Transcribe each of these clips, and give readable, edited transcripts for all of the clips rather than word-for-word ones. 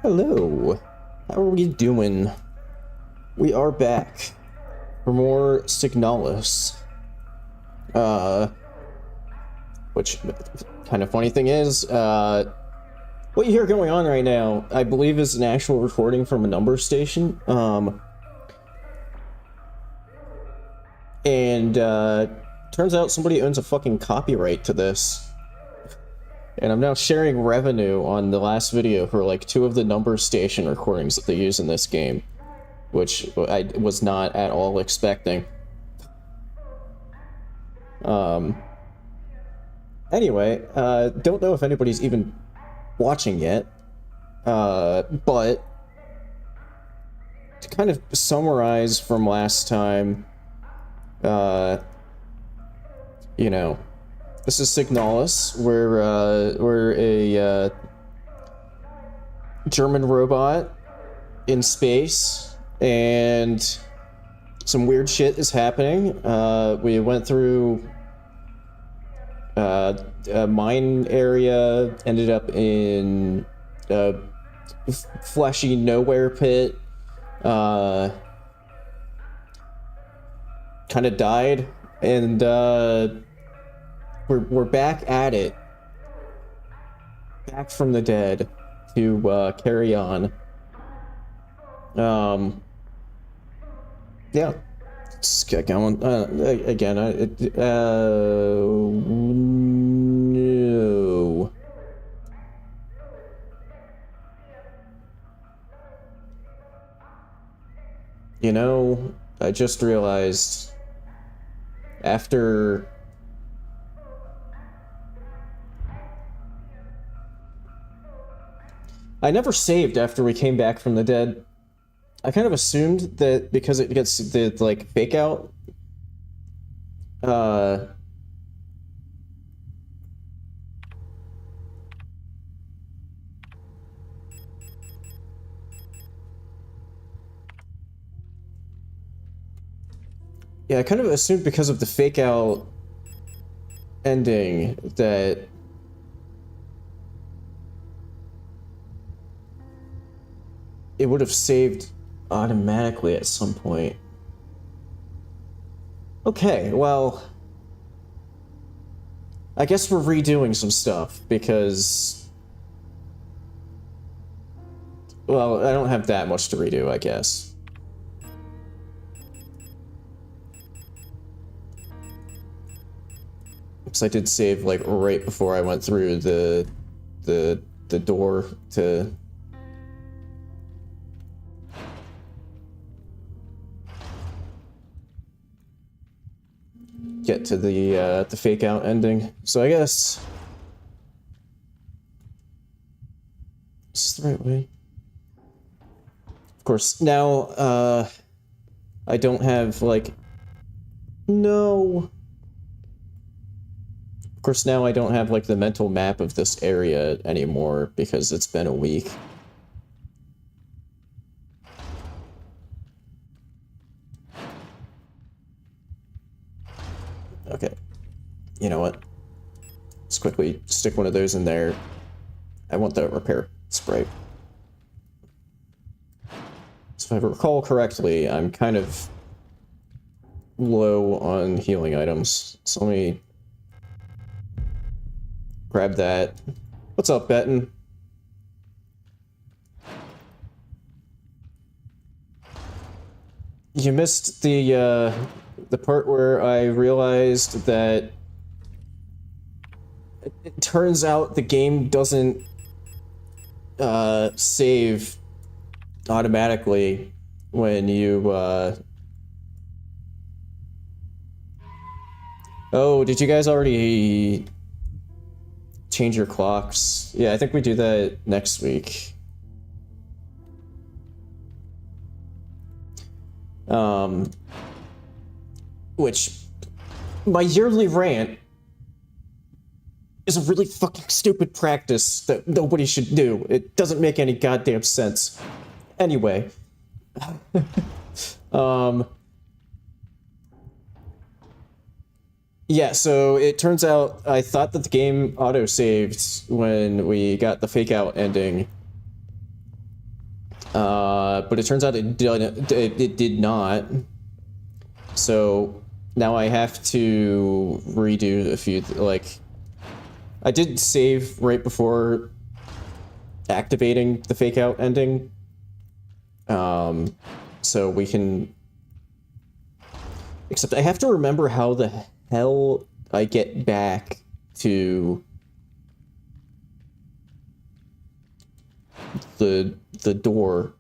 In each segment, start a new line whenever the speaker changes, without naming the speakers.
Hello. How are we doing? We are back for more Signalis. Which kind of funny thing is, what you hear going on right now, I believe is an actual recording from a number station. Turns out somebody owns a fucking copyright to this. And I'm now sharing revenue on the last video for like 2 of the number station recordings that they use in this game, which I was not at all expecting. Anyway, don't know if anybody's even watching yet, but to kind of summarize from last time, you know, this is Signalis. We're a German robot in space, and some weird shit is happening. We went through a mine area, ended up in a fleshy nowhere pit, kind of died, and we're back at it, back from the dead to carry on. Yeah, let's get going. Again, no. You know, I just realized after I never saved after we came back from the dead. I kind of assumed that because it gets the, like, fake out, yeah, I kind of assumed because of the fake out ending that it would have saved automatically at some point. Okay, well, I guess we're redoing some stuff because, well, I don't have that much to redo, I guess. Because I did save, like, right before I went through the door to get to the fake out ending. So I guess this is the right way. Of course, now I don't have, like, no. Of course, now I don't have, like, the mental map of this area anymore because it's been a week. Okay, you know what? Let's quickly stick one of those in there. I want the repair spray. So if I recall correctly, I'm kind of low on healing items. So let me grab that. What's up, Benton? You missed the part where I realized that it turns out the game doesn't save automatically when you Oh, did you guys already change your clocks? Yeah, I think we do that next week. Which, my yearly rant is a really fucking stupid practice that nobody should do. It doesn't make any goddamn sense. Anyway. Yeah, so it turns out I thought that the game auto-saved when we got the fake-out ending. But it turns out it did not. So now I have to redo a few, like, I did save right before activating the fake out ending. So we can, except I have to remember how the hell I get back to the door.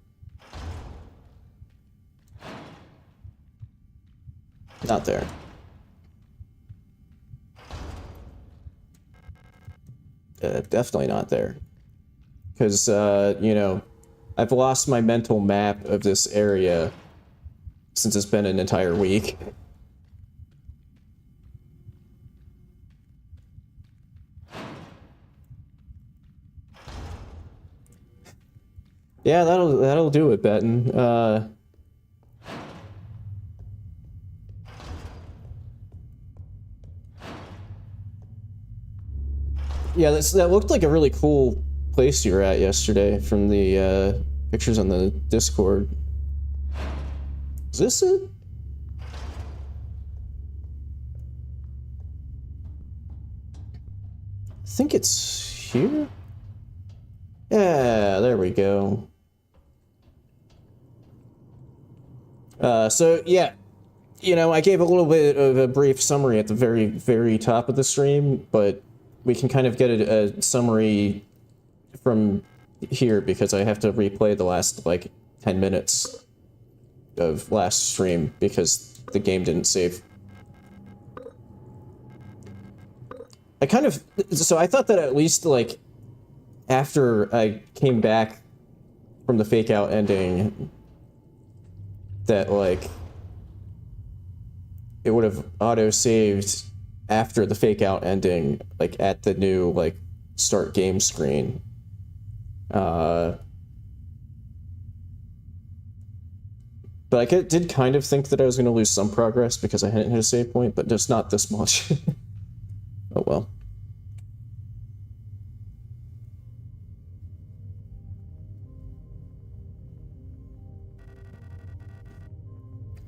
Not there. Definitely not there. Because, you know, I've lost my mental map of this area since it's been an entire week. Yeah, that'll do it, Benton. Yeah, that looked like a really cool place you were at yesterday from the pictures on the Discord. Is this it? I think it's here? Yeah, there we go. So yeah, you know, I gave a little bit of a brief summary at the very, very top of the stream, but we can kind of get a summary from here because I have to replay the last, like, 10 minutes of last stream because the game didn't save. So I thought that at least, like, after I came back from the fake out ending, that, like, it would have auto-saved after the fake out ending, like, at the new, like, start game screen. But I did kind of think that I was going to lose some progress because I hadn't hit a save point, but just not this much. Oh well.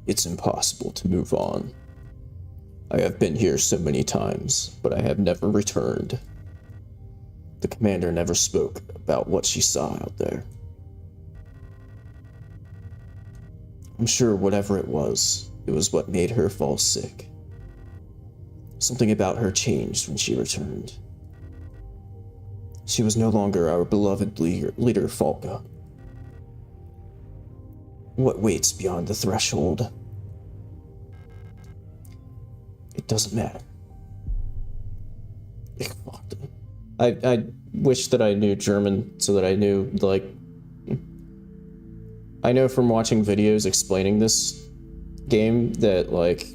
It's impossible to move on. I have been here so many times, but I have never returned. The commander never spoke about what she saw out there. I'm sure whatever it was what made her fall sick. Something about her changed when she returned. She was no longer our beloved leader Falca. What waits beyond the threshold? It doesn't matter. I wish that I knew German so that I knew, like, I know from watching videos explaining this game that, like,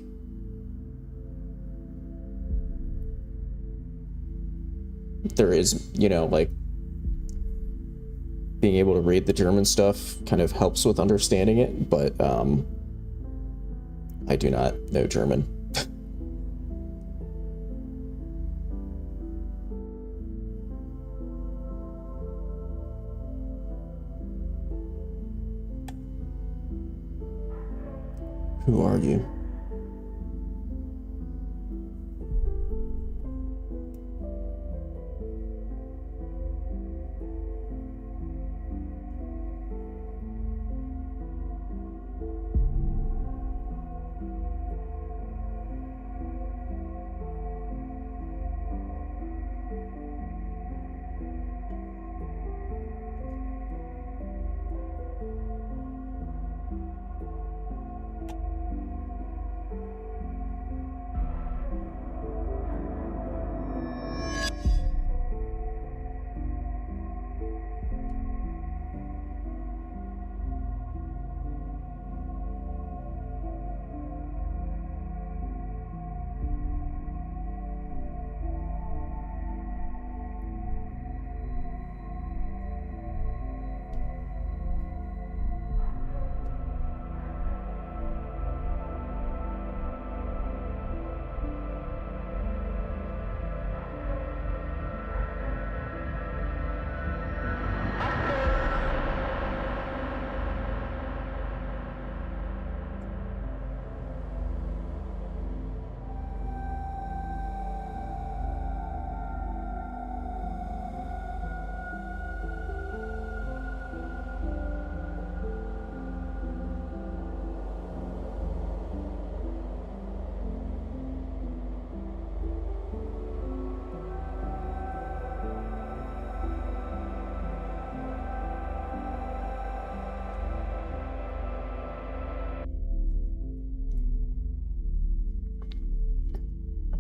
there is, you know, like, being able to read the German stuff kind of helps with understanding it, but, I do not know German. Who are you?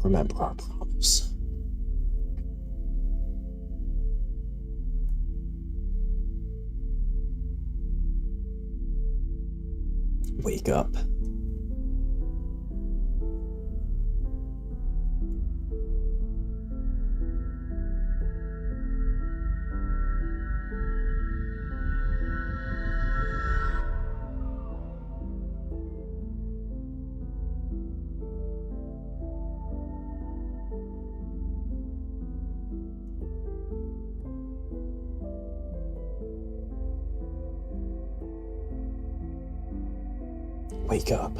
remember our promise. Wake up. Wake up.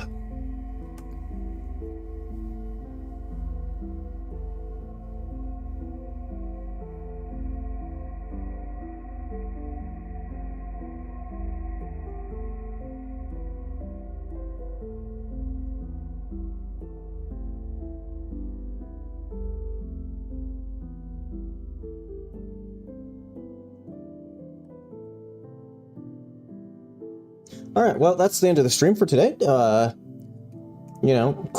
Alright, well, that's the end of the stream for today. You know,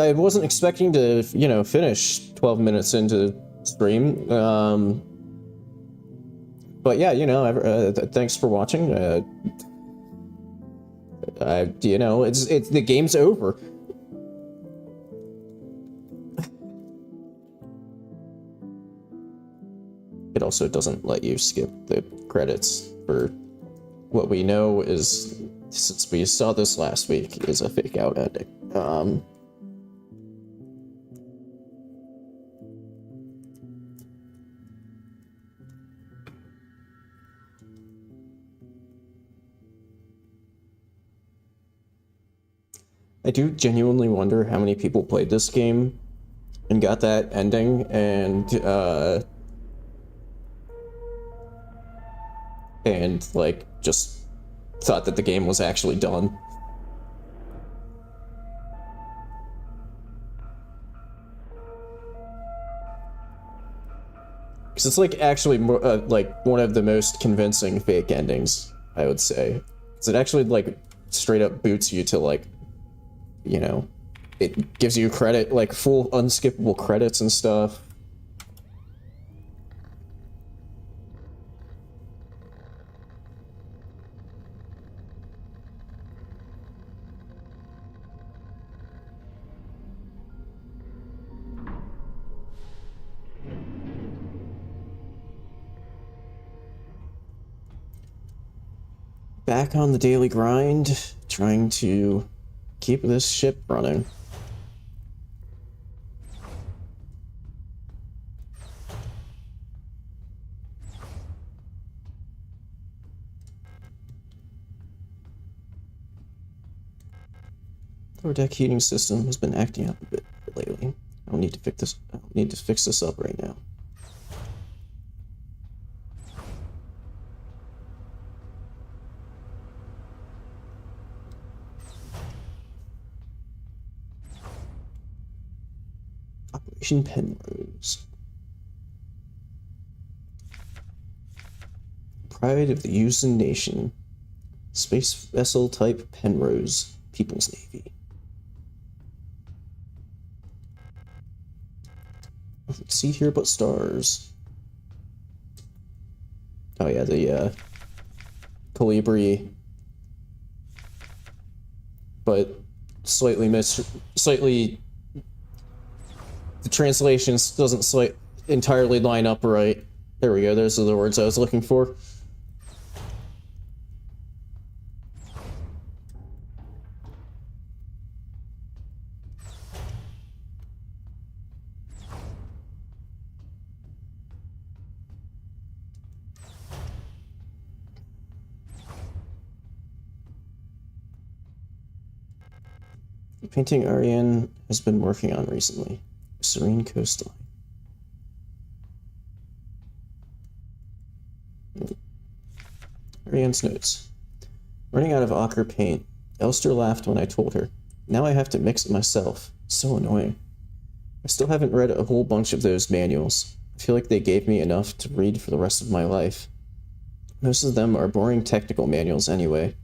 I wasn't expecting to, you know, finish 12 minutes into stream. But yeah, you know, thanks for watching. You know, it's the game's over. It also doesn't let you skip the credits for what we know is, since we saw this last week, is a fake out ending. I do genuinely wonder how many people played this game and got that ending and like just thought that the game was actually done. Because it's like actually more, like one of the most convincing fake endings, I would say. Because it actually like straight up boots you to like, you know, it gives you credit, like full unskippable credits and stuff. Back on the daily grind, trying to keep this ship running. Lower deck heating system has been acting up a bit lately. I don't need to fix this. I don't need to fix this up right now. Operation Penrose. Pride of the Usen Nation. Space vessel type Penrose. People's Navy. Nothing to see here but stars. Oh yeah, the Calibri. But slightly the translations doesn't entirely line up right. There we go, those are the words I was looking for. The painting Ariane has been working on recently. Serene coastline. Ariane's notes. Running out of ochre paint. Elster laughed when I told her. Now I have to mix it myself. So annoying. I still haven't read a whole bunch of those manuals. I feel like they gave me enough to read for the rest of my life. Most of them are boring technical manuals anyway.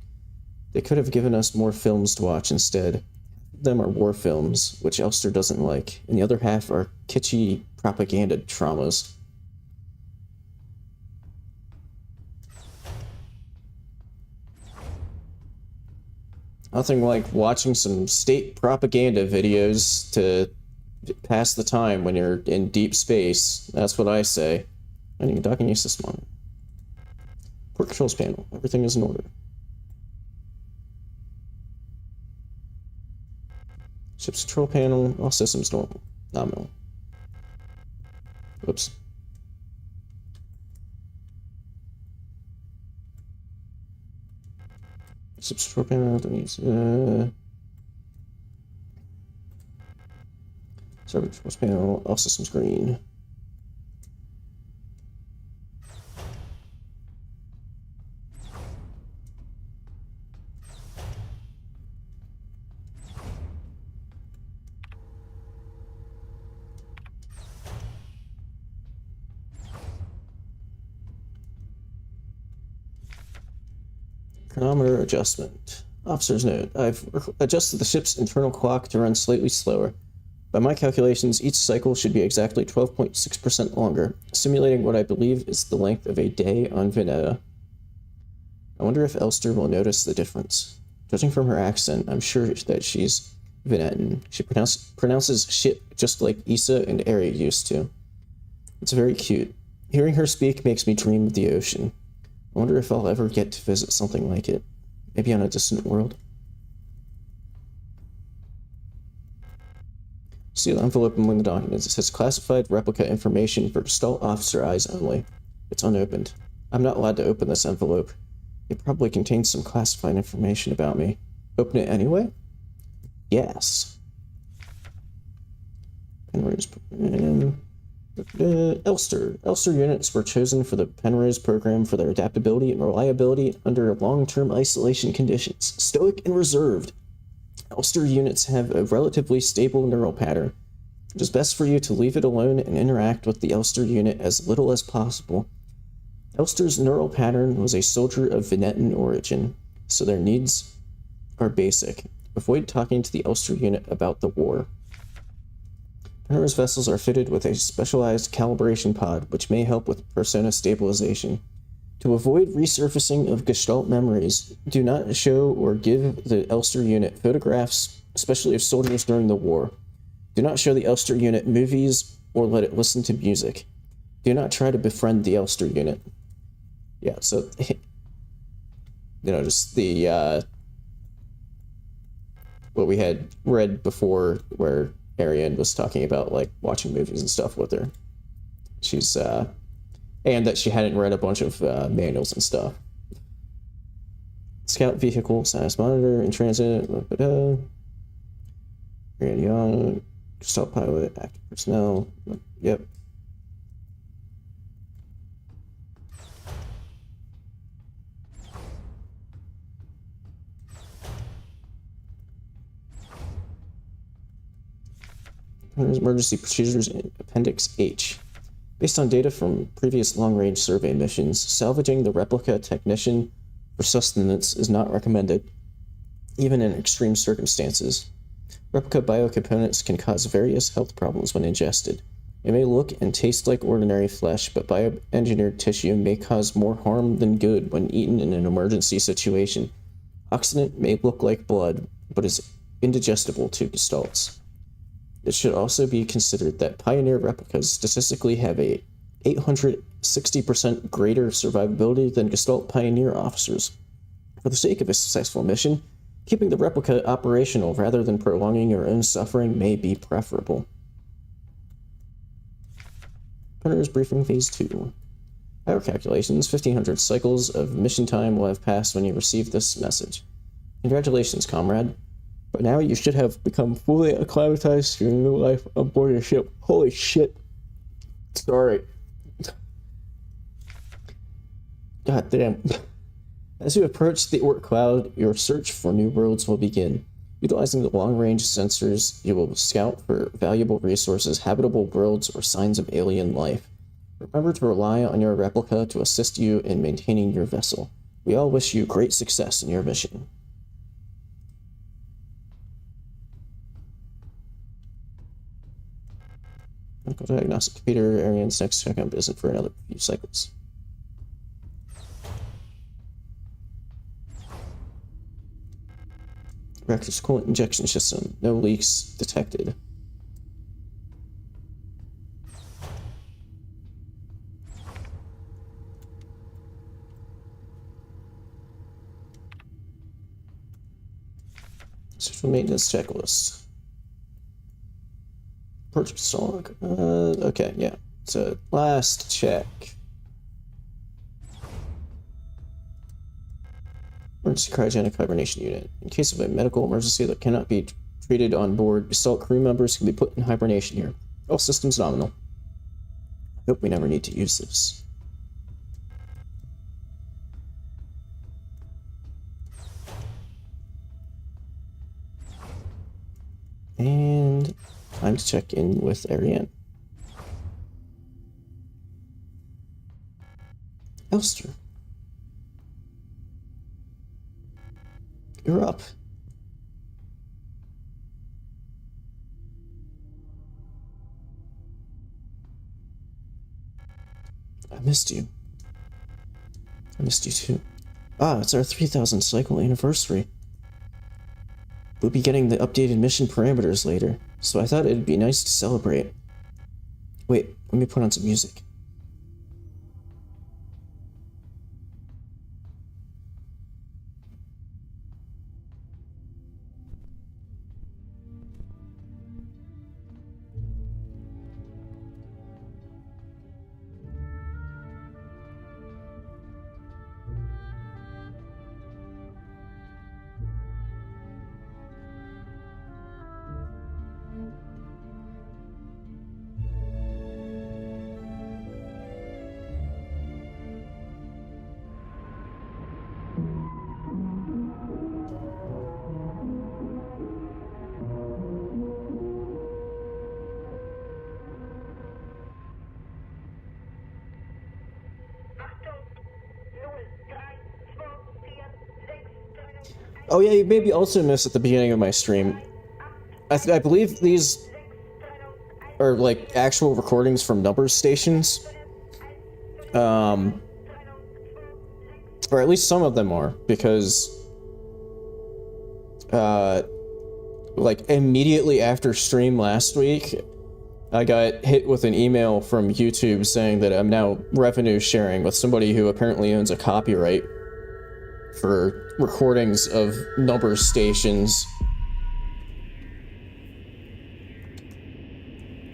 They could have given us more films to watch instead. them are war films, which Elster doesn't like, and the other half are kitschy propaganda dramas. Nothing like watching some state propaganda videos to pass the time when you're in deep space. That's what I say. I need a docking new system on it. Port controls panel. Everything is in order. Ship's control panel. All systems normal. Nominal. Oops. Ship's control panel. Don't use. Server controls panel. All systems green. Chronometer adjustment. Officer's note. I've adjusted the ship's internal clock to run slightly slower. By my calculations, each cycle should be exactly 12.6% longer, simulating what I believe is the length of a day on Veneta. I wonder if Elster will notice the difference. Judging from her accent, I'm sure that she's Venetan. She pronounces ship just like Issa and Eri used to. It's very cute. Hearing her speak makes me dream of the ocean. I wonder if I'll ever get to visit something like it. Maybe on a distant world. See the envelope among the documents. It says classified replica information for Gestalt officer eyes only. It's unopened. I'm not allowed to open this envelope. It probably contains some classified information about me. Open it anyway? Yes. Penrose program. Elster. Elster units were chosen for the Penrose program for their adaptability and reliability under long-term isolation conditions. Stoic and reserved. Elster units have a relatively stable neural pattern. It is best for you to leave it alone and interact with the Elster unit as little as possible. Elster's neural pattern was a soldier of Venetan origin, so their needs are basic. Avoid talking to the Elster unit about the war. Penrose vessels are fitted with a specialized calibration pod, which may help with persona stabilization. To avoid resurfacing of Gestalt memories, do not show or give the Elster unit photographs, especially of soldiers during the war. Do not show the Elster unit movies or let it listen to music. Do not try to befriend the Elster unit. Yeah, so, just the, what we had read before where Ariane was talking about, like, watching movies and stuff with her. She's, and that she hadn't read a bunch of manuals and stuff. Scout vehicle, status monitor, in transit, Ariane Young, Gestalt pilot, active personnel, yep. Emergency procedures in Appendix H. Based on data from previous long-range survey missions, salvaging the replica technician for sustenance is not recommended, even in extreme circumstances. Replica biocomponents can cause various health problems when ingested. It may look and taste like ordinary flesh, but bioengineered tissue may cause more harm than good when eaten in an emergency situation. Oxidant may look like blood, but is indigestible to gestalts. It should also be considered that Pioneer replicas statistically have a 860% greater survivability than Gestalt Pioneer officers. For the sake of a successful mission, keeping the replica operational rather than prolonging your own suffering may be preferable. Penrose Briefing Phase 2. Power calculations, 1500 cycles of mission time will have passed when you receive this message. Congratulations, comrade. But now you should have become fully acclimatized to your new life aboard your ship. Holy shit. Sorry. God damn. As you approach the Oort Cloud, your search for new worlds will begin. Utilizing the long-range sensors, you will scout for valuable resources, habitable worlds, or signs of alien life. Remember to rely on your replica to assist you in maintaining your vessel. We all wish you great success in your mission. Clinical diagnostic computer, Arian's next checkup isn't for another few cycles. Reactor's coolant injection system. No leaks detected. Central maintenance checklist. Purchase log. Okay, yeah. So last check. Emergency cryogenic hibernation unit. In case of a medical emergency that cannot be treated on board, Gestalt crew members can be put in hibernation here. All systems nominal. I hope we never need to use this. And time to check in with Ariane. Elster. You're up. I missed you. I missed you too. Ah, it's our 3000 cycle anniversary. We'll be getting the updated mission parameters later, so I thought it'd be nice to celebrate. Wait, let me put on some music. Oh yeah, you maybe also missed at the beginning of my stream. I believe these are like actual recordings from number stations. Or at least some of them are, because like immediately after stream last week, I got hit with an email from YouTube saying that I'm now revenue sharing with somebody who apparently owns a copyright for recordings of number stations.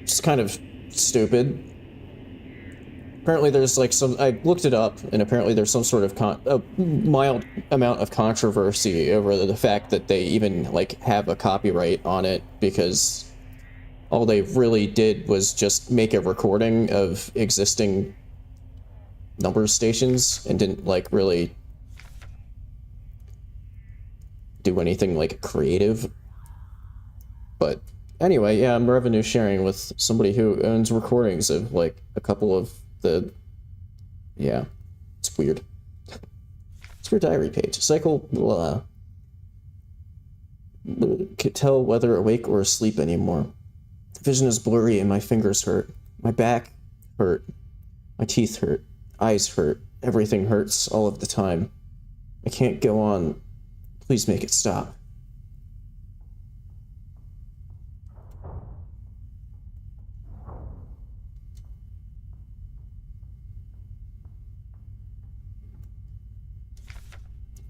It's kind of stupid. Apparently there's like some, I looked it up, and apparently there's some sort of a mild amount of controversy over the fact that they even like have a copyright on it, because all they really did was just make a recording of existing number stations and didn't like really do anything like creative. But anyway, yeah, I'm revenue sharing with somebody who owns recordings of like a couple of the, yeah, it's weird. It's your diary page. Cycle, can't tell whether awake or asleep anymore. Vision is blurry and my fingers hurt. My back hurt. My teeth hurt. Eyes hurt. Everything hurts all of the time. I can't go on. Please make it stop.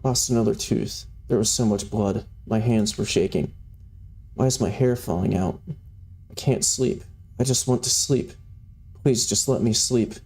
Lost another tooth. There was so much blood. My hands were shaking. Why is my hair falling out? I can't sleep. I just want to sleep. Please just let me sleep.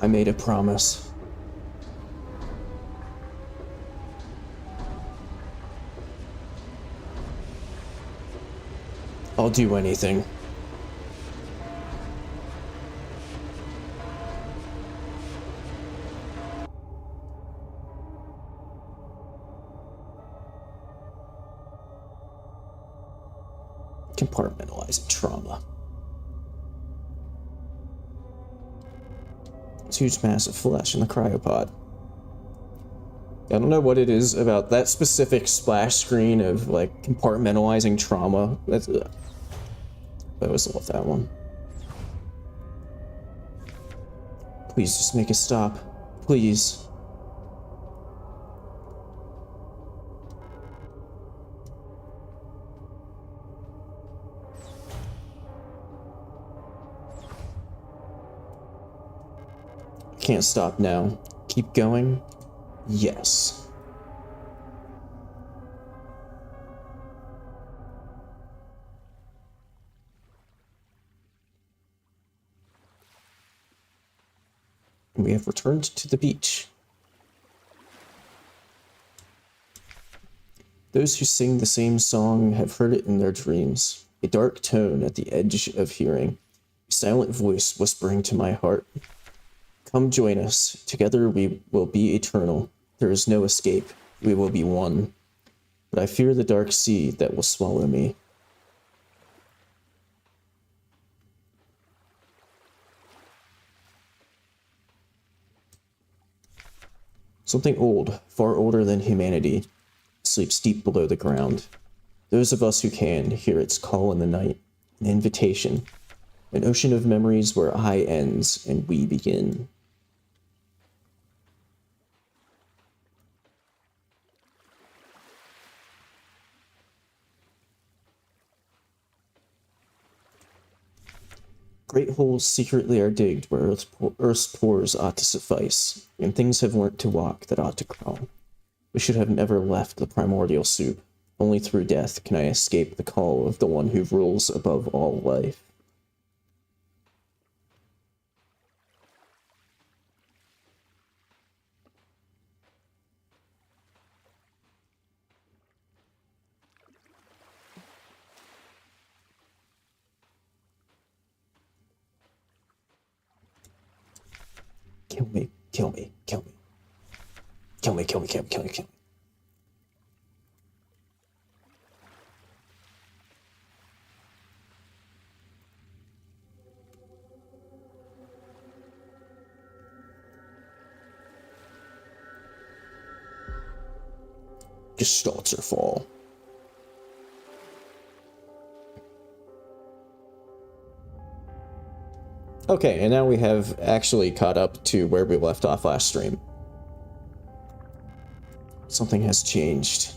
I made a promise. I'll do anything. Compartmentalizing trauma. It's a huge mass of flesh in the cryopod. I don't know what it is about that specific splash screen of, like, compartmentalizing trauma. That's... I always love that one. Please just make it stop. Please. I can't stop now. Keep going. Yes. We have returned to the beach. Those who sing the same song have heard it in their dreams, a dark tone at the edge of hearing, a silent voice whispering to my heart. Come join us, together we will be eternal. There is no escape, we will be one. But I fear the dark sea that will swallow me. Something old, far older than humanity, sleeps deep below the ground. Those of us who can hear its call in the night, an invitation, an ocean of memories where I ends and we begin. Great holes secretly are digged where earth's pores ought to suffice, and things have learnt to walk that ought to crawl. We should have never left the primordial soup. Only through death can I escape the call of the one who rules above all life. Kill me, kill me, kill me. Kill me, kill me, kill me, kill me, kill me. Gestalter fall. Okay, and now we have actually caught up to where we left off last stream. Something has changed.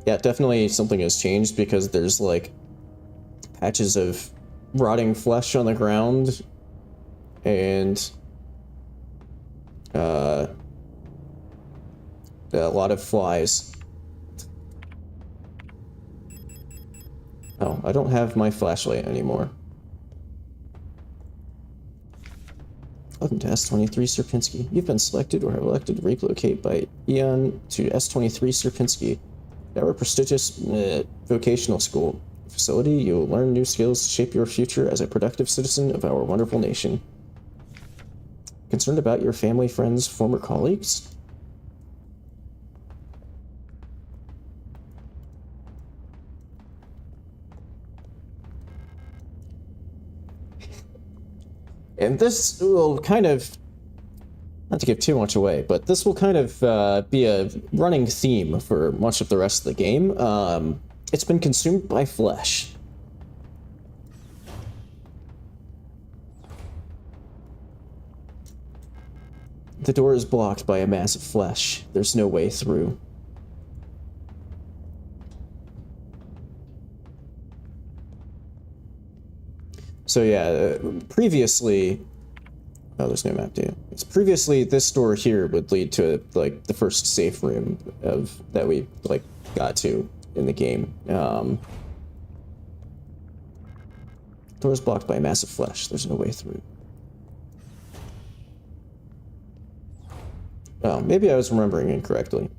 Yeah, definitely something has changed because there's like patches of rotting flesh on the ground and a lot of flies. Oh, I don't have my flashlight anymore. Welcome to S23 Sierpinski. You've been selected or have elected to relocate by Eon to S23 Sierpinski, our prestigious vocational school facility. You will learn new skills to shape your future as a productive citizen of our wonderful nation. Concerned about your family, friends, former colleagues? And this will kind of, not to give too much away, but this will kind of be a running theme for much of the rest of the game. It's been consumed by flesh. The door is blocked by a mass of flesh. There's no way through. So yeah, previously... Oh, there's no map, too. It's previously, this door here would lead to, like, the first safe room that we, like, got to in the game. Door is blocked by a mass of flesh. There's no way through. Oh, maybe I was remembering incorrectly.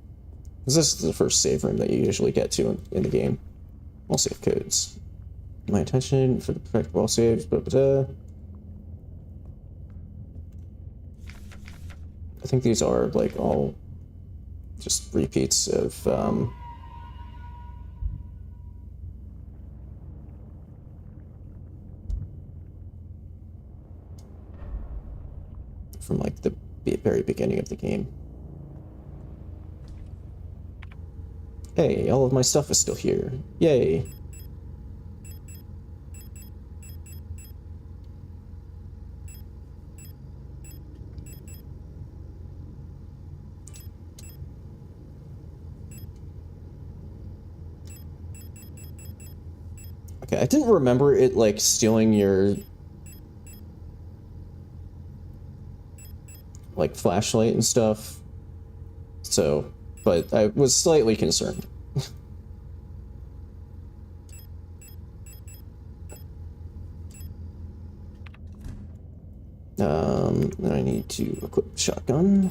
This is the first save room that you usually get to in the game. All save codes. My attention for the protect all saves, but I think these are like all just repeats of from like the very beginning of the game. Hey, all of my stuff is still here. Yay. Okay, I didn't remember it, like, stealing your, like, flashlight and stuff. So, but I was slightly concerned. I need to equip the shotgun.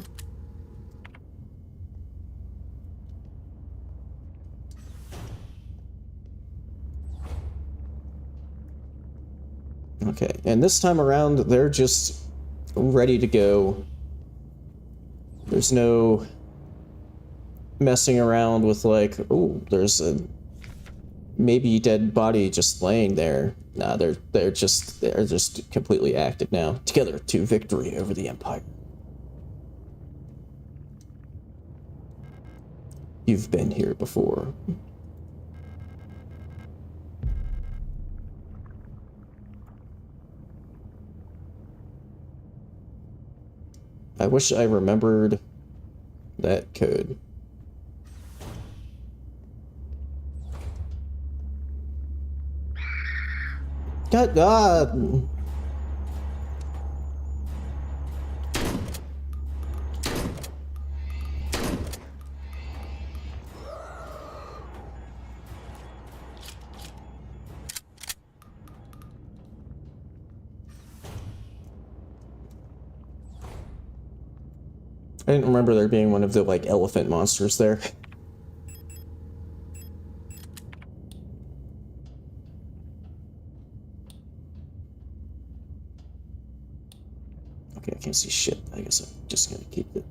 Okay, and this time around, they're just ready to go. There's no messing around with like, oh, there's a maybe dead body just laying there. Nah, they're just completely active now. Together to victory over the Empire. You've been here before. I wish I remembered that code. God, I didn't remember there being one of the, like, elephant monsters there. Okay, I can't see shit. I guess I'm just gonna keep it.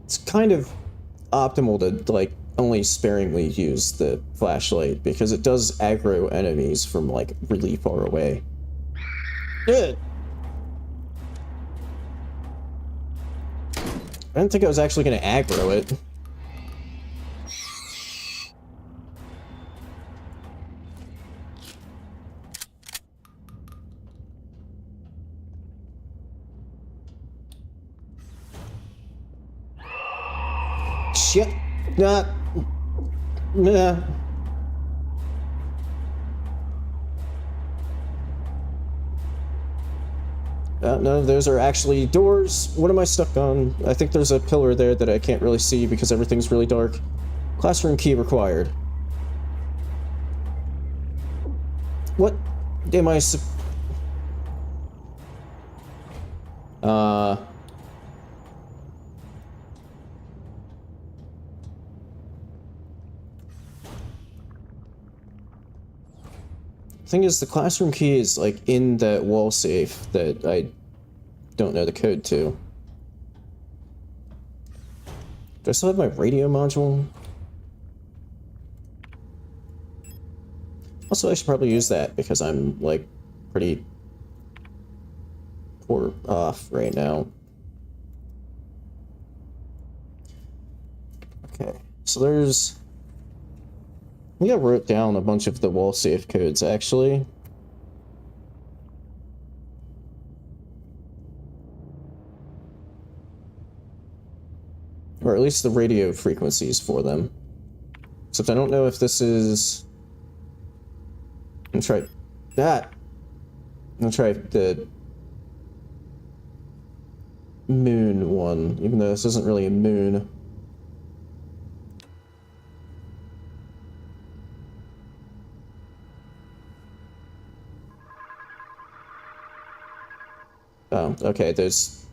It's kind of optimal to, like, only sparingly use the flashlight, because it does aggro enemies from, like, really far away. Good. I didn't think I was actually gonna aggro it. Shit. Nah. None of those are actually doors. What am I stuck on? I think there's a pillar there that I can't really see because everything's really dark. Classroom key required. What am I Thing is, the classroom key is, like, in that wall safe that I don't know the code to. Do I still have my radio module? Also, I should probably use that because I'm, like, pretty poor off right now. Okay, so there's... I think I wrote down a bunch of the wall safe codes, actually. Or at least the radio frequencies for them. Except I don't know if this is... I'm gonna try that. I'm gonna try the moon one, even though this isn't really a moon. Oh, okay, those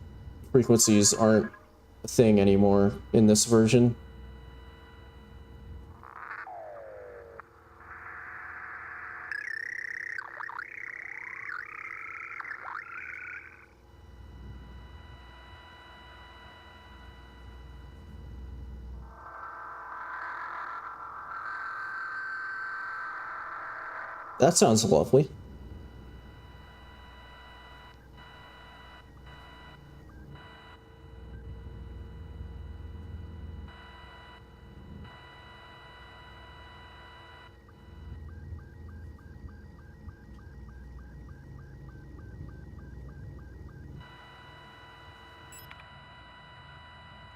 frequencies aren't a thing anymore in this version. That sounds lovely.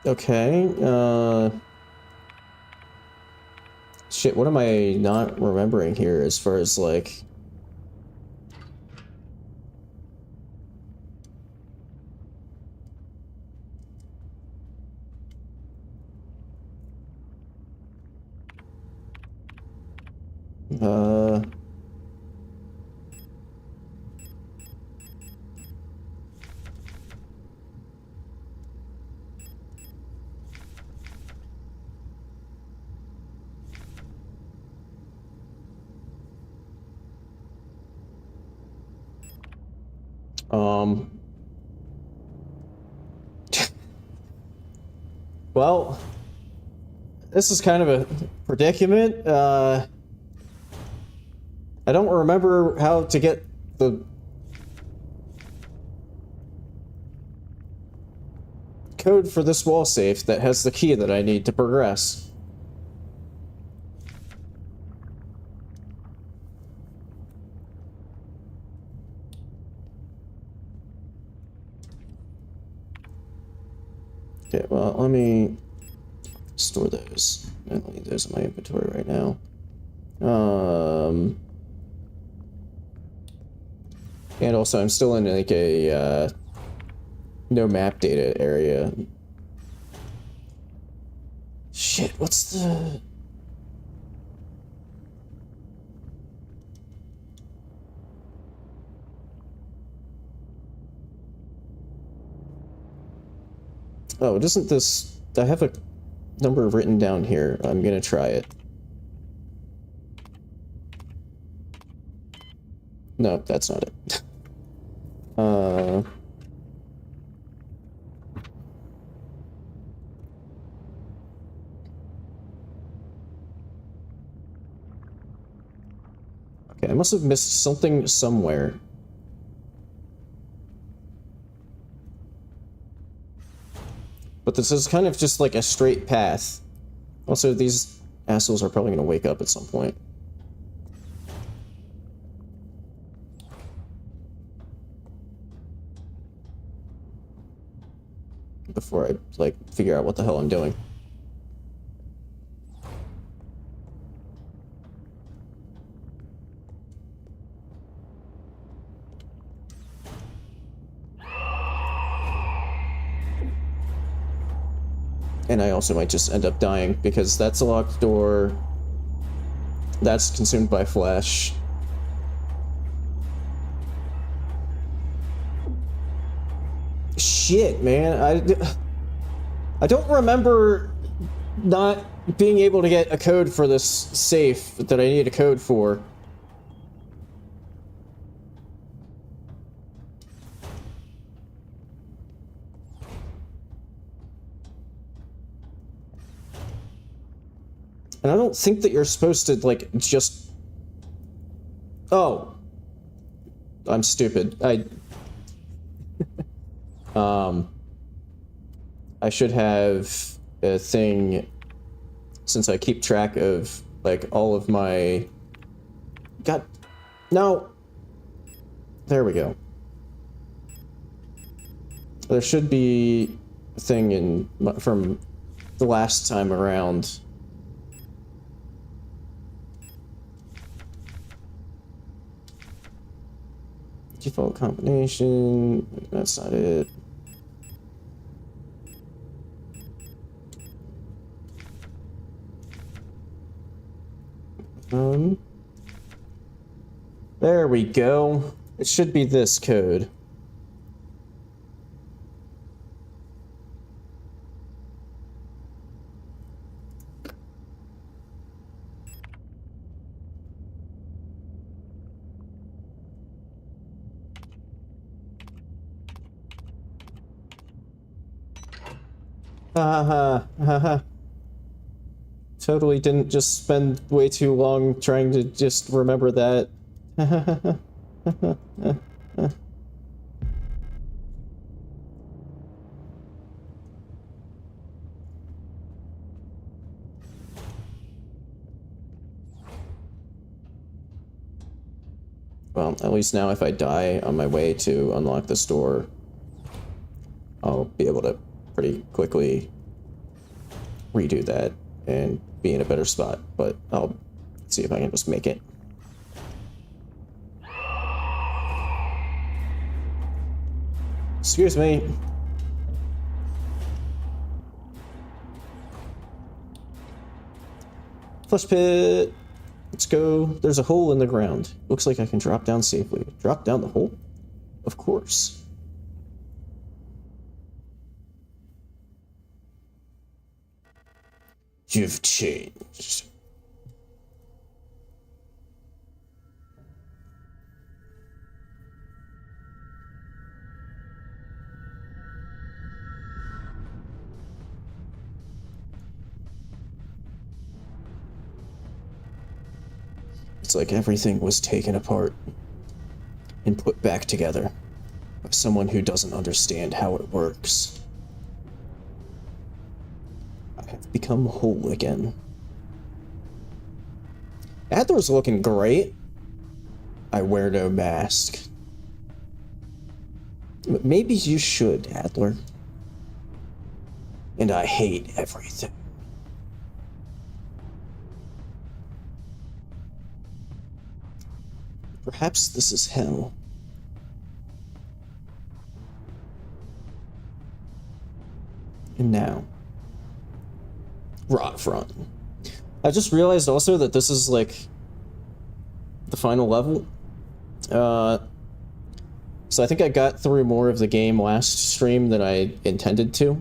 Okay, shit, what am I not remembering here as far as, like... Uh... Well, this is kind of a predicament. I don't remember how to get the code for this wall safe that has the key that I need to progress. Okay, well, let me store those. I don't need those in my inventory right now. And also, I'm still in, like, a, no map data area. Shit, what's the... Oh, doesn't this... I have a number written down here. I'm gonna try it. No, that's not it. Okay, I must have missed something somewhere. But this is kind of just like a straight path. Also, these assholes are probably gonna wake up at some point. Before I, like, figure out what the hell I'm doing. And I also might just end up dying, because that's a locked door. That's consumed by flesh. Shit, man. I don't remember not being able to get a code for this safe that I need a code for. And I don't think that you're supposed to, like, just... Oh. I'm stupid. I should have a thing, since I keep track of, like, all of my... God... No! There we go. There should be a thing in... from the last time around. Default combination, that's not it. There we go. It should be this code. Haha. Totally didn't just spend way too long trying to just remember that. Well, at least now if I die on my way to unlock this door, I'll be able to pretty quickly redo that and be in a better spot, but I'll see if I can just make it. Excuse me. Flush pit. Let's go. There's a hole in the ground. Looks like I can drop down safely. Drop down the hole? Of course. You've changed. It's like everything was taken apart and put back together by someone who doesn't understand how it works. I have become whole again. Adler's looking great. I wear no mask. Maybe you should, Adler. And I hate everything. Perhaps this is hell. And now, Rot Front. I just realized also that this is like the final level. So I think I got through more of the game last stream than I intended to.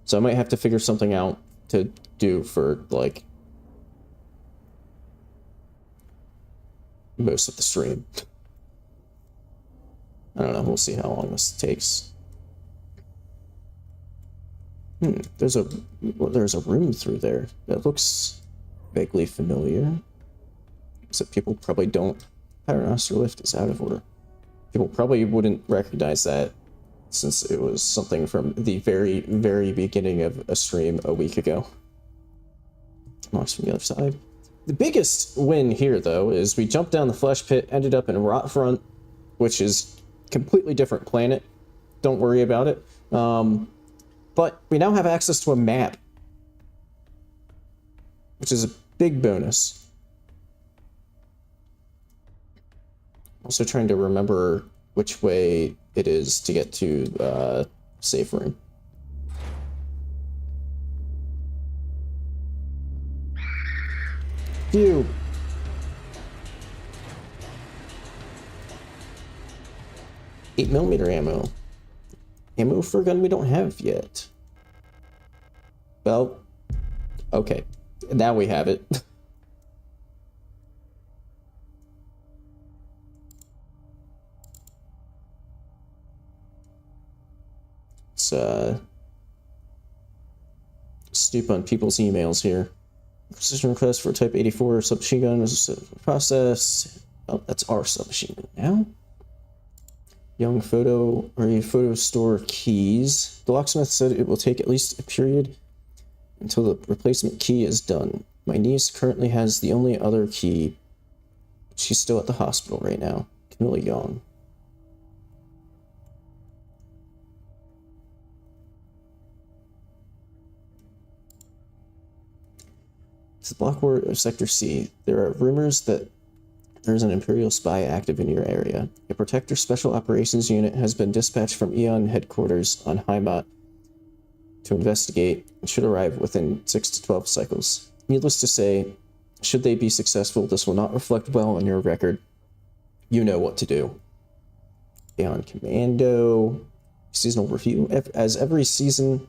So I might have to figure something out to do for, like, most of the stream. I don't know, we'll see how long this takes. There's a room through there that looks vaguely familiar. Except people probably don't. Paternoster lift is out of order. People probably wouldn't recognize that, since it was something from the very, very beginning of a stream a week ago. Marks from the other side. The biggest win here, though, is we jumped down the flesh pit, ended up in Rot Front, which is a completely different planet. Don't worry about it. But we now have access to a map, which is a big bonus. Also trying to remember which way it is to get to safe room. Phew. .8mm ammo. Ammo for a gun we don't have yet. Well, okay. Now we have it. Let's snoop on people's emails here. Precision request for Type 84 submachine gun was processed. Oh, that's our submachine gun now. Young photo or a photo store keys. The locksmith said it will take at least a period until the replacement key is done. My niece currently has the only other key. She's still at the hospital right now. Camilla Young. It's the block ward of Sector C. There are rumors that there's an Imperial spy active in your area. A Protector Special Operations Unit has been dispatched from Eon headquarters on Heimat to investigate and should arrive within 6 to 12 cycles. Needless to say, should they be successful, this will not reflect well on your record. You know what to do. Eon Commando. Seasonal review. As every season,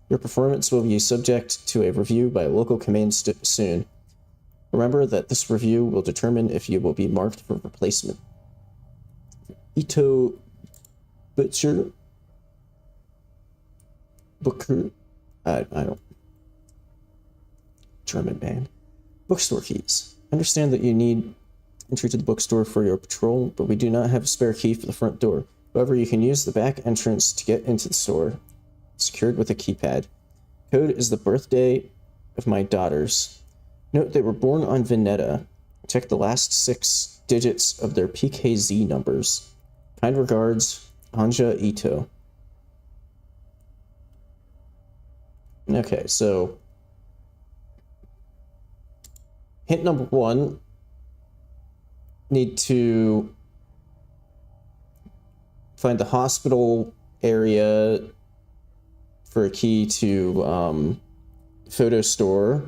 your performance will be subject to a review by a local command soon. Remember that this review will determine if you will be marked for replacement. Ito Butcher. Booker. I don't. German man. Bookstore keys. Understand that you need entry to the bookstore for your patrol, but we do not have a spare key for the front door. However, you can use the back entrance to get into the store, secured with a keypad. Code is the birthday of my daughters. Note they were born on Veneta. Check the last 6 digits of their PKZ numbers. Kind regards, Anja Ito. Okay, so hint number 1, need to find the hospital area for a key to photo store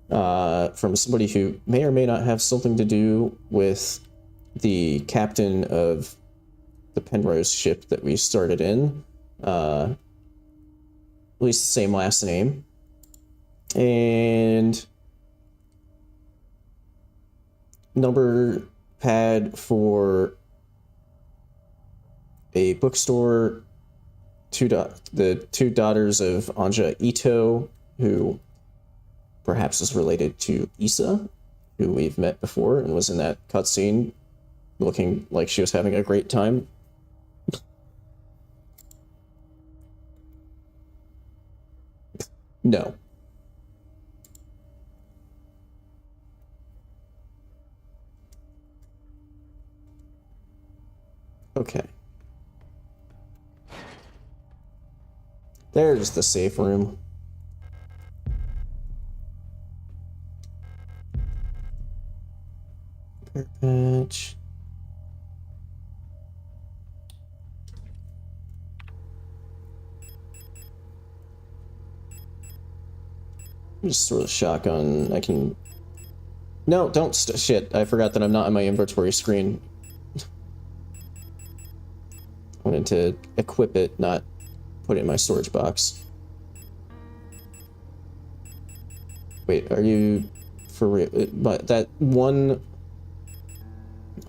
from somebody who may or may not have something to do with the captain of the Penrose ship that we started in. At least the same last name. And number pad for a bookstore, the 2 daughters of Anja Ito, who perhaps is related to Issa, who we've met before and was in that cutscene looking like she was having a great time. No. Okay. There's the safe room. Repair patch. Just throw the shotgun. I can... No, don't shit. I forgot that I'm not on my inventory screen. I wanted to equip it, not put it in my storage box. Wait, are you for real? But that one...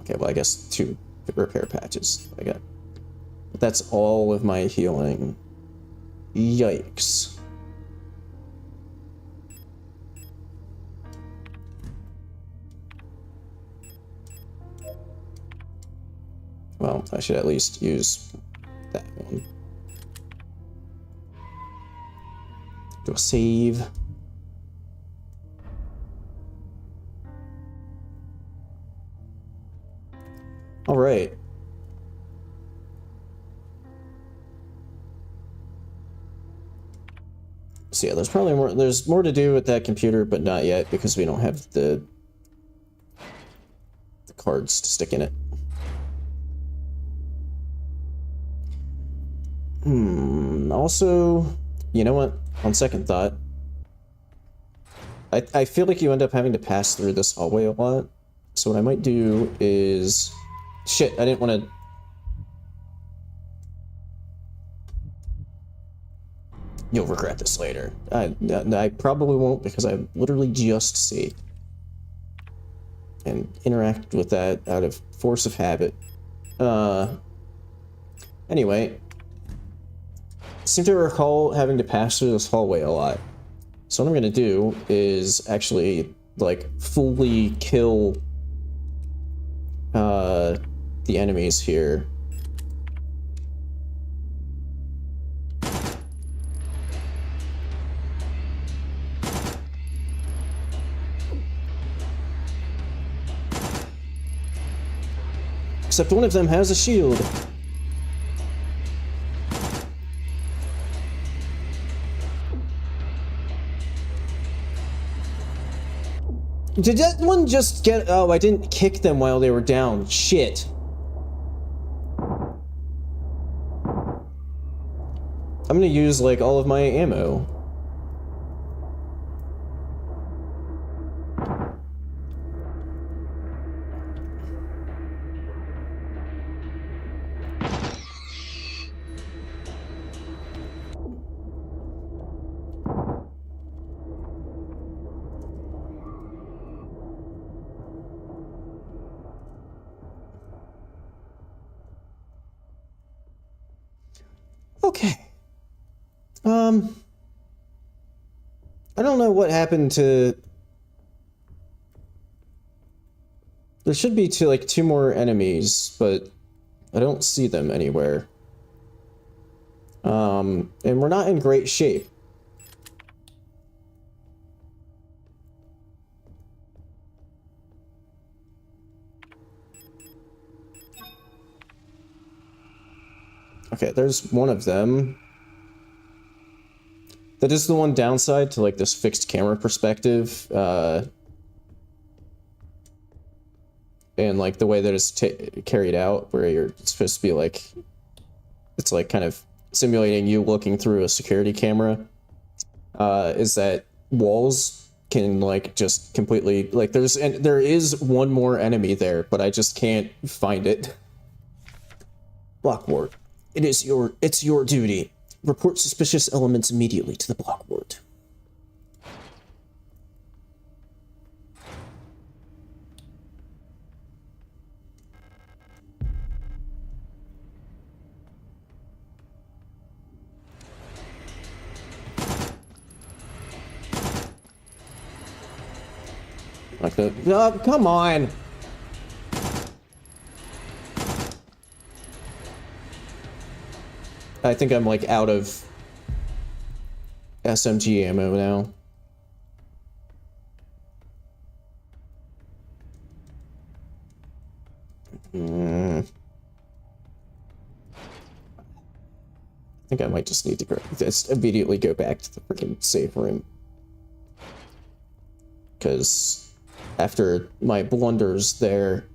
Okay, well, I guess 2 repair patches I got. But that's all of my healing. Yikes. Well, I should at least use that one. Do a save. All right. So yeah, there's more to do with that computer, but not yet because we don't have the cards to stick in it. Also, you know what? On second thought, I feel like you end up having to pass through this hallway a lot. So what I might do is... Shit, I didn't want to... You'll regret this later. I probably won't because I literally just saved. And interact with that out of force of habit. Anyway... I seem to recall having to pass through this hallway a lot. So what I'm gonna do is actually, like, fully kill the enemies here. Except one of them has a shield. Did that one just get... Oh, I didn't kick them while they were down. Shit. I'm gonna use, like, all of my ammo. Okay. I don't know what happened to... There should be two more enemies, but I don't see them anywhere. And we're not in great shape. Okay, there's one of them. That is the one downside to like this fixed camera perspective, and like the way that it's carried out, where you're supposed to be like, it's like kind of simulating you looking through a security camera, is that walls can like just completely, like there is one more enemy there, but I just can't find it. Block ward. It's your duty. Report suspicious elements immediately to the block ward. Like the... Oh, come on! I think I'm like out of SMG ammo now. I think I might just need to just immediately go back to the freaking safe room. Because after my blunders there...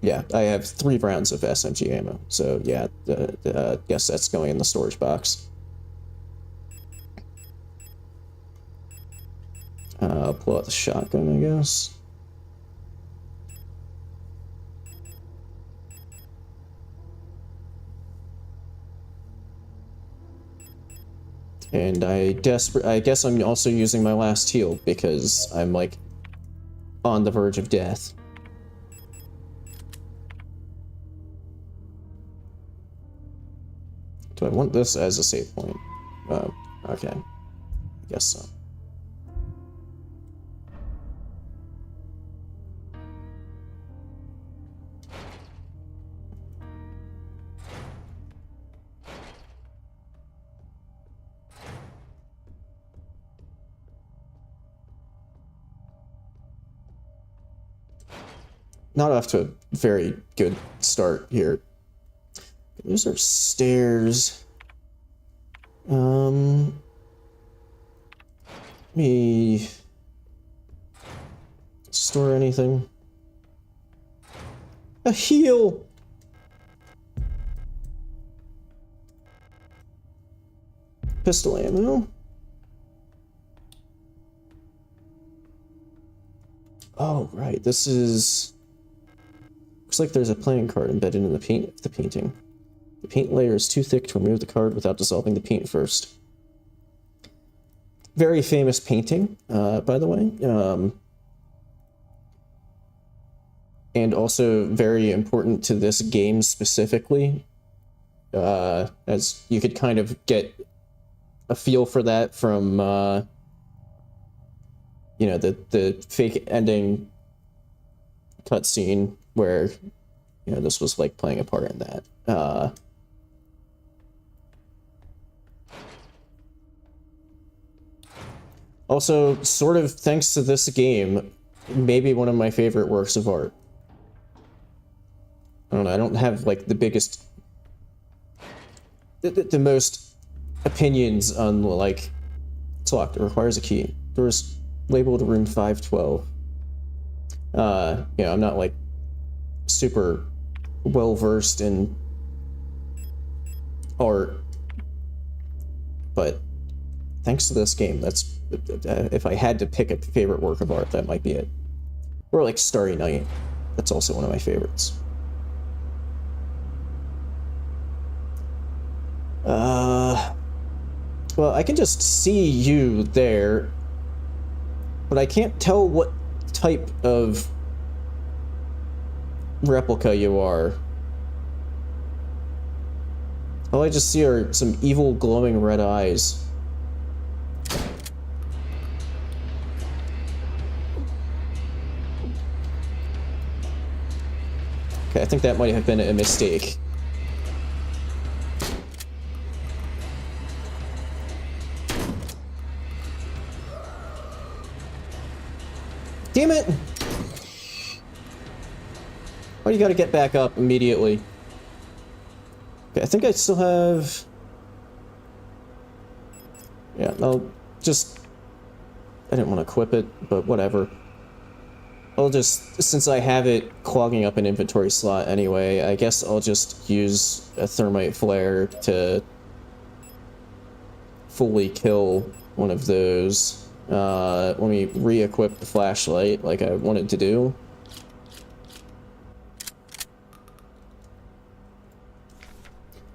Yeah, I have 3 rounds of SMG ammo, so yeah, guess that's going in the storage box. I'll pull out the shotgun, I guess. And I guess I'm also using my last heal, because I'm like on the verge of death. Do I want this as a save point? Okay. I guess so. Not off to a very good start here. Those are stairs. Let me store anything. A heal. Pistol ammo. Oh, right. This is... Looks like there's a playing card embedded in the paint of the painting. The paint layer is too thick to remove the card without dissolving the paint first. Very famous painting, by the way. And also very important to this game specifically. As you could kind of get a feel for that from, you know, the fake ending cutscene where, you know, this was like playing a part in that. Also, sort of thanks to this game, maybe one of my favorite works of art. I don't know, I don't have like the biggest, the most opinions on like, it's locked, it requires a key. Doors labeled room 512. You know, I'm not like super well versed in art, but thanks to this game, that's, if I had to pick a favorite work of art, that might be it. Or like Starry Night, that's also one of my favorites. Well, I can just see you there, but I can't tell what type of replica you are. All I just see are some evil glowing red eyes. Okay, I think that might have been a mistake. Damn it! Why do you gotta get back up immediately? Okay, I think I still have... Yeah, I'll just... I didn't want to equip it, but whatever. I'll just... Since I have it clogging up an inventory slot anyway, I guess I'll just use a thermite flare to fully kill one of those. Let me re-equip the flashlight like I wanted to do.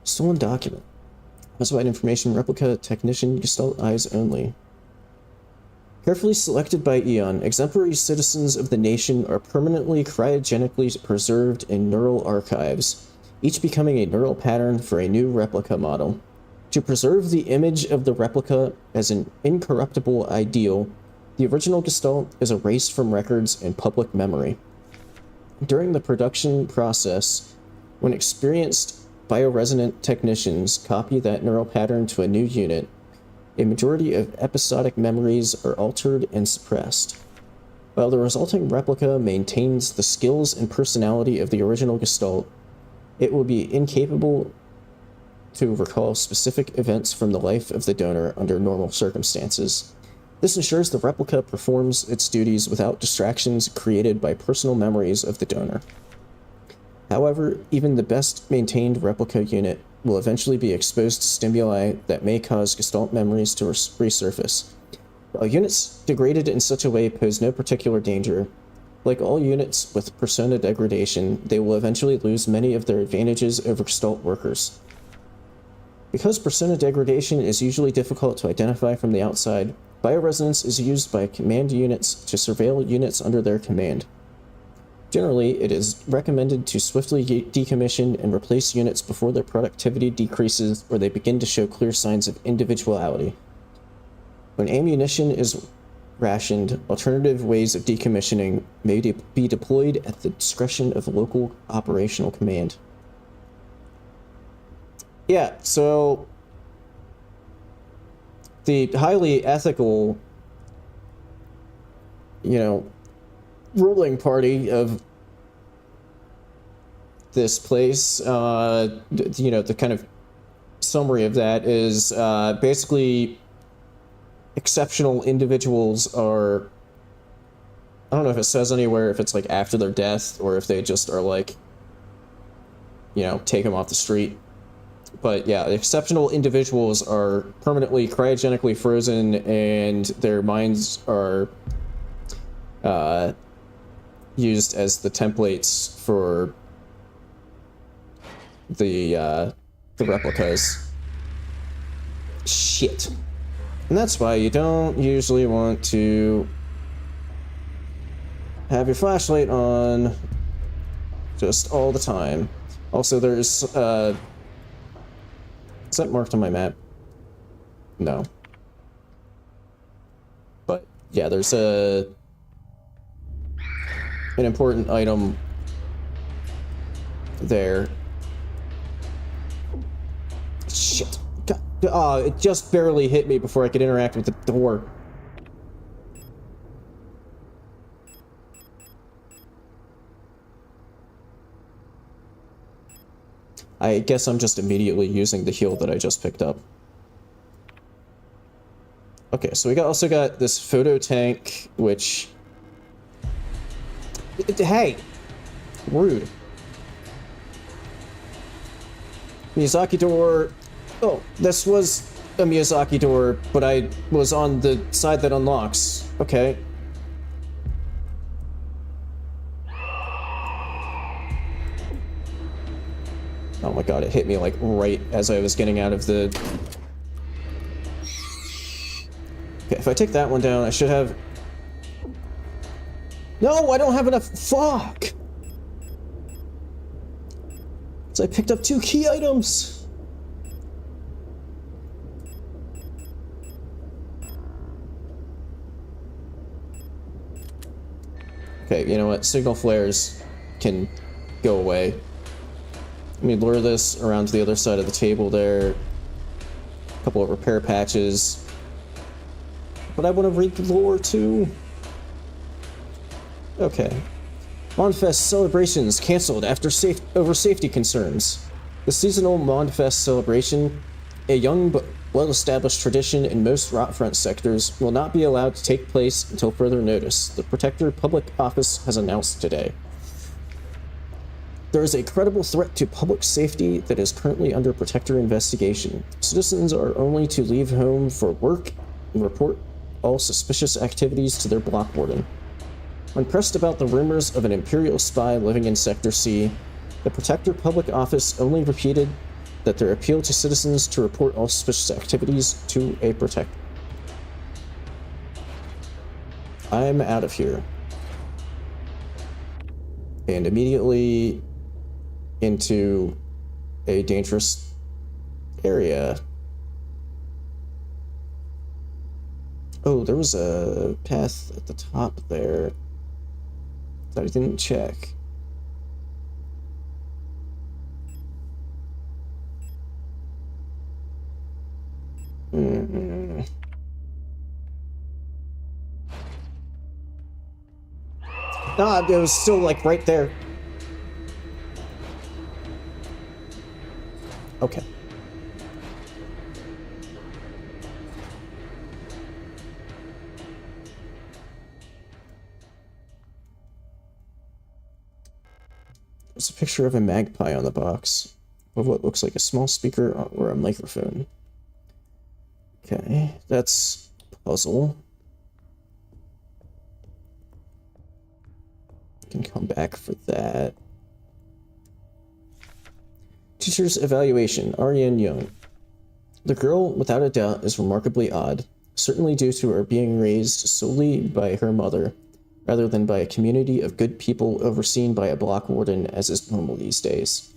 Stolen document. Classified information, replica, technician, Gestalt eyes only. Carefully selected by Eon, exemplary citizens of the nation are permanently cryogenically preserved in neural archives, each becoming a neural pattern for a new replica model. To preserve the image of the replica as an incorruptible ideal, the original Gestalt is erased from records and public memory. During the production process, when experienced bioresonant technicians copy that neural pattern to a new unit, a majority of episodic memories are altered and suppressed. While the resulting replica maintains the skills and personality of the original Gestalt, it will be incapable to recall specific events from the life of the donor under normal circumstances. This ensures the replica performs its duties without distractions created by personal memories of the donor. However, even the best-maintained replica unit will eventually be exposed to stimuli that may cause Gestalt memories to resurface. While units degraded in such a way pose no particular danger, like all units with persona degradation, they will eventually lose many of their advantages over Gestalt workers. Because persona degradation is usually difficult to identify from the outside, bioresonance is used by command units to surveil units under their command. Generally, it is recommended to swiftly decommission and replace units before their productivity decreases or they begin to show clear signs of individuality. When ammunition is rationed, alternative ways of decommissioning may be deployed at the discretion of local operational command. Yeah, so the highly ethical, ruling party of this place, the kind of summary of that is basically exceptional individuals are, I don't know if it says anywhere if it's like after their death or if they just are like, take them off the street. But yeah, exceptional individuals are permanently cryogenically frozen and their minds are used as the templates for the replicas. Shit. And that's why you don't usually want to have your flashlight on just all the time. Also, there's, is that marked on my map? No. But, yeah, there's an important item there. Shit. God. Oh, it just barely hit me before I could interact with the door. I guess I'm just immediately using the heal that I just picked up. Okay, so we also got this photo tank, which... Hey! Rude. Miyazaki door... Oh, this was a Miyazaki door, but I was on the side that unlocks. Okay. Oh my god, it hit me like right as I was getting out of the... Okay, if I take that one down, I should have... No, I don't have enough... Fuck! So I picked up 2 key items! Okay, you know what? Signal flares can go away. Let me lure this around to the other side of the table there. A couple of repair patches. But I want to read the lore too. Okay. Mondfest celebrations canceled after over safety concerns. The seasonal Mondfest celebration, a young but well-established tradition in most Rotfront sectors, will not be allowed to take place until further notice, the Protector Public Office has announced today. There is a credible threat to public safety that is currently under Protector investigation. Citizens are only to leave home for work and report all suspicious activities to their block warden. When pressed about the rumors of an Imperial spy living in Sector C, the Protector Public Office only repeated that their appeal to citizens to report all suspicious activities to a Protector. I'm out of here. And immediately into a dangerous area. Oh, there was a path at the top there that I didn't check. Ah, it was still like right there. Okay. There's a picture of a magpie on the box of what looks like a small speaker or a microphone. Okay, that's a puzzle. Can come back for that. Teacher's evaluation, Ariane Young. The girl, without a doubt, is remarkably odd, certainly due to her being raised solely by her mother, rather than by a community of good people overseen by a block warden as is normal these days.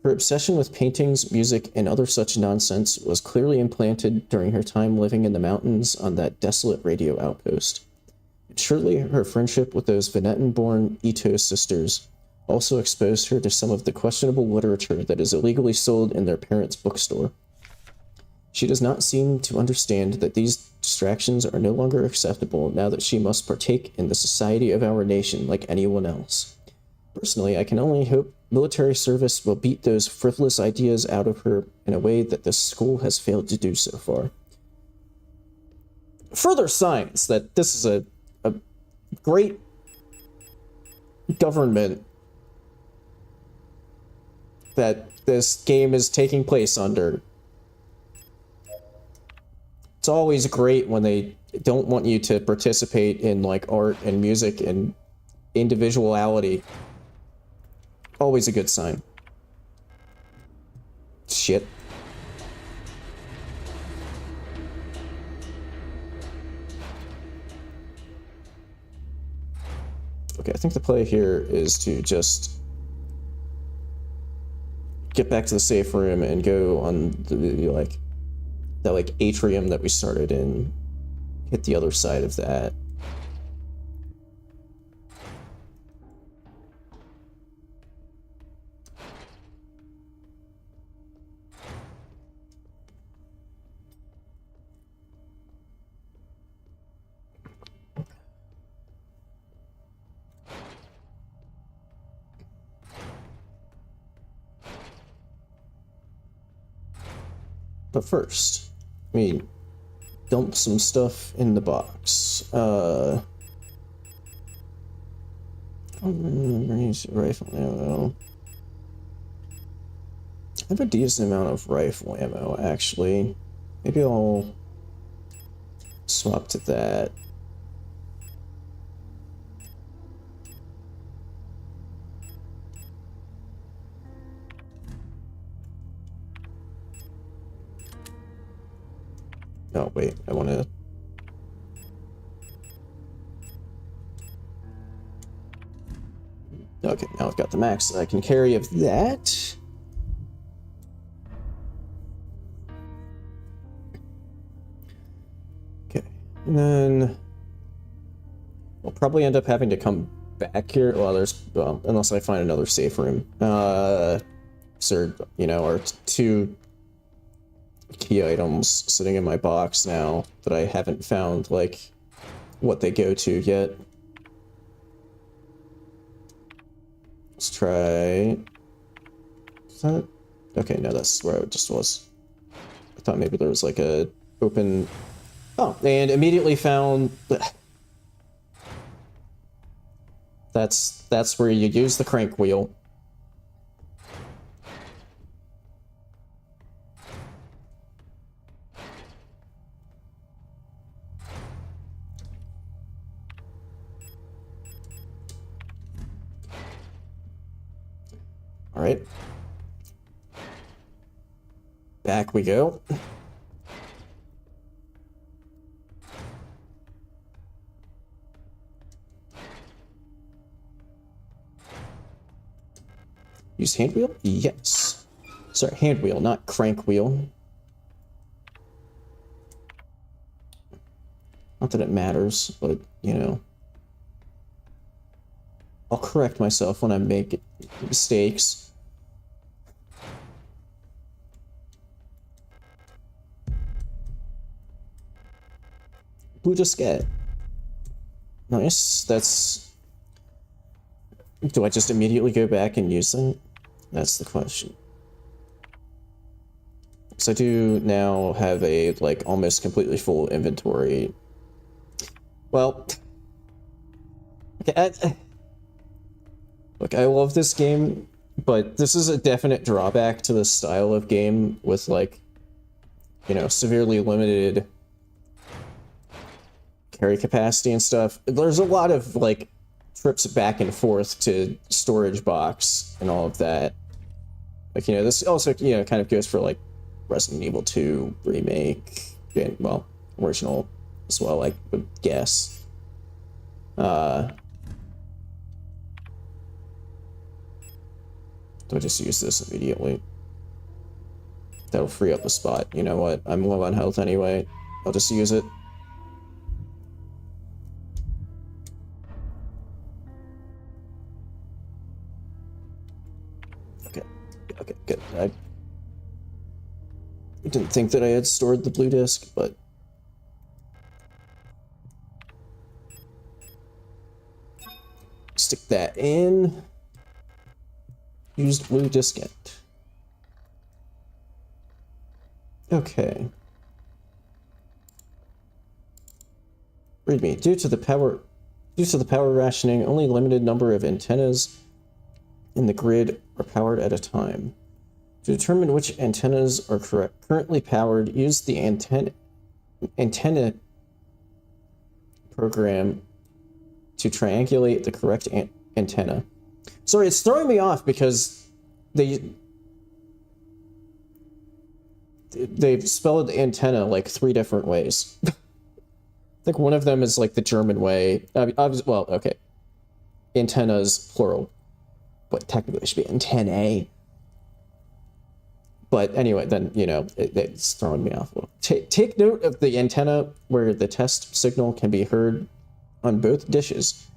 Her obsession with paintings, music, and other such nonsense was clearly implanted during her time living in the mountains on that desolate radio outpost. And surely her friendship with those Venetan-born Ito sisters also exposed her to some of the questionable literature that is illegally sold in their parents' bookstore. She does not seem to understand that these distractions are no longer acceptable now that she must partake in the society of our nation like anyone else. Personally, I can only hope military service will beat those frivolous ideas out of her in a way that this school has failed to do so far. Further signs that this is a great government that this game is taking place under. It's always great when they don't want you to participate in like art and music and individuality. Always a good sign. Shit. Okay, I think the play here is to just get back to the safe room and go on the atrium that we started in. Hit the other side of that. But first, let me dump some stuff in the box. Rifle ammo. I have a decent amount of rifle ammo, actually. Maybe I'll swap to that. Oh, wait, I want to... Okay, now I've got the max that I can carry of that. Okay, and then... I'll probably end up having to come back here. Well, unless I find another safe room. So, you know, our two key items sitting in my box now that I haven't found, like, what they go to yet. Let's try... Is that... Okay, no, that's where it just was. I thought maybe there was, like, a open... Oh, and immediately found... That's where you use the crank wheel. All right. Back we go. Use hand wheel? Yes. Sorry, hand wheel, not crank wheel. Not that it matters, but, you know. I'll correct myself when I make mistakes. Blue diskette. Nice, that's... Do I just immediately go back and use that? That's the question. Because I do now have a, like, almost completely full inventory. Well... Okay, look, I love this game, but this is a definite drawback to the style of game with, like, you know, severely limited carry capacity and stuff. There's a lot of, like, trips back and forth to storage box and all of that. Like, you know, this also, you know, kind of goes for, like, Resident Evil 2 remake, and, well, original as well, I would guess. Do I just use this immediately? That'll free up a spot. You know what? I'm low on health anyway. I'll just use it. Okay. Okay, good. I didn't think that I had stored the blue disc, but... Stick that in. Used blue diskette. Okay. Read me. Due to the power rationing, only a limited number of antennas in the grid are powered at a time. To determine which antennas are currently powered, use the antenna program to triangulate the correct antenna. Sorry, it's throwing me off because they've spelled antenna like 3 different ways. I think one of them is like the German way. Well, okay. Antennas, plural. But technically it should be antennae. But anyway, then, you know, it's throwing me off a little. Take note of the antenna where the test signal can be heard on both dishes.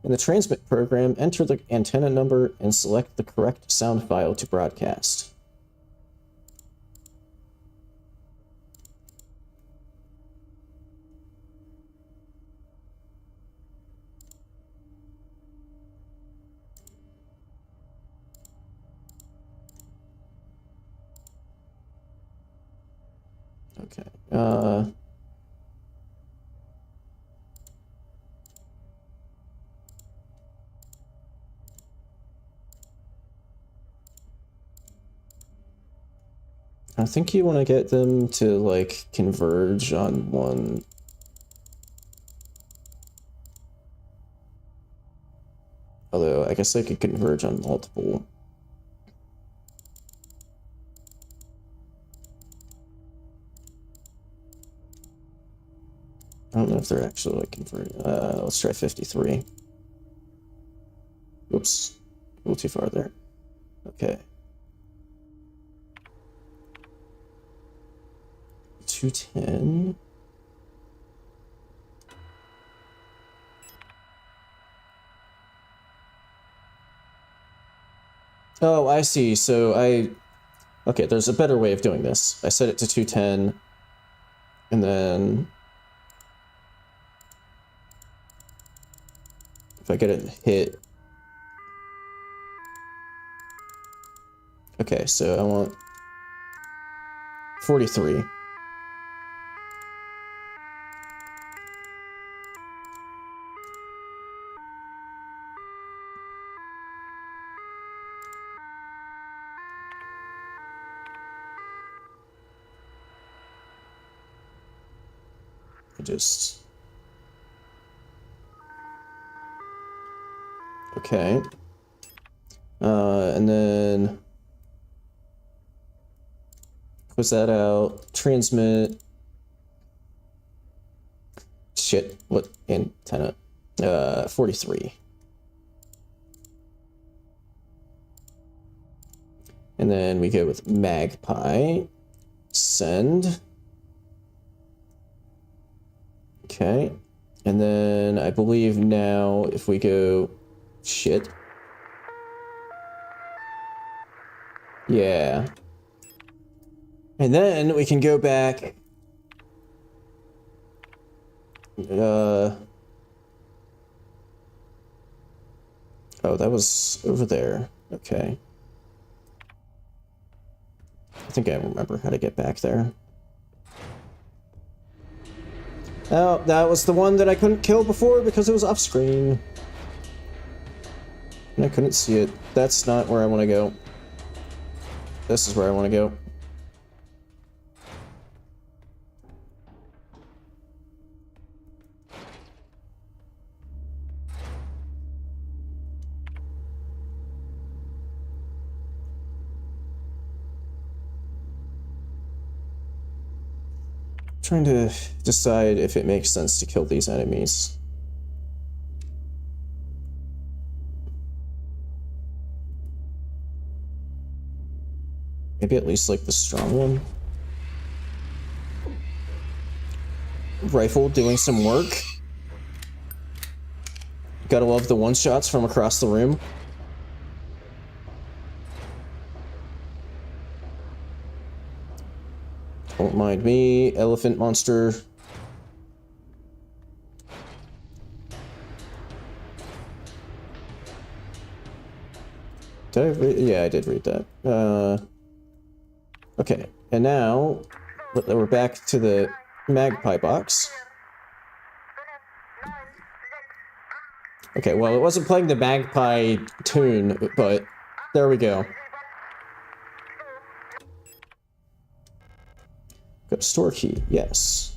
In the transmit program, enter the antenna number and select the correct sound file to broadcast. Okay. I think you want to get them to, like, converge on one. Although, I guess they could converge on multiple. I don't know if they're actually, like, converging. Let's try 53. Oops. A little too far there. Okay. 210. Oh, I see. So okay, there's a better way of doing this. I set it to 210, and then if I get it hit... Okay, so I want 43. Just... Okay. And then... Close that out. Transmit. Shit. What antenna? 43. And then we go with Magpie. Send. Okay. And then I believe now if we go... Shit. Yeah. And then we can go back. Oh, that was over there. Okay. I think I remember how to get back there. Oh, that was the one that I couldn't kill before because it was off screen. And I couldn't see it. That's not where I want to go. This is where I want to go. Trying to decide if it makes sense to kill these enemies. Maybe at least like the strong one. Rifle doing some work. Gotta love the one-shots from across the room. Don't mind me, elephant monster. Did I read? Yeah, I did read that. Okay, and now we're back to the Magpie box. Okay, well, it wasn't playing the Magpie tune, but there we go. Got store key, yes.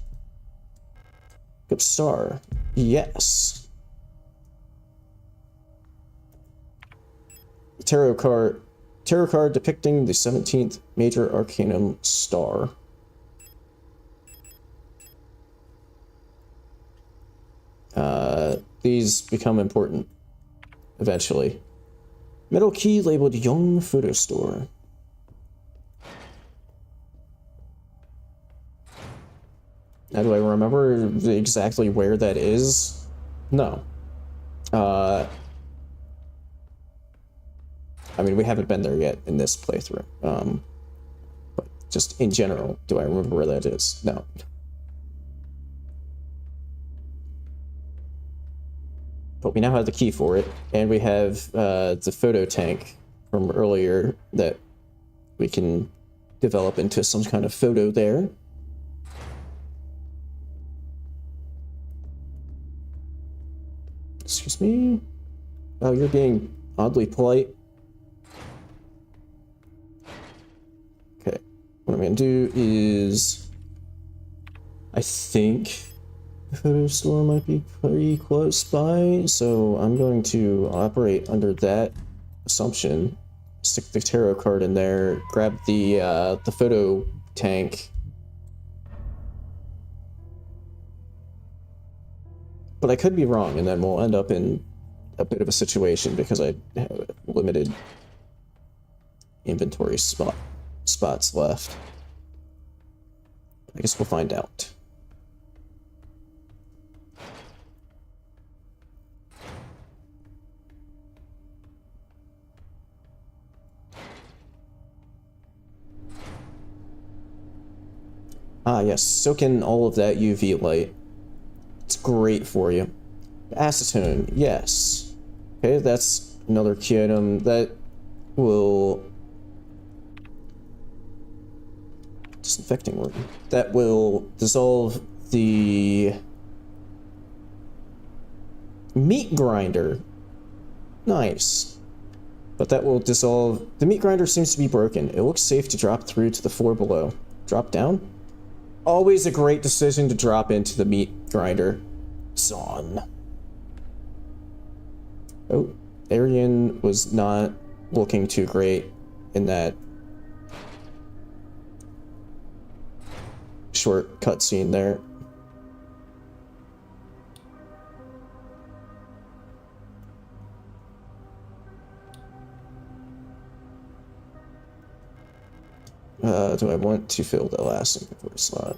Got star, yes. Tarot card depicting the 17th major arcanum star. These become important eventually. Metal key labeled Young Photo Store. Now, do I remember exactly where that is? No. I mean, we haven't been there yet in this playthrough. But just in general, do I remember where that is? No. But we now have the key for it, and we have the photo tank from earlier that we can develop into some kind of photo there. Excuse me? Oh, you're being oddly polite. Okay, what I'm gonna do is... I think the photo store might be pretty close by, so I'm going to operate under that assumption. Stick the tarot card in there, grab the photo tank. But I could be wrong, and then we'll end up in a bit of a situation because I have limited inventory spots left. I guess we'll find out. Ah, yes, soak in all of that UV light. It's great for you. Acetone, yes. Okay, that's another key item that will... Disinfecting room. That will dissolve the... meat grinder. Nice. But that will dissolve... The meat grinder seems to be broken. It looks safe to drop through to the floor below. Drop down? Always a great decision to drop into the meat grinder. Son. Oh, Arian was not looking too great in that short cutscene there. Do I want to fill the last inventory slot?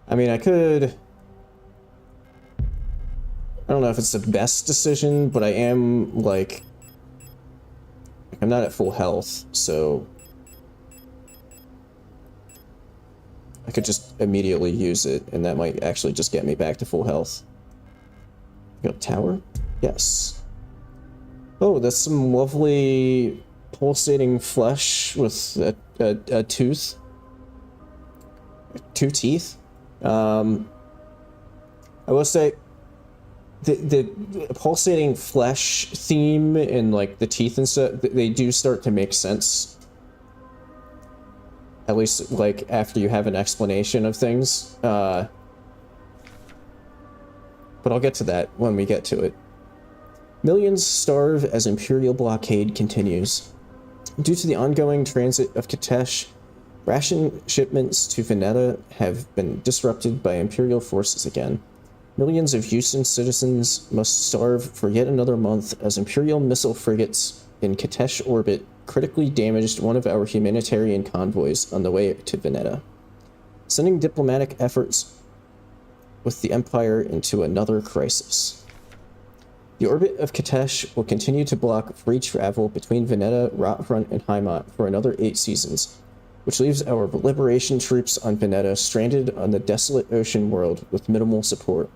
I mean, I could... I don't know if it's the best decision, but I am, like... I'm not at full health, so... I could just immediately use it, and that might actually just get me back to full health. Got a tower? Yes. Oh, that's some lovely pulsating flesh with a tooth. 2 teeth. I will say the pulsating flesh theme and like the teeth and stuff, they do start to make sense. At least like after you have an explanation of things. But I'll get to that when we get to it. Millions starve as Imperial blockade continues. Due to the ongoing transit of Katesh, ration shipments to Veneta have been disrupted by Imperial forces again. Millions of Houston citizens must starve for yet another month as Imperial missile frigates in Katesh orbit critically damaged one of our humanitarian convoys on the way to Veneta, sending diplomatic efforts with the Empire into another crisis. The orbit of Katesh will continue to block free travel between Veneta, Rotfront, and Heimat for another 8 seasons, which leaves our liberation troops on Veneta stranded on the desolate ocean world with minimal support.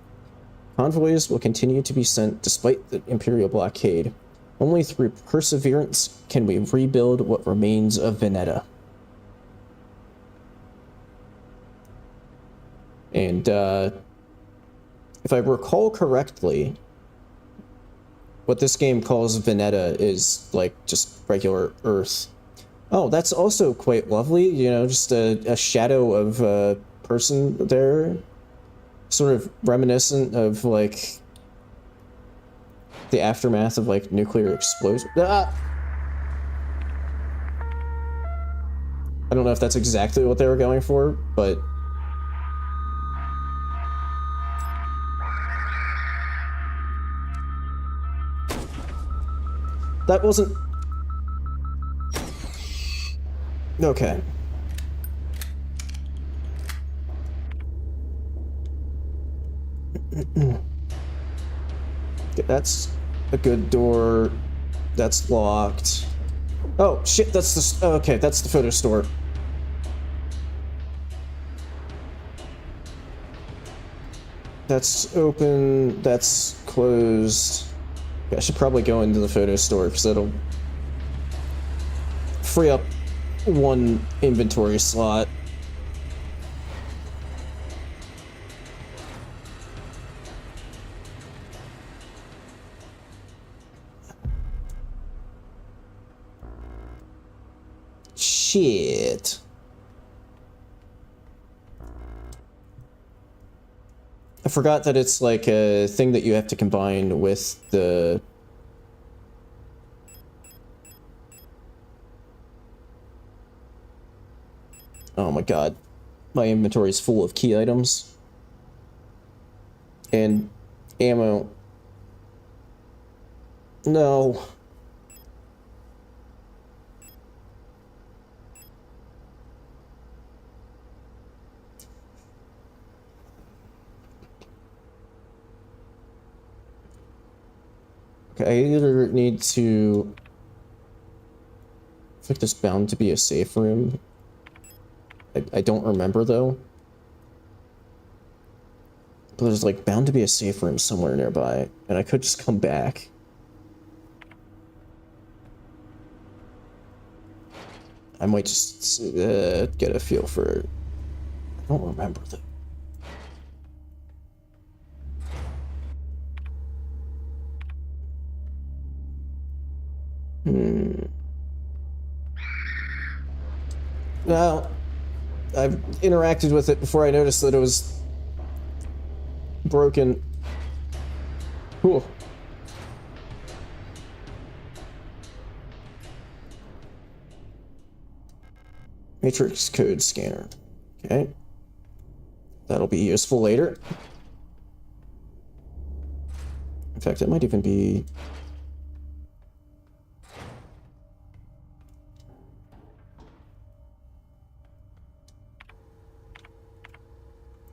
Convoys will continue to be sent despite the Imperial blockade. Only through perseverance can we rebuild what remains of Veneta. And, if I recall correctly, what this game calls Veneta is, like, just regular Earth. Oh, that's also quite lovely, you know, just a shadow of a person there. Sort of reminiscent of, like, the aftermath of, like, nuclear explosion. Ah! I don't know if that's exactly what they were going for, but... that wasn't... okay. Okay, that's a good door. That's locked. Oh, shit, that's the... oh, okay, that's the photo store. That's open. That's closed. Okay, I should probably go into the photo store, because that'll free up 1 inventory slot. Shit. I forgot that it's like a thing that you have to combine with the... oh my god. My inventory is full of key items. And ammo. No. Okay, I either need to... I think there's bound to be a safe room. I don't remember, though. But there's, like, bound to be a safe room somewhere nearby, and I could just come back. I might just get a feel for it. I don't remember, though. Well, I've interacted with it before I noticed that it was broken. Cool. Matrix code scanner. Okay. That'll be useful later. In fact, it might even be...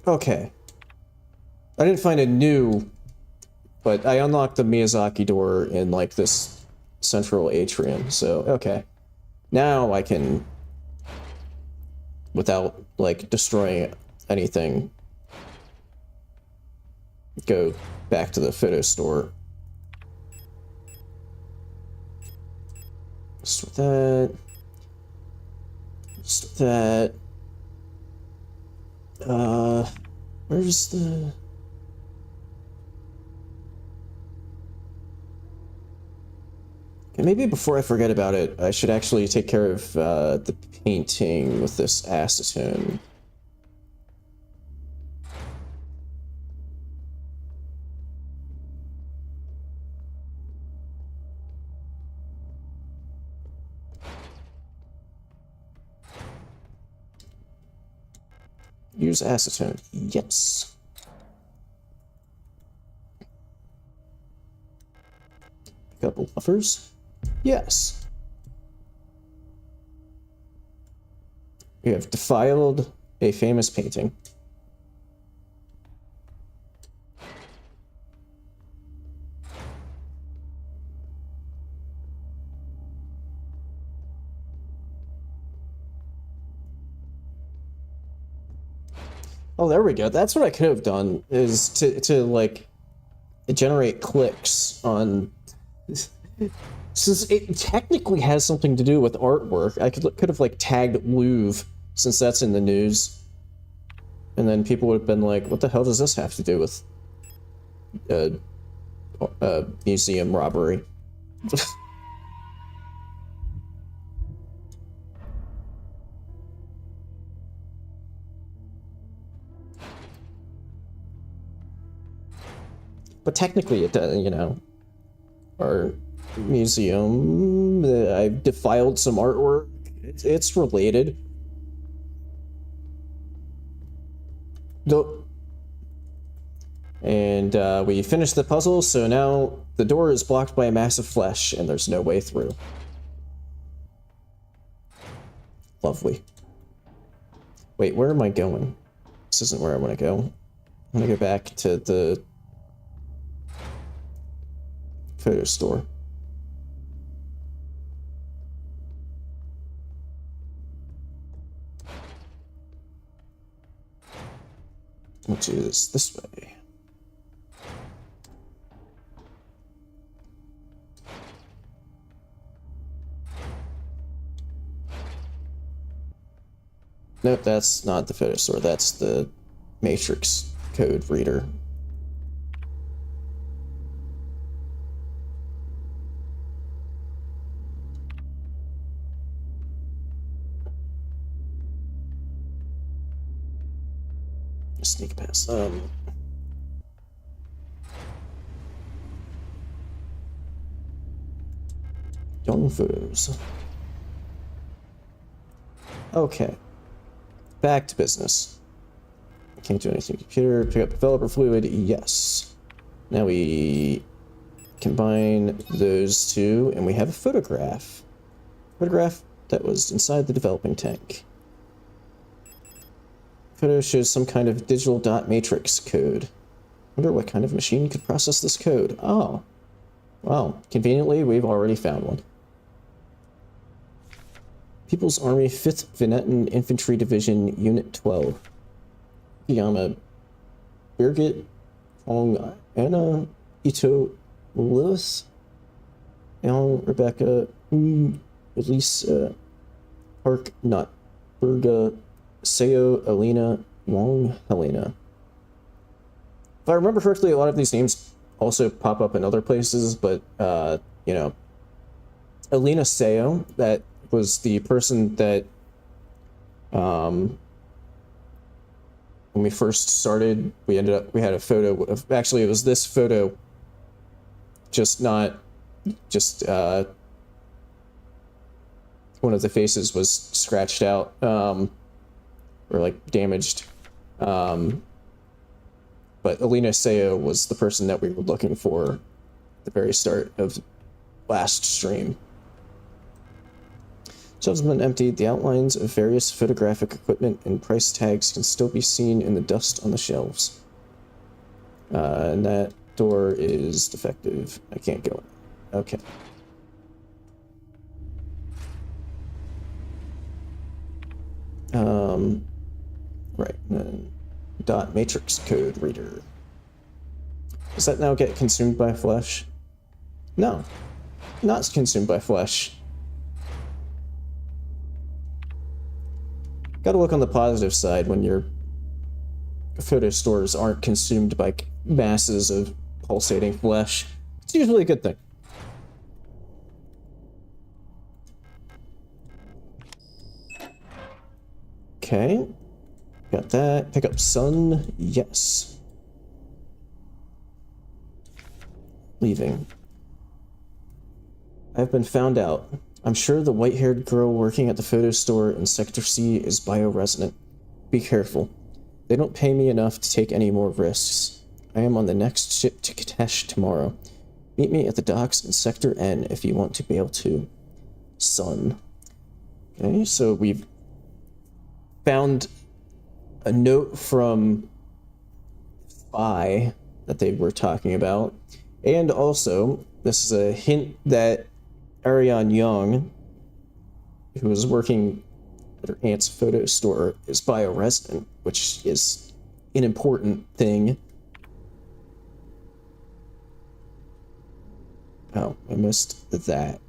Okay. I didn't find a new, but I unlocked the Miyazaki door in, like, this central atrium, so, okay. Now I can, without, like, destroying anything, go back to the photo store. Just with that. Just with that. Where's the... Okay, maybe before I forget about it, I should actually take care of the painting with this acetone. Use acetone. Yes. Pick up buffers. Yes. We have defiled a famous painting. Oh, there we go. That's what I could have done, is to like, generate clicks on... Since it technically has something to do with artwork, I could have, like, tagged Louvre, since that's in the news. And then people would have been like, what the hell does this have to do with museum robbery? But technically it does, you know, our museum, I've defiled some artwork, it's related. And we finished the puzzle, so now the door is blocked by a mass of flesh and there's no way through. Lovely. Wait, where am I going? This isn't where I want to go. I'm gonna go back to the photo store. We'll do this way. Nope, that's not the photo store, that's the Matrix code reader. Sneak past them. Young photos. Okay. Back to business. Can't do anything. Computer, pick up developer fluid. Yes. Now we combine those two, and we have a photograph. Photograph that was inside the developing tank. Photo shows some kind of digital dot matrix code. Wonder what kind of machine could process this code. Oh. Well, conveniently, we've already found one. People's Army 5th Veneton Infantry Division Unit 12. Yama Birgit Ong Anna Ito Lewis Al Rebecca Elise Park Not Berga Seo Elena Wong Helena. If I remember correctly, a lot of these names also pop up in other places, but you know, Elena Seo, that was the person that when we first started, we had a photo of, actually it was this photo, just one of the faces was scratched out, or like damaged. But Alina Seo was the person that we were looking for at the very start of last stream. Shelves have been emptied. The outlines of various photographic equipment and price tags can still be seen in the dust on the shelves. And that door is defective. I can't go in. Okay. Right, and then dot matrix code reader. Does that now get consumed by flesh? No, not consumed by flesh. Gotta look on the positive side when your photo stores aren't consumed by masses of pulsating flesh. It's usually a good thing. Okay. Got that. Pick up sun. Yes. Leaving. I've been found out. I'm sure the white-haired girl working at the photo store in Sector C is bioresonant. Be careful. They don't pay me enough to take any more risks. I am on the next ship to Katesh tomorrow. Meet me at the docks in Sector N if you want to bail too. Sun. Okay, so we've found a note from Spy that they were talking about, and also this is a hint that Ariane Young, who was working at her aunt's photo store, is bioresident, which is an important thing. Oh, I missed that.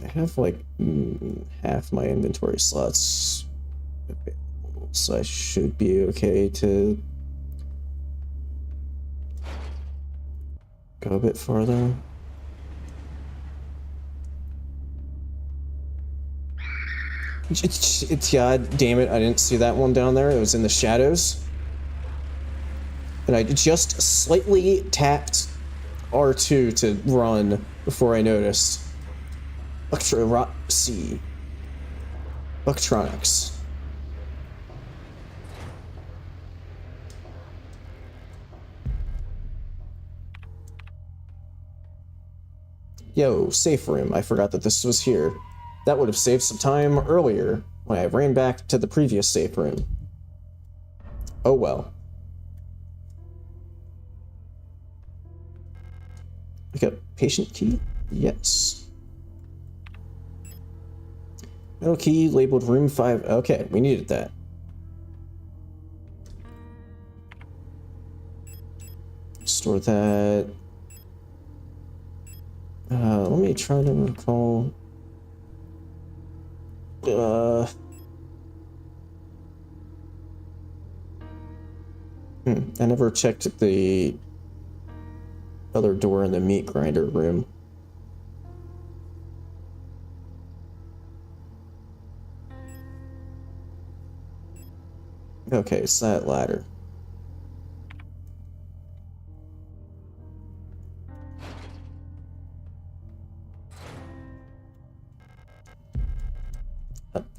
I have like half my inventory slots available, so I should be okay to go a bit farther. Yeah, damn it, I didn't see that one down there. It was in the shadows. And I just slightly tapped R2 to run before I noticed. C. Electronics. Yo, safe room. I forgot that this was here. That would have saved some time earlier when I ran back to the previous safe room. Oh well. Pick up patient key? Yes. Metal key labeled room 5. Okay, we needed that. Store that. Let me try to recall. I never checked the other door in the meat grinder room. Okay, it's that ladder.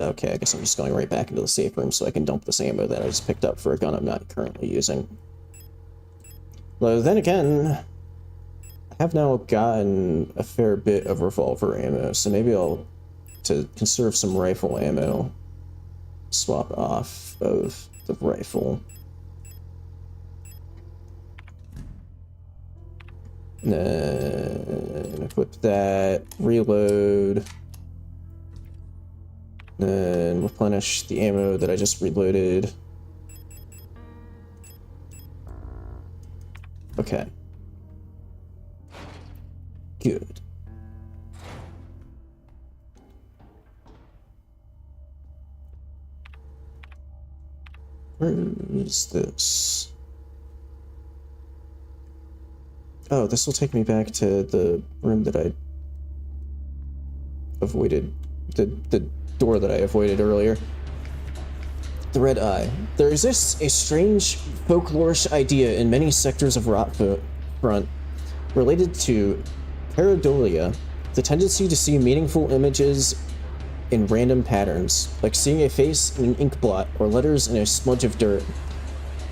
Okay, I guess I'm just going right back into the safe room so I can dump this ammo that I just picked up for a gun I'm not currently using. Though then again, I have now gotten a fair bit of revolver ammo, so maybe I'll, to conserve some rifle ammo, swap off of the rifle. Then equip that, reload, then replenish the ammo that I just reloaded. Okay. Good. Where is this? Oh, this will take me back to the room that I avoided. The door that I avoided earlier. The Red Eye. There exists a strange folklorish idea in many sectors of Rotfront related to pareidolia, the tendency to see meaningful images in random patterns, like seeing a face in an ink blot or letters in a smudge of dirt.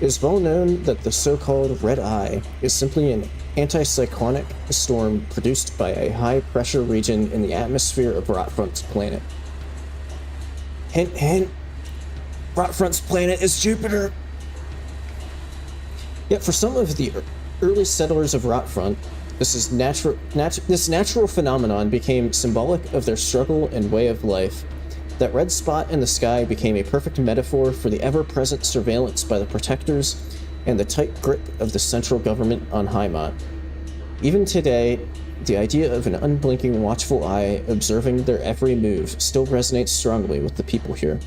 It is well known that the so-called Red Eye is simply an anticyclonic storm produced by a high-pressure region in the atmosphere of Rotfront's planet. Hint, hint. Rotfront's planet is Jupiter. Yet for some of the early settlers of Rotfront, this natural phenomenon became symbolic of their struggle and way of life. That red spot in the sky became a perfect metaphor for the ever-present surveillance by the Protectors and the tight grip of the central government on Heimat. Even today, the idea of an unblinking, watchful eye observing their every move still resonates strongly with the people here.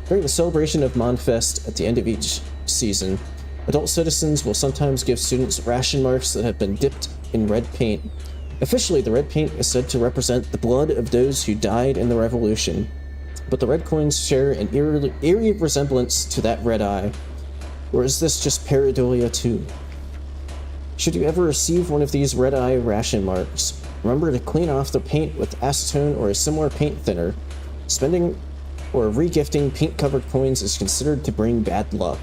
During the celebration of Monfest at the end of each season, adult citizens will sometimes give students ration marks that have been dipped in red paint. Officially, the red paint is said to represent the blood of those who died in the revolution, but the red coins share an eerie resemblance to that red eye. Or is this just pareidolia too? Should you ever receive one of these red eye ration marks, remember to clean off the paint with acetone or a similar paint thinner. Spending or regifting paint-covered coins is considered to bring bad luck.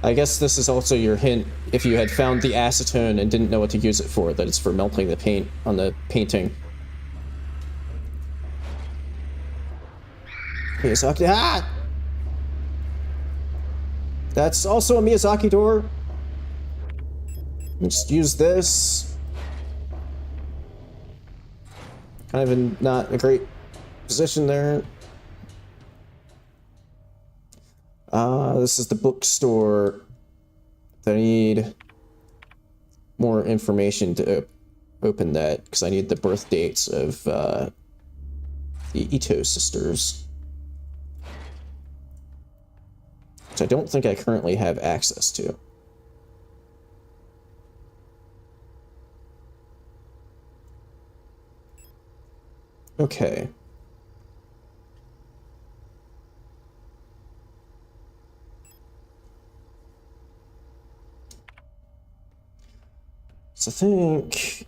I guess this is also your hint if you had found the acetone and didn't know what to use it for, that it's for melting the paint on the painting. Miyazaki, ah! That's also a Miyazaki door. Just use this. Kind of in not a great position there. This is the bookstore that I need more information to open that, because I need the birth dates of the Ito sisters, which I don't think I currently have access to. Okay. So I think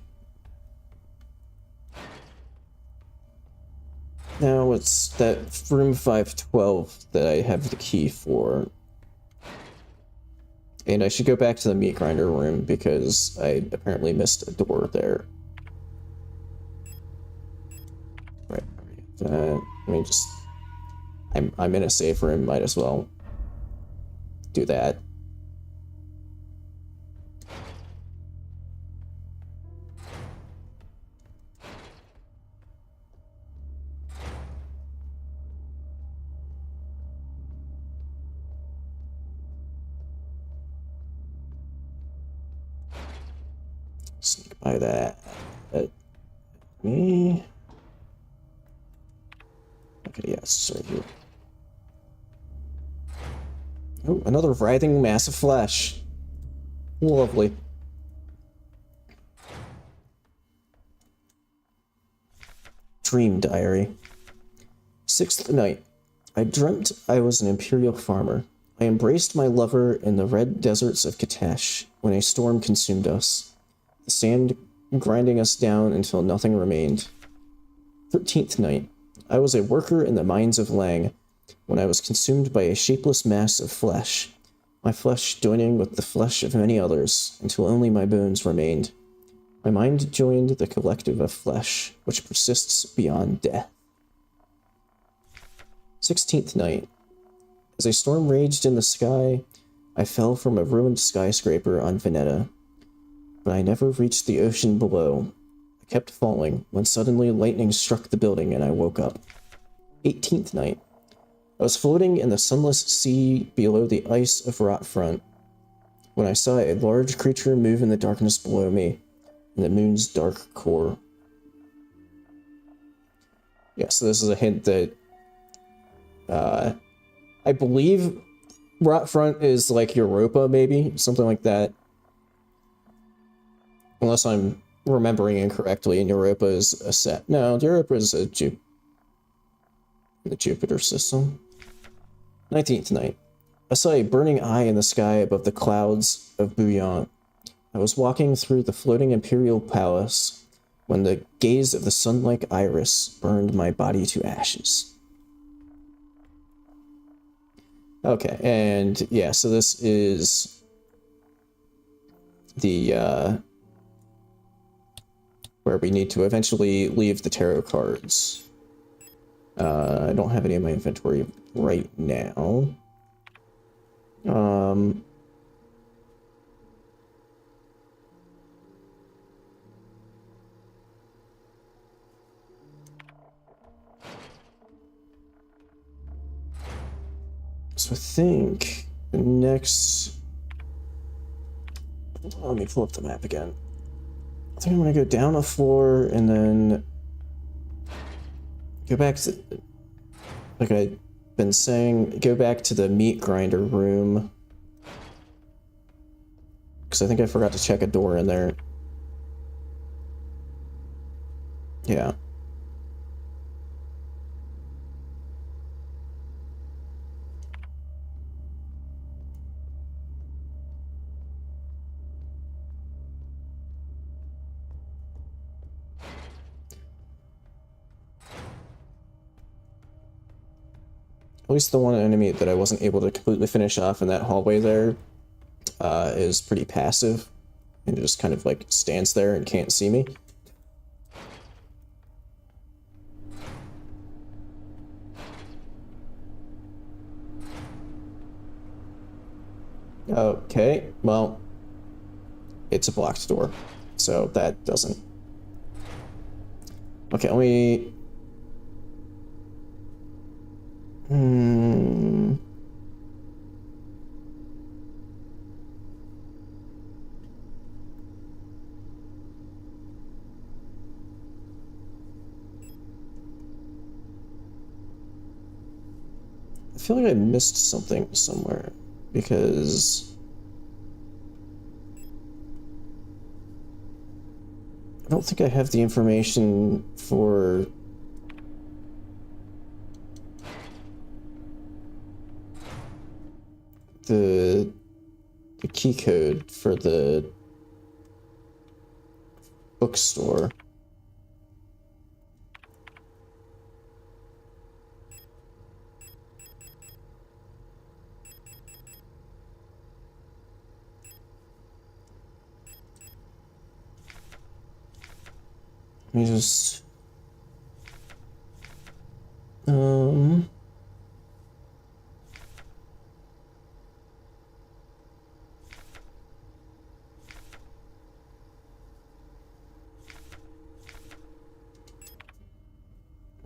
now it's that room 512 that I have the key for. And I should go back to the meat grinder room because I apparently missed a door there. Right. I mean, just I'm in a safe room, might as well do that. Sneak by that. Me. Okay, yes, it's right here. Oh, another writhing mass of flesh. Lovely. Dream diary. 6th night. I dreamt I was an imperial farmer. I embraced my lover in the red deserts of Katesh when a storm consumed us, the sand grinding us down until nothing remained. 13th night. I was a worker in the mines of Lang when I was consumed by a shapeless mass of flesh, my flesh joining with the flesh of many others until only my bones remained. My mind joined the collective of flesh, which persists beyond death. 16th night. As a storm raged in the sky, I fell from a ruined skyscraper on Veneta. but I never reached the ocean below. I kept falling when suddenly lightning struck the building and I woke up. 18th night. I was floating in the sunless sea below the ice of Rotfront when I saw a large creature move in the darkness below me, in the moon's dark core. Yeah, so this is a hint that I believe Rotfront is like Europa, maybe? Something like that. Unless I'm remembering incorrectly, and Europa is a set. No, Europa is a the Jupiter system. 19th night. I saw a burning eye in the sky above the clouds of Bouillon. I was walking through the floating imperial palace when the gaze of the sun-like iris burned my body to ashes. Okay, and yeah, so this is the, where we need to eventually leave the tarot cards. I don't have any in my inventory right now. So I think the next... Let me pull up the map again. I think I'm gonna go down a floor and then go back to, like I've been saying, go back to the meat grinder room. Because I think I forgot to check a door in there. Yeah. At least the one enemy that I wasn't able to completely finish off in that hallway there is pretty passive and just kind of like stands there and can't see me. Okay, well, it's a blocked door, so that doesn't... Okay, let me... I feel like I missed something somewhere, because I don't think I have the information for the key code for the bookstore. Let me just...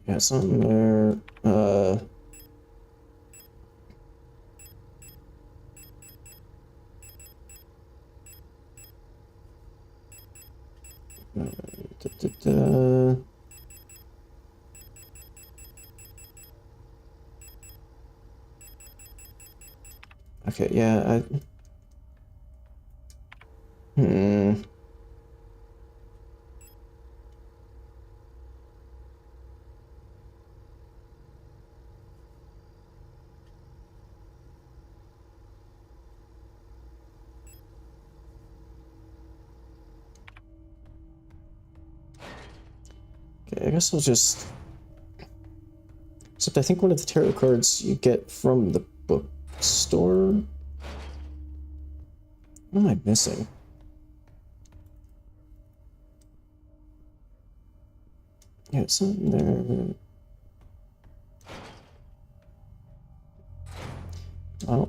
Yeah, something there. Okay, yeah, Okay, I guess I'll just... Except I think one of the tarot cards you get from the bookstore? What am I missing? Yeah, it's something there.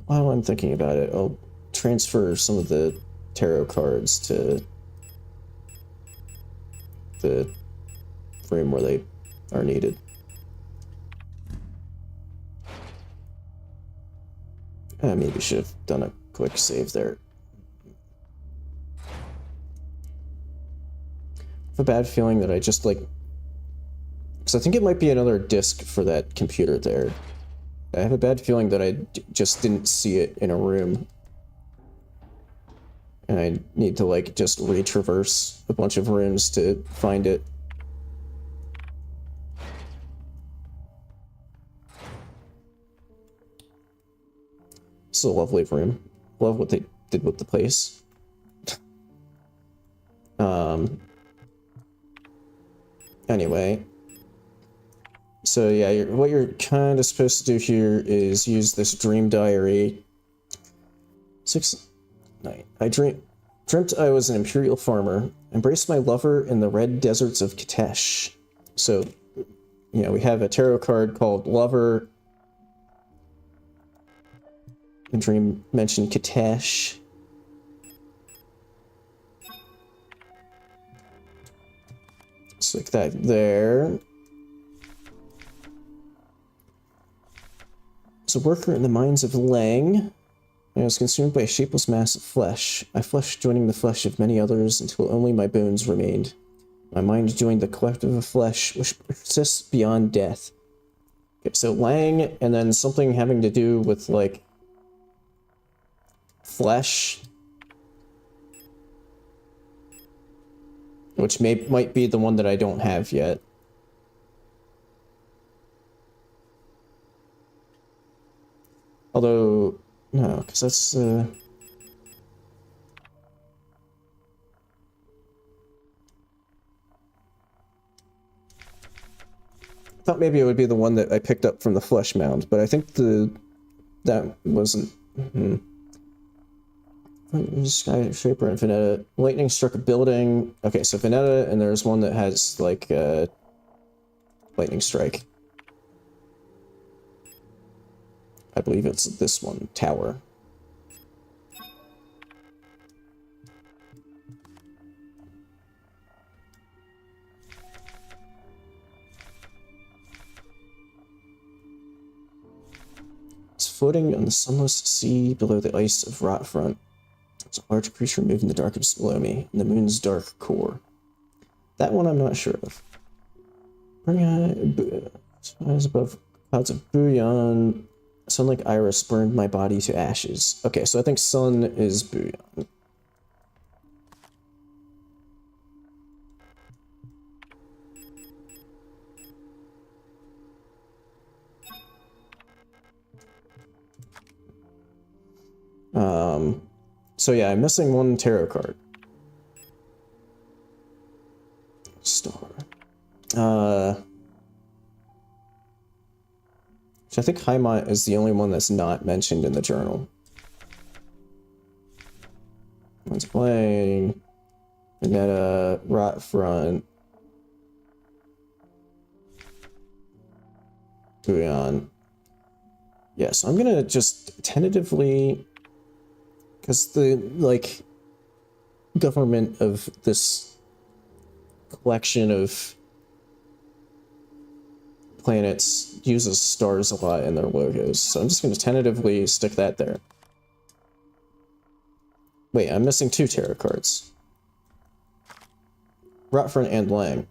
While I'm thinking about it, I'll transfer some of the tarot cards to the room where they are needed. I maybe should have done a quick save there. I have a bad feeling that I just like... Because I think it might be another disk for that computer there. I have a bad feeling that I just didn't see it in a room. And I need to like just retraverse a bunch of rooms to find it. It's a lovely room. Love what they did with the place. Anyway. So yeah, what you're kind of supposed to do here is use this dream diary. 6 night. I dreamt I was an imperial farmer, embraced my lover in the red deserts of Katesh. So, you know, we have a tarot card called Lover. The dream mentioned Katesh. Stick that there. As a worker in the mines of Lang, I was consumed by a shapeless mass of flesh. My flesh joining the flesh of many others until only my bones remained. My mind joined the collective of flesh, which persists beyond death. Okay, so Lang, and then something having to do with, like, flesh. Which might be the one that I don't have yet. Although, no, because that's, I thought maybe it would be the one that I picked up from the flesh mound, but I think that wasn't, Skyscraper and Veneta. Lightning struck a building. Okay, so Veneta, and there's one that has, like, lightning strike. I believe it's this one, Tower. It's floating on the sunless sea below the ice of Rotfront. There's a large creature moving in the darkness below me, in the moon's dark core. That one I'm not sure of. Eyes above clouds of bouillon. Sun like iris burned my body to ashes. Okay, so I think sun is bouillon. So yeah, I'm missing one tarot card. Star. Which I think Heimat is the only one that's not mentioned in the journal. One's playing. Veneta, Rotfront. Bouillon. Yeah, so I'm gonna just tentatively, because the, like, government of this collection of planets uses stars a lot in their logos, so I'm just going to tentatively stick that there. Wait, I'm missing 2 tarot cards. Rotfront and Lang.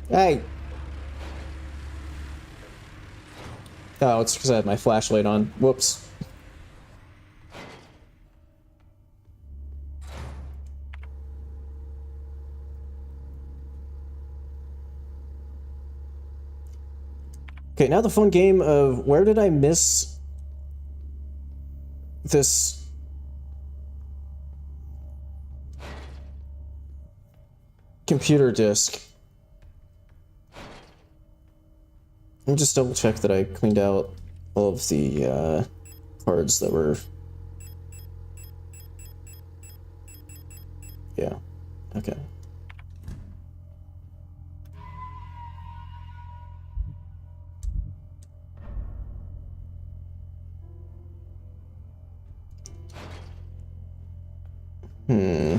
Hey! Oh, it's because I had my flashlight on. Whoops. Okay, now the fun game of where did I miss this computer disk? Let me just double check that I cleaned out all of the cards that were... Yeah, okay. Hmm.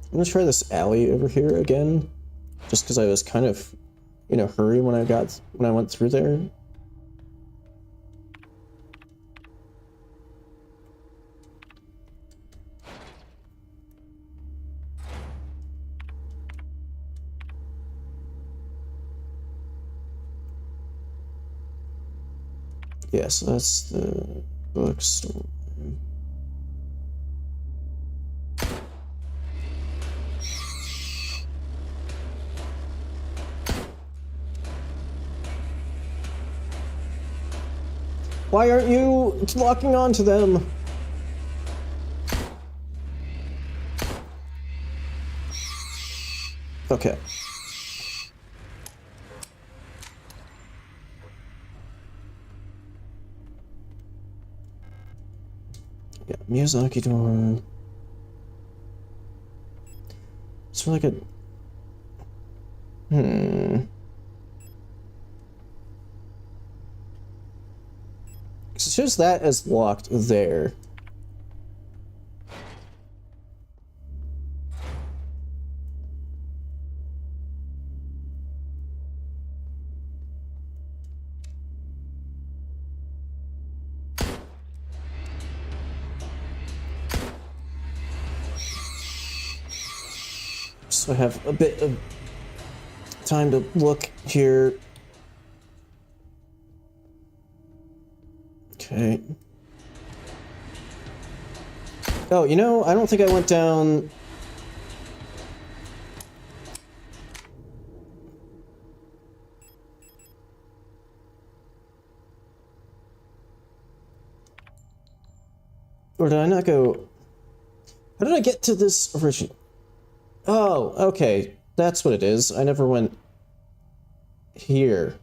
I'm gonna try this alley over here again, just because I was kind of in a hurry when I went through there. Yeah, so that's the bookstore. Why aren't you locking onto them? Okay. Yeah, Miyazaki door. It's really good. It's just that as locked there. So I have a bit of time to look here. Okay. Oh, you know, I don't think I went down... Or did I not go... How did I get to this original? Oh, okay. That's what it is. I never went... here.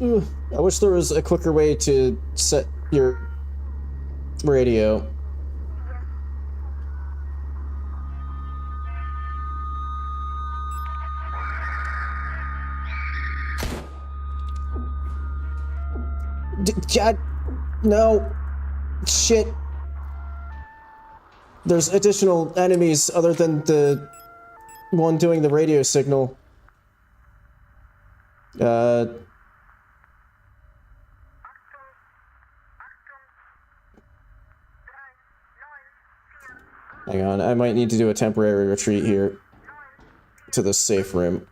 I wish there was a quicker way to set your radio. God, no. Shit. There's additional enemies other than the one doing the radio signal. Hang on, I might need to do a temporary retreat here to the safe room.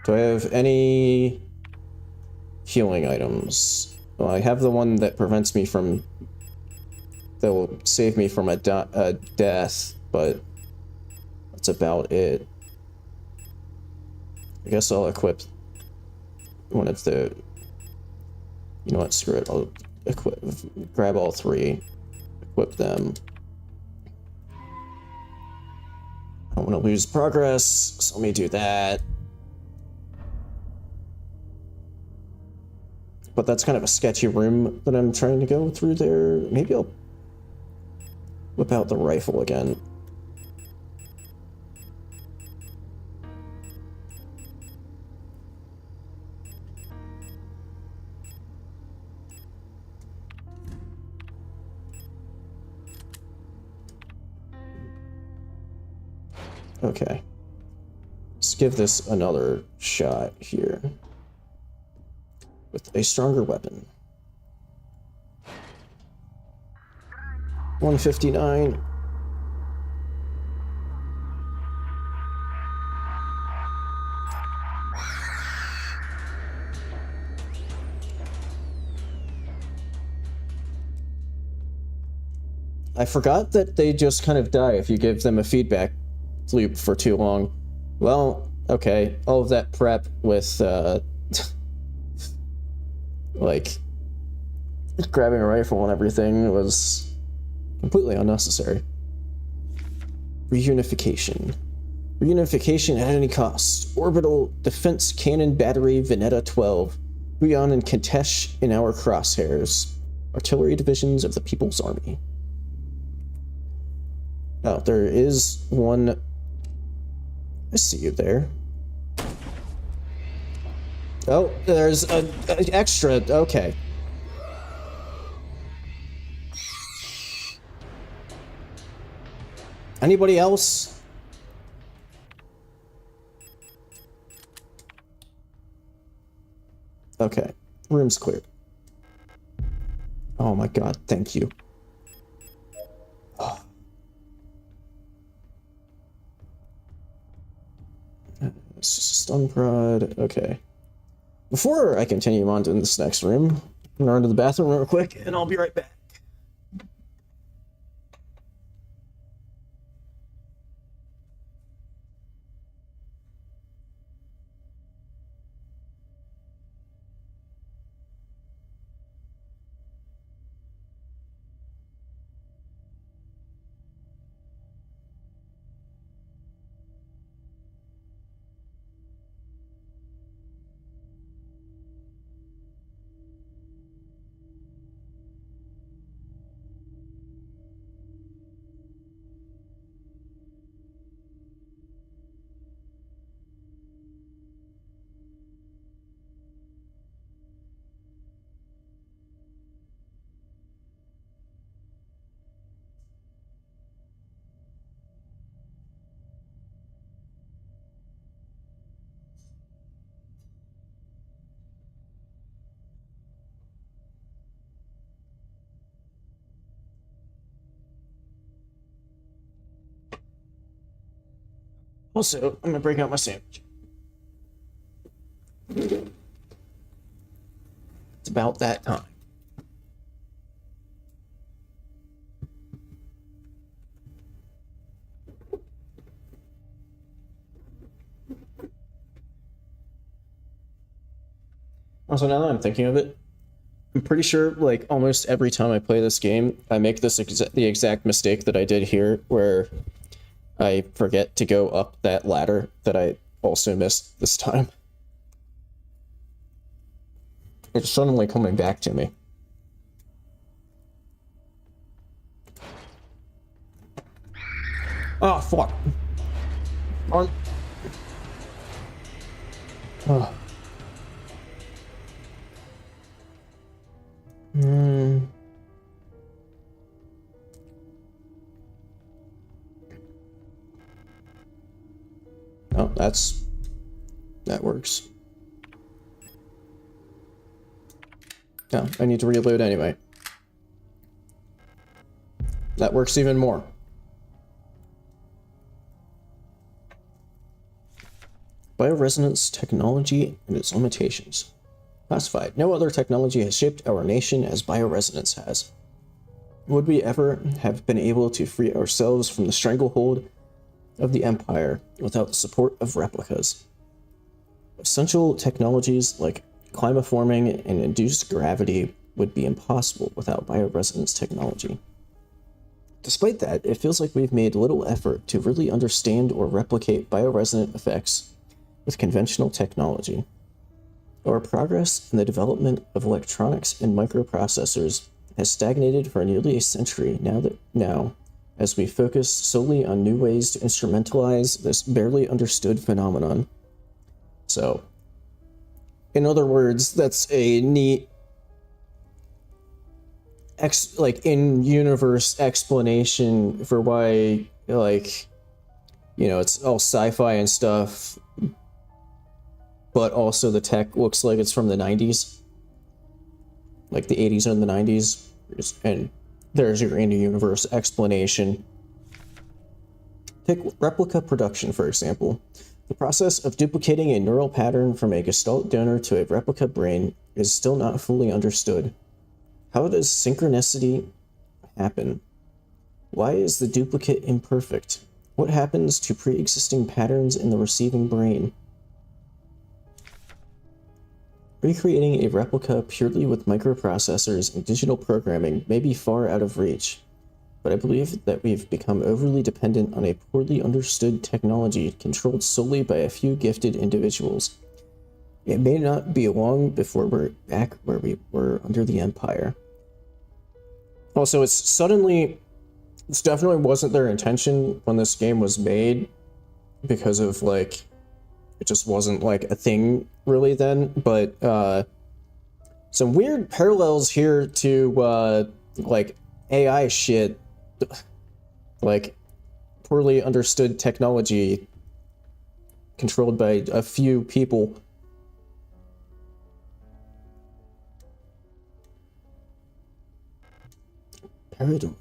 Do I have any healing items? Well, I have the one that prevents me from... that will save me from a death, but that's about it. I guess I'll equip one of the... You know what, screw it, I'll grab all three, equip them. I don't want to lose progress, so let me do that. But that's kind of a sketchy room that I'm trying to go through there. Maybe I'll whip out the rifle again. Okay. Let's give this another shot here. With a stronger weapon. 159. I forgot that they just kind of die if you give them a feedback loop for too long. Well, okay, all of that prep with, like, grabbing a rifle and everything was Completely unnecessary. Reunification. Reunification at any cost. Orbital Defense Cannon Battery Veneta 12. Huyan and Kentesh in our crosshairs. Artillery divisions of the People's Army. Oh, there is one. I see you there. Oh, there's an extra. Okay. Anybody else? Okay, room's clear. Oh my god, thank you. Oh. It's just a stun prod. Okay. Before I continue on to this next room, I'm gonna run to the bathroom real quick, and I'll be right back. Also, I'm gonna break out my sandwich. It's about that time. Also, now that I'm thinking of it, I'm pretty sure, like, almost every time I play this game, I make this the exact mistake that I did here, where I forget to go up that ladder that I also missed this time. It's suddenly coming back to me. Oh, fuck. Oh. Oh, that works. No, I need to reload anyway. That works even more. Bioresonance technology and its limitations. Classified. No other technology has shaped our nation as bioresonance has. Would we ever have been able to free ourselves from the stranglehold of the Empire without the support of replicas? Essential technologies like climaforming and induced gravity would be impossible without bioresonance technology. Despite that, it feels like we've made little effort to really understand or replicate bioresonant effects with conventional technology. Our progress in the development of electronics and microprocessors has stagnated for nearly a century now, as we focus solely on new ways to instrumentalize this barely understood phenomenon. So, in other words, that's a neat in-universe explanation for why, like, you know, it's all sci-fi and stuff, but also the tech looks like it's from the 90s. Like the 80s and the 90s. And there's your in-universe explanation. Take replica production, for example. The process of duplicating a neural pattern from a Gestalt donor to a replica brain is still not fully understood. How does synchronicity happen? Why is the duplicate imperfect? What happens to pre-existing patterns in the receiving brain? Recreating a replica purely with microprocessors and digital programming may be far out of reach. but I believe that we've become overly dependent on a poorly understood technology controlled solely by a few gifted individuals. It may not be long before we're back where we were under the Empire. Also, this definitely wasn't their intention when this game was made, because of, like, it just wasn't, like, a thing really then, but, some weird parallels here to, like, AI shit, like, poorly understood technology controlled by a few people. Paradigm.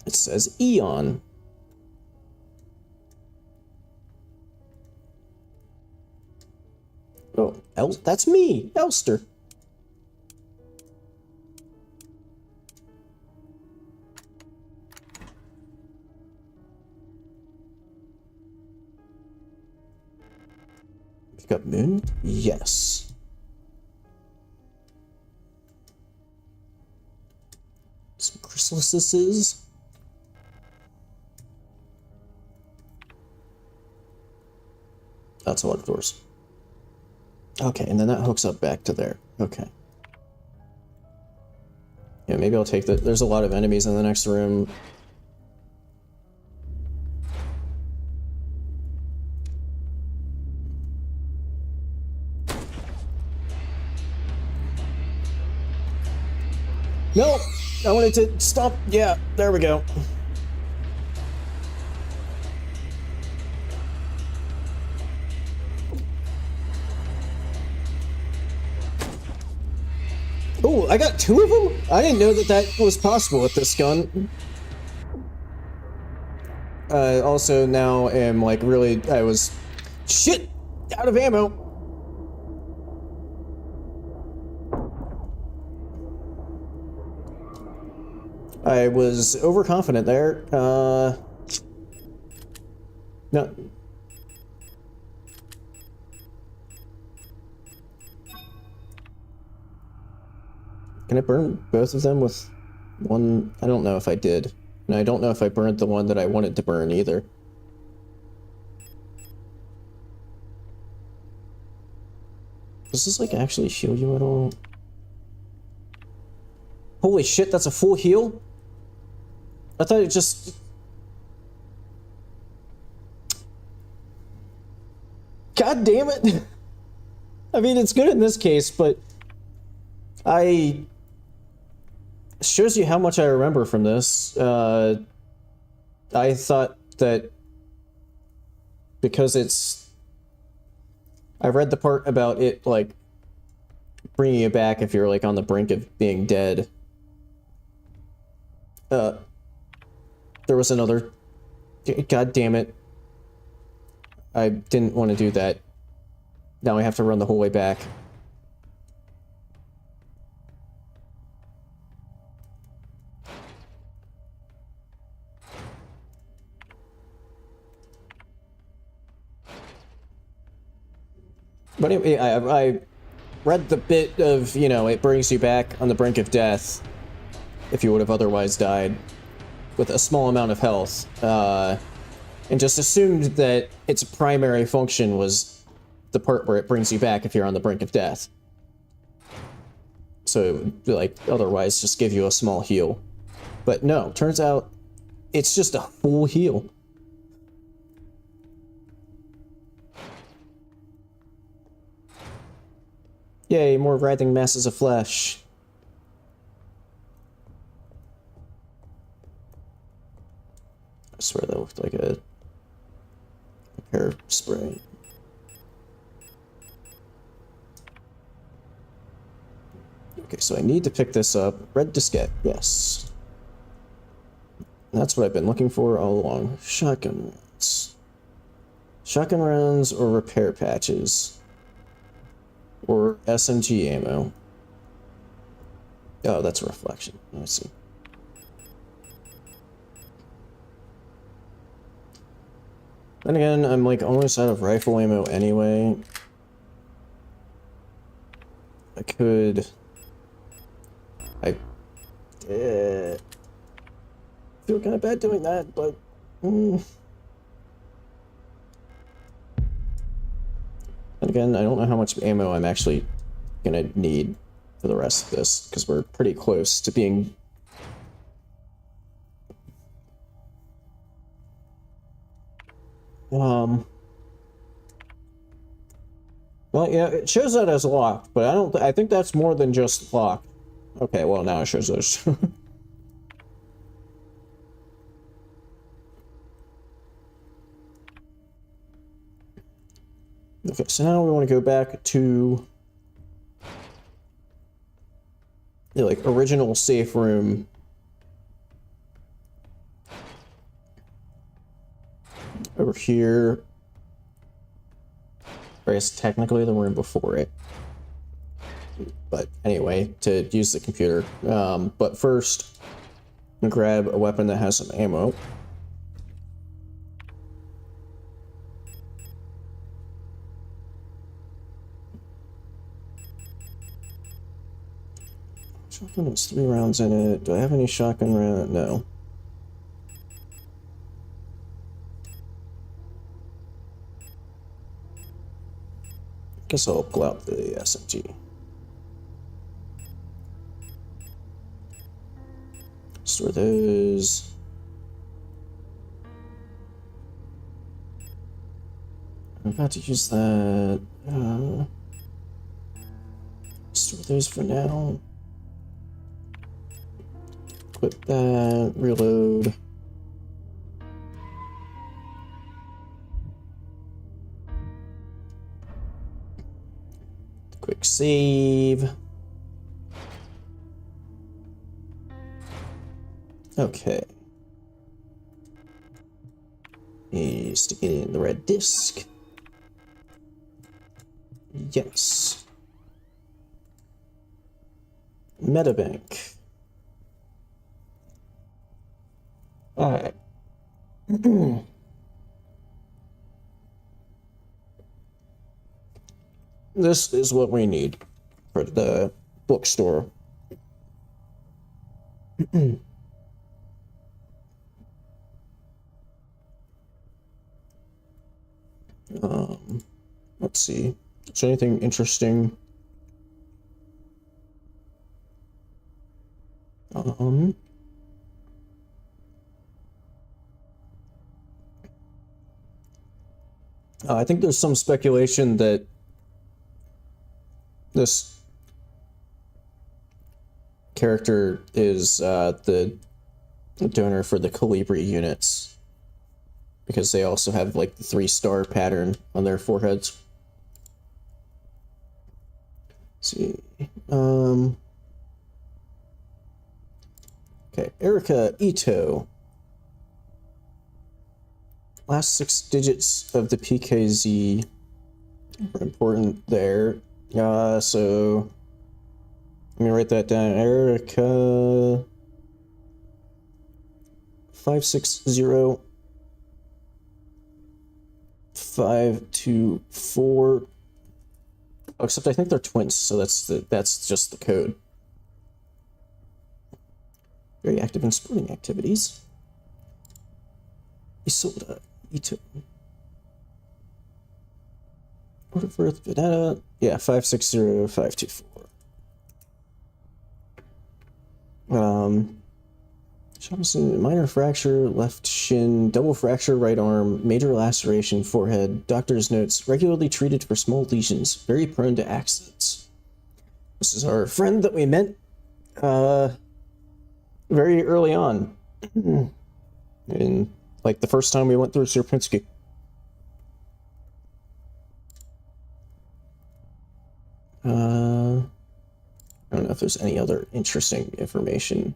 It says Eon. Oh, that's me, Elster. Pick up moon? Yes. Some chrysalises. That's a lot of doors. Okay, and then that hooks up back to there. Okay. Yeah, maybe I'll take that. There's a lot of enemies in the next room. No! I wanted to stop. Yeah, there we go. Oh, I got 2 of them? I didn't know that that was possible with this gun. Also now am like really, I was shit out of ammo. I was overconfident there. No. Can I burn both of them with one? I don't know if I did. And I don't know if I burned the one that I wanted to burn either. Does this like actually heal you at all? Holy shit, that's a full heal? I thought it just... God damn it! I mean, it's good in this case, but... Shows you how much I remember from this. I thought that... Because it's... I read the part about it, like, bringing you back if you're, like, on the brink of being dead. There was another... God damn it. I didn't want to do that. Now I have to run the whole way back. But anyway, I read the bit of, you know, it brings you back on the brink of death if you would have otherwise died with a small amount of health, and just assumed that its primary function was the part where it brings you back if you're on the brink of death. So it would, like, otherwise just give you a small heal. But no, turns out it's just a full heal. Yay, more writhing masses of flesh. I swear that looked like a hair spray. Okay, so I need to pick this up. Red diskette, yes. That's what I've been looking for all along. Shotgun rounds. Shotgun rounds or repair patches. Or SMG ammo. Oh, that's a reflection. I see. Then again, I'm like almost out of rifle ammo anyway. I could I feel kind of bad doing that, but... And again, I don't know how much ammo I'm actually gonna need for the rest of this, because we're pretty close to being... Well, yeah, it shows that as locked, but I think that's more than just locked. Okay, well, now it shows those. Okay, so now we want to go back to the, like, original safe room. Over here. Or I guess technically the room before it. But anyway, to use the computer. But first, I'm gonna grab a weapon that has some ammo. Shotgun has 3 rounds in it. Do I have any shotgun round? No. Guess I'll pull out the SMG. Store those. I'm about to use that. Store those for now. Equip that. Reload. Quick save. Okay. Stick it in the red disc. Yes. Metabank. Alright. This is what we need for the bookstore. Let's see. Is there anything interesting? I think there's some speculation that this character is the donor for the Calibri units, because they also have like the 3-star pattern on their foreheads. Let's see. Okay, Erica Ito. Last 6 digits of the PKZ are important there. So let me write that down. Erica 560 524. Oh, except I think they're twins, so that's just the code. Very active in sporting activities. Isolda Ito. Order of birth, Vanetta. Yeah, 560 524. Robinson, minor fracture, left shin, double fracture, right arm, major laceration, forehead. Doctor's notes, regularly treated for small lesions, very prone to accidents. This is our friend that we met, very early on. In, like, the first time we went through Sierpinski. I don't know if there's any other interesting information.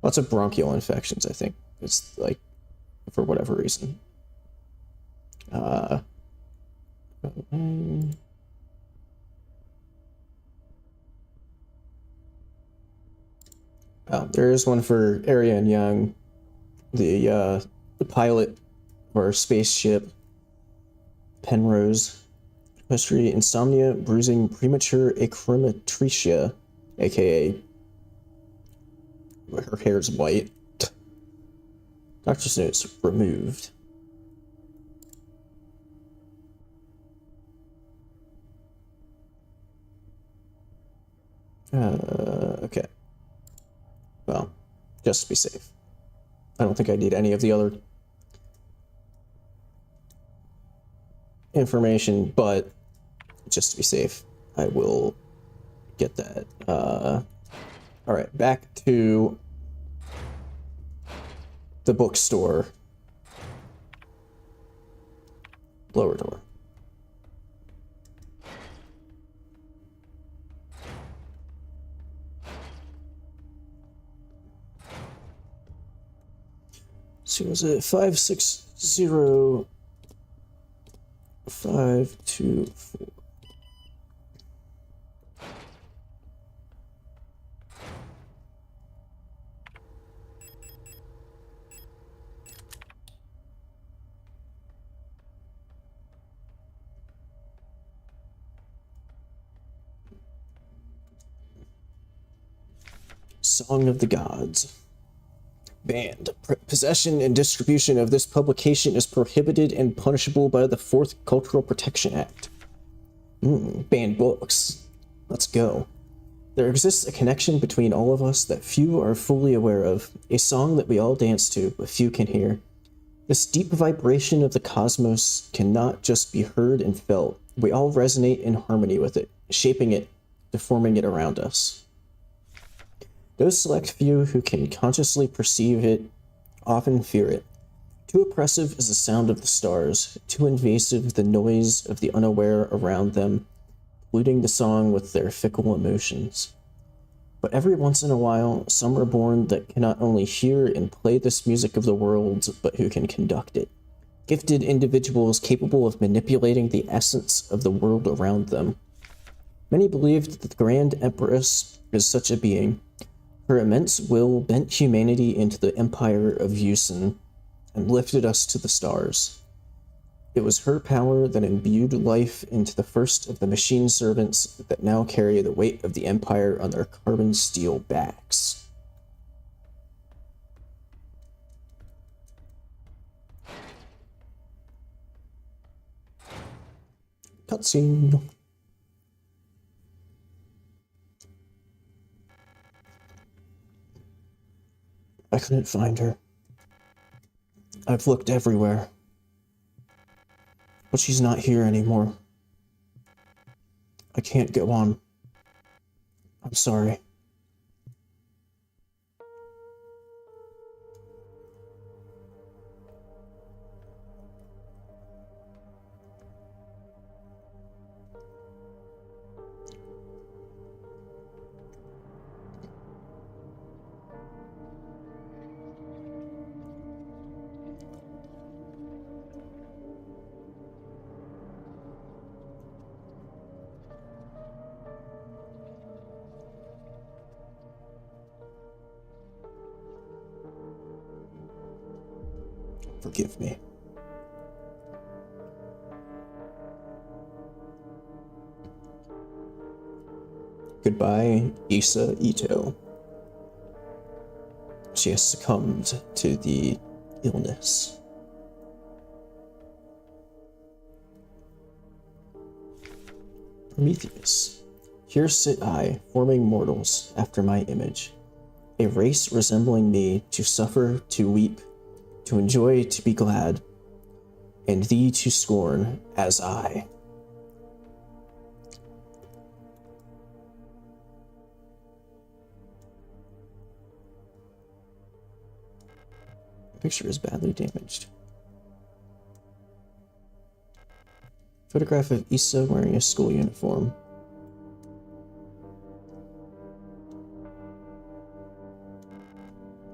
Lots of bronchial infections, I think. It's like, for whatever reason. There is one for Ariane Young, the pilot of our spaceship, Penrose. History: insomnia, bruising, premature acrometritia, aka her hair's white. Doctor's notes removed. Okay. Well, just to be safe. I don't think I need any of the other information, but just to be safe, I will get that. Alright, back to the bookstore. Lower door. So was it 560 524? Song of the Gods. Banned. Possession and distribution of this publication is prohibited and punishable by the 4th Cultural Protection Act. Banned books. Let's go. There exists a connection between all of us that few are fully aware of, a song that we all dance to, but few can hear. This deep vibration of the cosmos cannot just be heard and felt. We all resonate in harmony with it, shaping it, deforming it around us. Those select few who can consciously perceive it often fear it. Too oppressive is the sound of the stars, too invasive the noise of the unaware around them, polluting the song with their fickle emotions. But every once in a while, some are born that can not only hear and play this music of the world, but who can conduct it. Gifted individuals capable of manipulating the essence of the world around them. Many believed that the Grand Empress is such a being. Her immense will bent humanity into the empire of Yusin and lifted us to the stars. It was her power that imbued life into the first of the machine servants that now carry the weight of the empire on their carbon steel backs. Cutscene. I couldn't find her. I've looked everywhere. But she's not here anymore. I can't go on. I'm sorry. Forgive me. Goodbye, Issa Ito. She has succumbed to the illness. Prometheus. Here sit I, forming mortals after my image. A race resembling me, to suffer, to weep, to enjoy, to be glad, and thee to scorn as I. The picture is badly damaged. Photograph of Issa wearing a school uniform.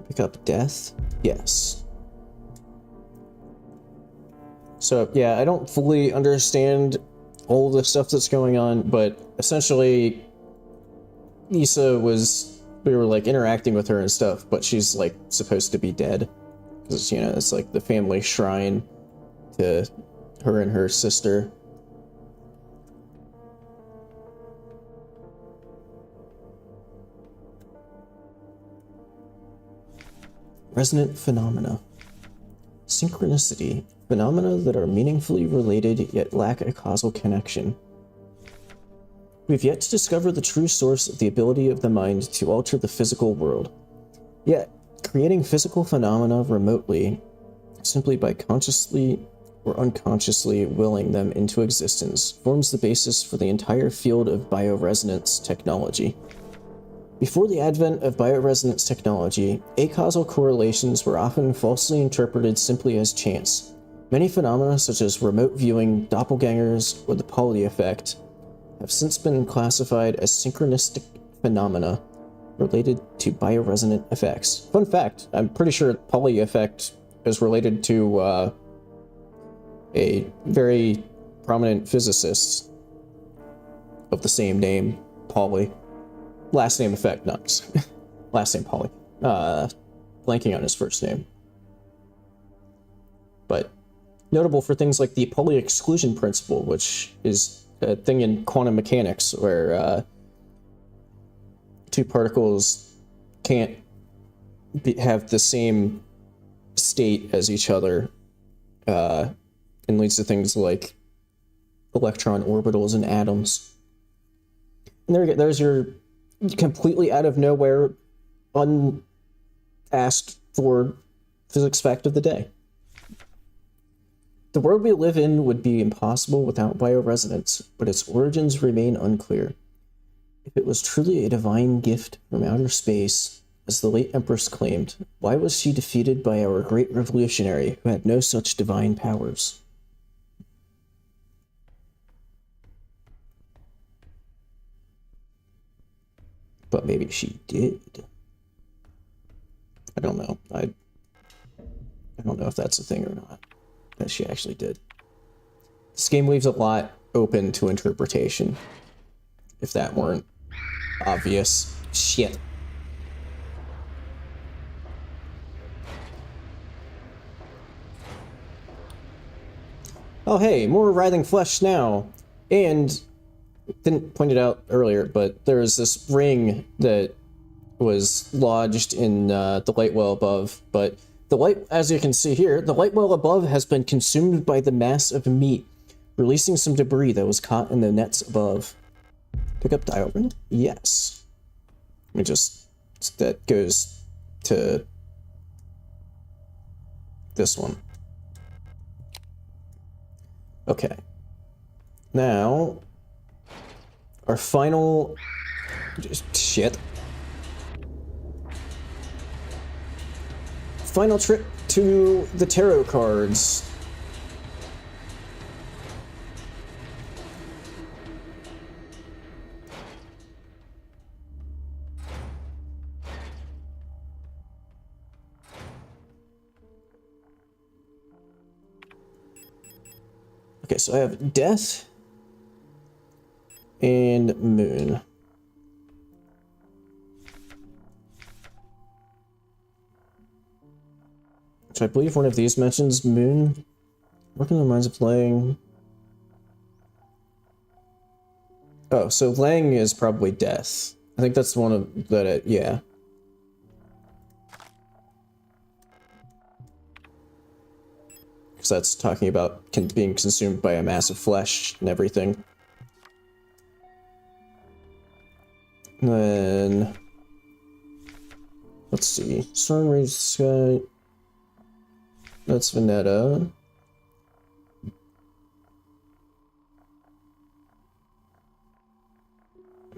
Pick up death? Yes. So, yeah, I don't fully understand all the stuff that's going on, but essentially, Issa was, we were like interacting with her and stuff, but she's like supposed to be dead. Because, you know, it's like the family shrine to her and her sister. Resonant phenomena. Synchronicity. Phenomena that are meaningfully related yet lack a causal connection. We've yet to discover the true source of the ability of the mind to alter the physical world. Yet, creating physical phenomena remotely, simply by consciously or unconsciously willing them into existence, forms the basis for the entire field of bioresonance technology. Before the advent of bioresonance technology, acausal correlations were often falsely interpreted simply as chance. Many phenomena such as remote viewing, doppelgangers, or the Pauli effect have since been classified as synchronistic phenomena related to bioresonant effects. Fun fact, I'm pretty sure the Pauli effect is related to a very prominent physicist of the same name, Pauli. Last name effect, not last name Pauli. Blanking on his first name. But notable for things like the Pauli exclusion principle, which is a thing in quantum mechanics where two particles can't have the same state as each other, and leads to things like electron orbitals and atoms. And there's your completely out of nowhere, unasked for physics fact of the day. The world we live in would be impossible without bioresonance, but its origins remain unclear. If it was truly a divine gift from outer space, as the late Empress claimed, why was she defeated by our great revolutionary who had no such divine powers? But maybe she did. I don't know. I don't know if that's a thing or not. That she actually did. This game leaves a lot open to interpretation. If that weren't obvious. Shit. Oh hey, more writhing flesh now. And didn't point it out earlier, but there was this ring that was lodged in the light well above, but the light, as you can see here, the light well above has been consumed by the mass of meat, releasing some debris that was caught in the nets above. Pick up dial ring? Yes. Let me just, that goes to this one. Okay. Now, our final, shit. Final trip to the tarot cards. Okay, so I have Death and Moon. Which I believe one of these mentions Moon. Working on the minds of playing. Oh, so Lang is probably Death. I think that's one of that. Yeah. Because that's talking about being consumed by a mass of flesh and everything. And then let's see. Storm Rage Sky. That's Veneta.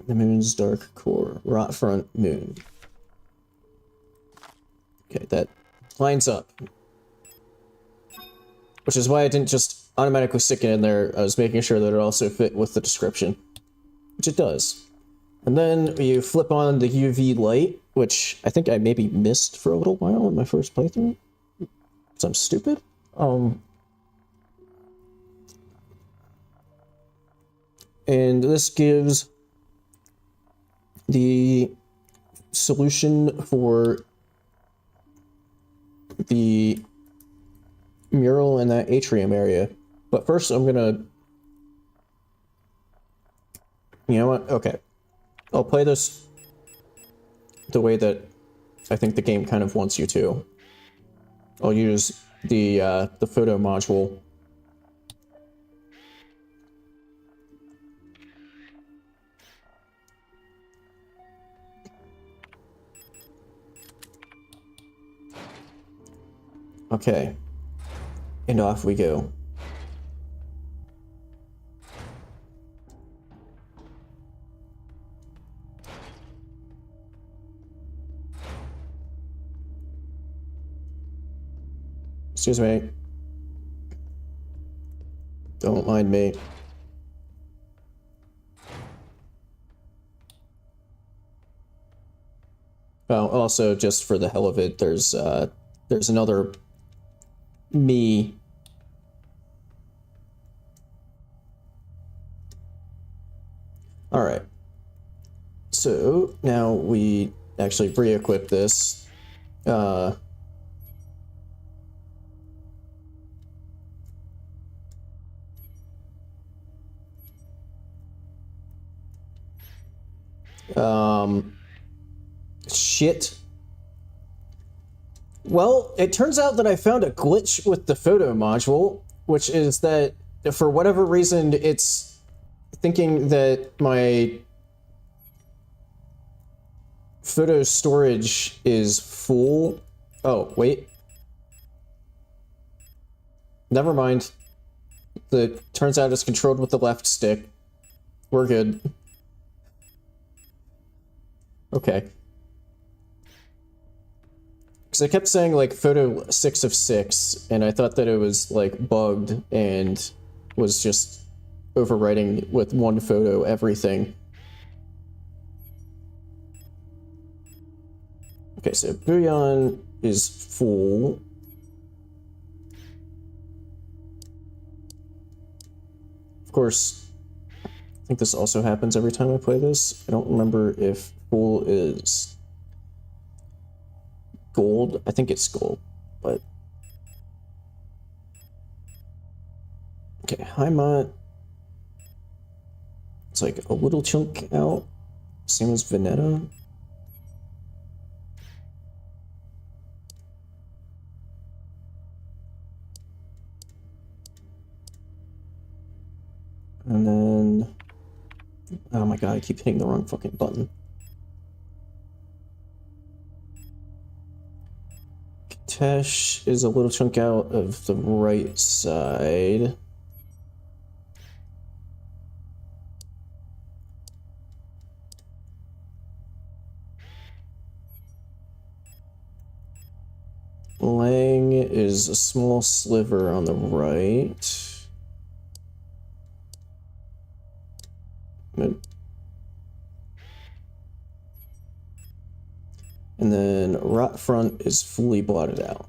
The Moon's Dark Core. Rot Front Moon. Okay, that lines up. Which is why I didn't just automatically stick it in there. I was making sure that it also fit with the description. Which it does. And then you flip on the UV light, which I think I maybe missed for a little while in my first playthrough. Because I'm stupid. And this gives the solution for the mural in that atrium area. But first I'm gonna... You know what? Okay. I'll play this the way that I think the game kind of wants you to. I'll use the photo module. Okay, and off we go. Excuse me. Don't mind me. Oh, also, just for the hell of it, there's another me. All right. So now we actually re-equip this. Shit. Well, it turns out that I found a glitch with the photo module, which is that for whatever reason, it's thinking that my photo storage is full. Oh, wait. Never mind. Turns out it's controlled with the left stick. We're good. Okay. Because I kept saying, like, photo 6 of 6, and I thought that it was, like, bugged and was just overwriting with one photo everything. Okay, so Bouillon is full. Of course, I think this also happens every time I play this. I don't remember if full is gold. I think it's gold, but... Okay, Heimat. It's like a little chunk out. Same as Veneta. And then... Oh my god, I keep hitting the wrong fucking button. Tesh is a little chunk out of the right side. Lang is a small sliver on the right. And then Rot Front is fully blotted out.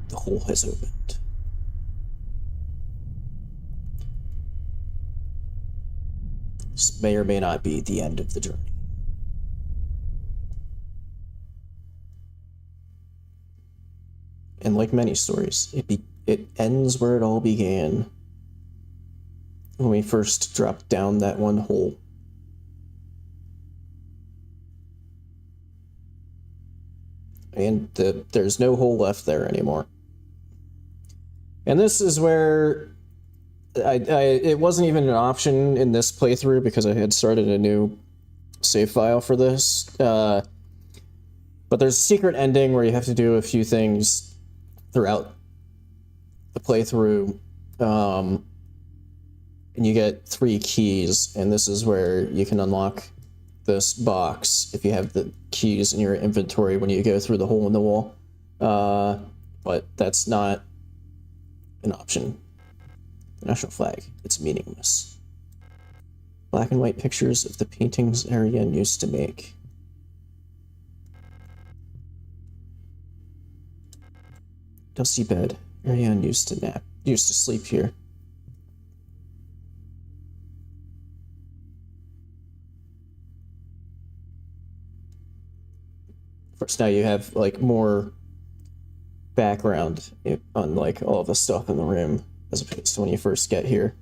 The hole has opened. This may or may not be the end of the journey. And like many stories, it ends where it all began. When we first dropped down that one hole. And there's no hole left there anymore. And this is where it wasn't even an option in this playthrough because I had started a new save file for this. But there's a secret ending where you have to do a few things throughout the playthrough, and you get 3 keys, and this is where you can unlock this box if you have the keys in your inventory when you go through the hole in the wall. But that's not an option. The national flag, it's meaningless. Black and white pictures of the paintings Ariane used to make. Dusty bed. Ariane used to sleep here. First, now you have like more background on like all the stuff in the room as opposed to when you first get here.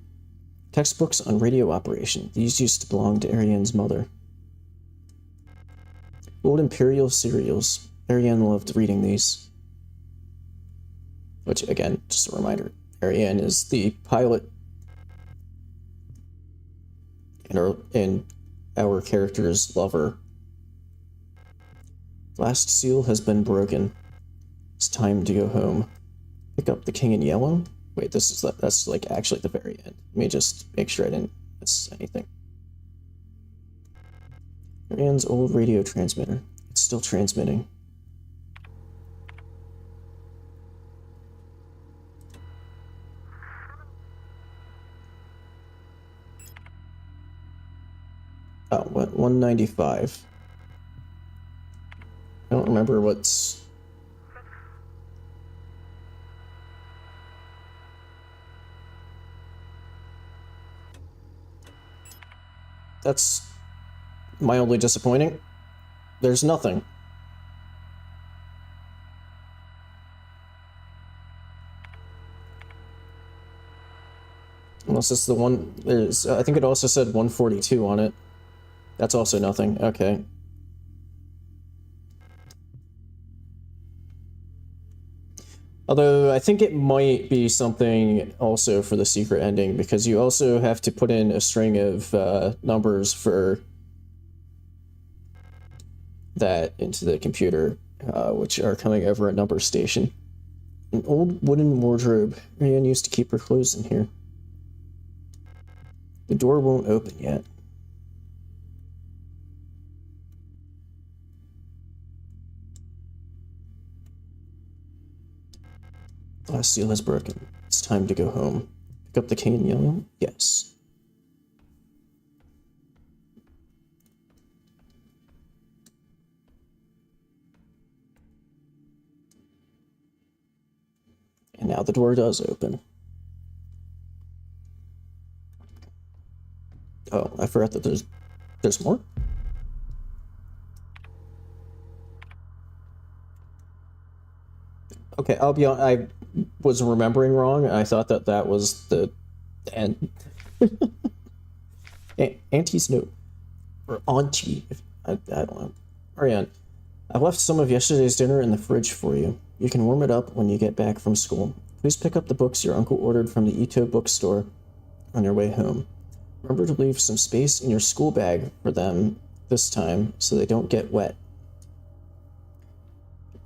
Textbooks on radio operation. These used to belong to Ariane's mother. Old Imperial serials. Ariane loved reading these. Which, again, just a reminder, Ariane is the pilot and our character's lover. Last seal has been broken. It's time to go home. Pick up the king in yellow? Wait, that's like actually the very end. Let me just make sure I didn't miss anything. Ariane's old radio transmitter. It's still transmitting. Oh, what? 195. I don't remember what's... That's mildly disappointing. There's nothing. Unless it's the one... There's, I think it also said 142 on it. That's also nothing. Okay. Although, I think it might be something also for the secret ending, because you also have to put in a string of numbers for that into the computer, which are coming over a number station. An old wooden wardrobe. Ariane used to keep her clothes in here. The door won't open yet. The last seal has broken. It's time to go home. Pick up the king in yellow? Yes. And now the door does open. Oh, I forgot that there's more? Okay, I'll be honest, I was remembering wrong. I thought that was the end. Auntie's note. Or auntie. I don't know. Ariane, I left some of yesterday's dinner in the fridge for you. You can warm it up when you get back from school. Please pick up the books your uncle ordered from the Ito bookstore on your way home. Remember to leave some space in your school bag for them this time so they don't get wet.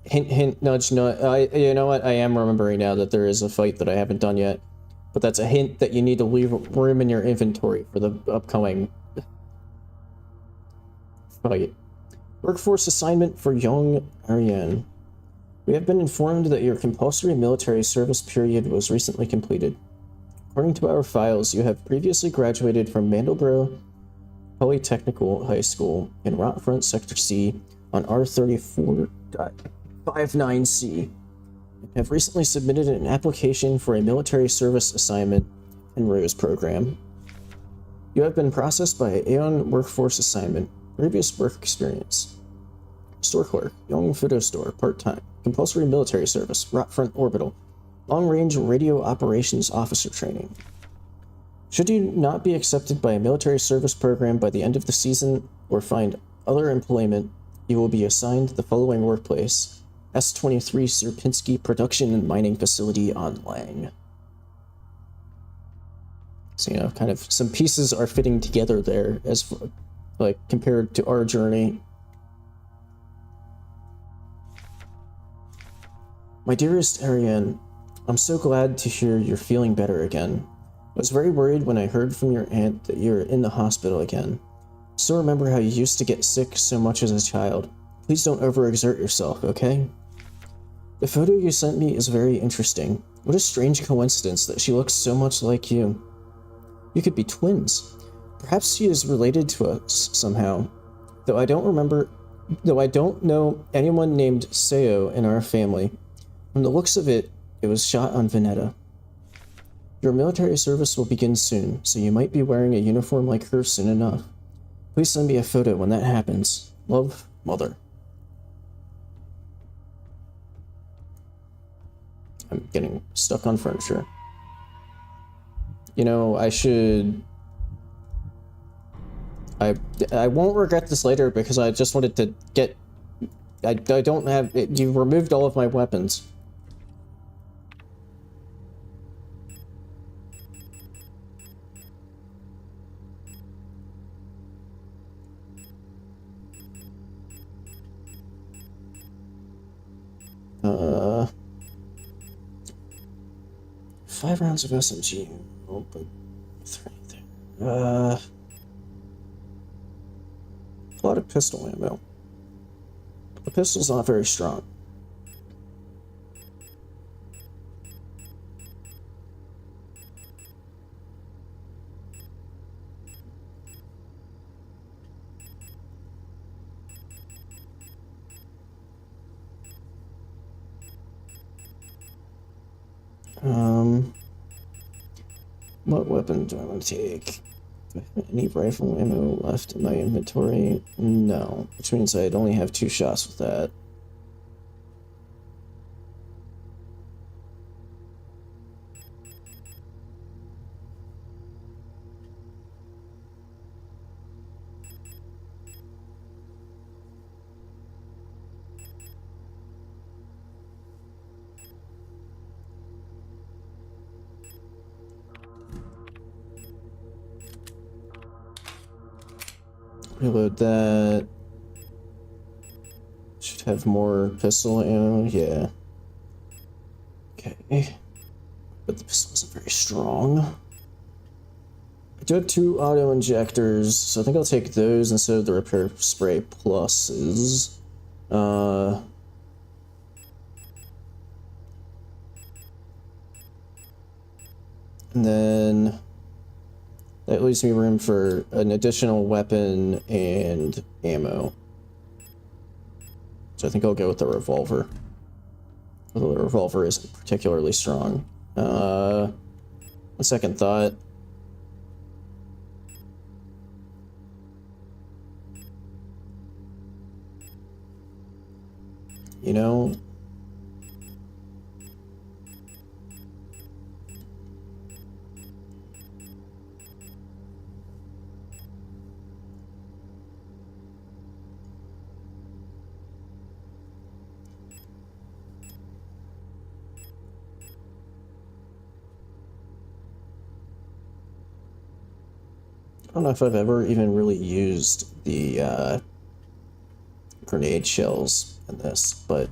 Hint, hint, nudge, nudge. You know what? I am remembering now that there is a fight that I haven't done yet. But that's a hint that you need to leave room in your inventory for the upcoming fight. Workforce assignment for young Ariane. We have been informed that your compulsory military service period was recently completed. According to our files, you have previously graduated from Mandelbrot Polytechnical High School in Rockfront Sector C on R34.59C and have recently submitted an application for a military service assignment in Rose program. You have been processed by Aeon Workforce Assignment. Previous work experience. Store clerk, Young Photo Store, part-time. Compulsory military service, Rockfront Orbital. Long-range radio operations officer training. Should you not be accepted by a military service program by the end of the season or find other employment, you will be assigned the following workplace. S-23 Sierpinski Production and Mining Facility on Lang. So, you know, kind of some pieces are fitting together there as like compared to our journey. My dearest Ariane, I'm so glad to hear you're feeling better again. I was very worried when I heard from your aunt that you're in the hospital again. Still remember how you used to get sick so much as a child. Please don't overexert yourself, okay? The photo you sent me is very interesting. What a strange coincidence that she looks so much like you. You could be twins. Perhaps she is related to us somehow. Though I don't know anyone named Seo in our family. From the looks of it, it was shot on Veneta. Your military service will begin soon, so you might be wearing a uniform like her soon enough. Please send me a photo when that happens. Love, Mother. I'm getting stuck on furniture. You know, I should... I won't regret this later because I just wanted to get... I don't have... You removed all of my weapons. Five rounds of SMG. Oh, but 3 there. A lot of pistol ammo. The pistol's not very strong. What weapon do I want to take? Do I have any rifle ammo left in my inventory? No, which means I'd only have 2 shots with that. Reload that. Should have more pistol ammo, yeah. Okay. But the pistol isn't very strong. I do have 2 auto injectors, so I think I'll take those instead of the repair spray pluses. And then that leaves me room for an additional weapon and ammo. So I think I'll go with the revolver. Although the revolver isn't particularly strong. On second thought, you know, I don't know if I've ever even really used the grenade shells in this, but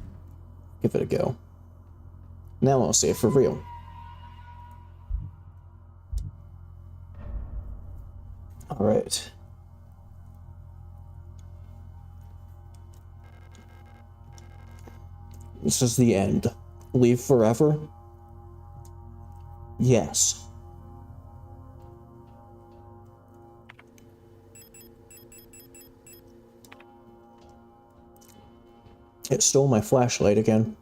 give it a go. Now I'll save for real. Alright. This is the end. Leave forever? Yes. It stole my flashlight again.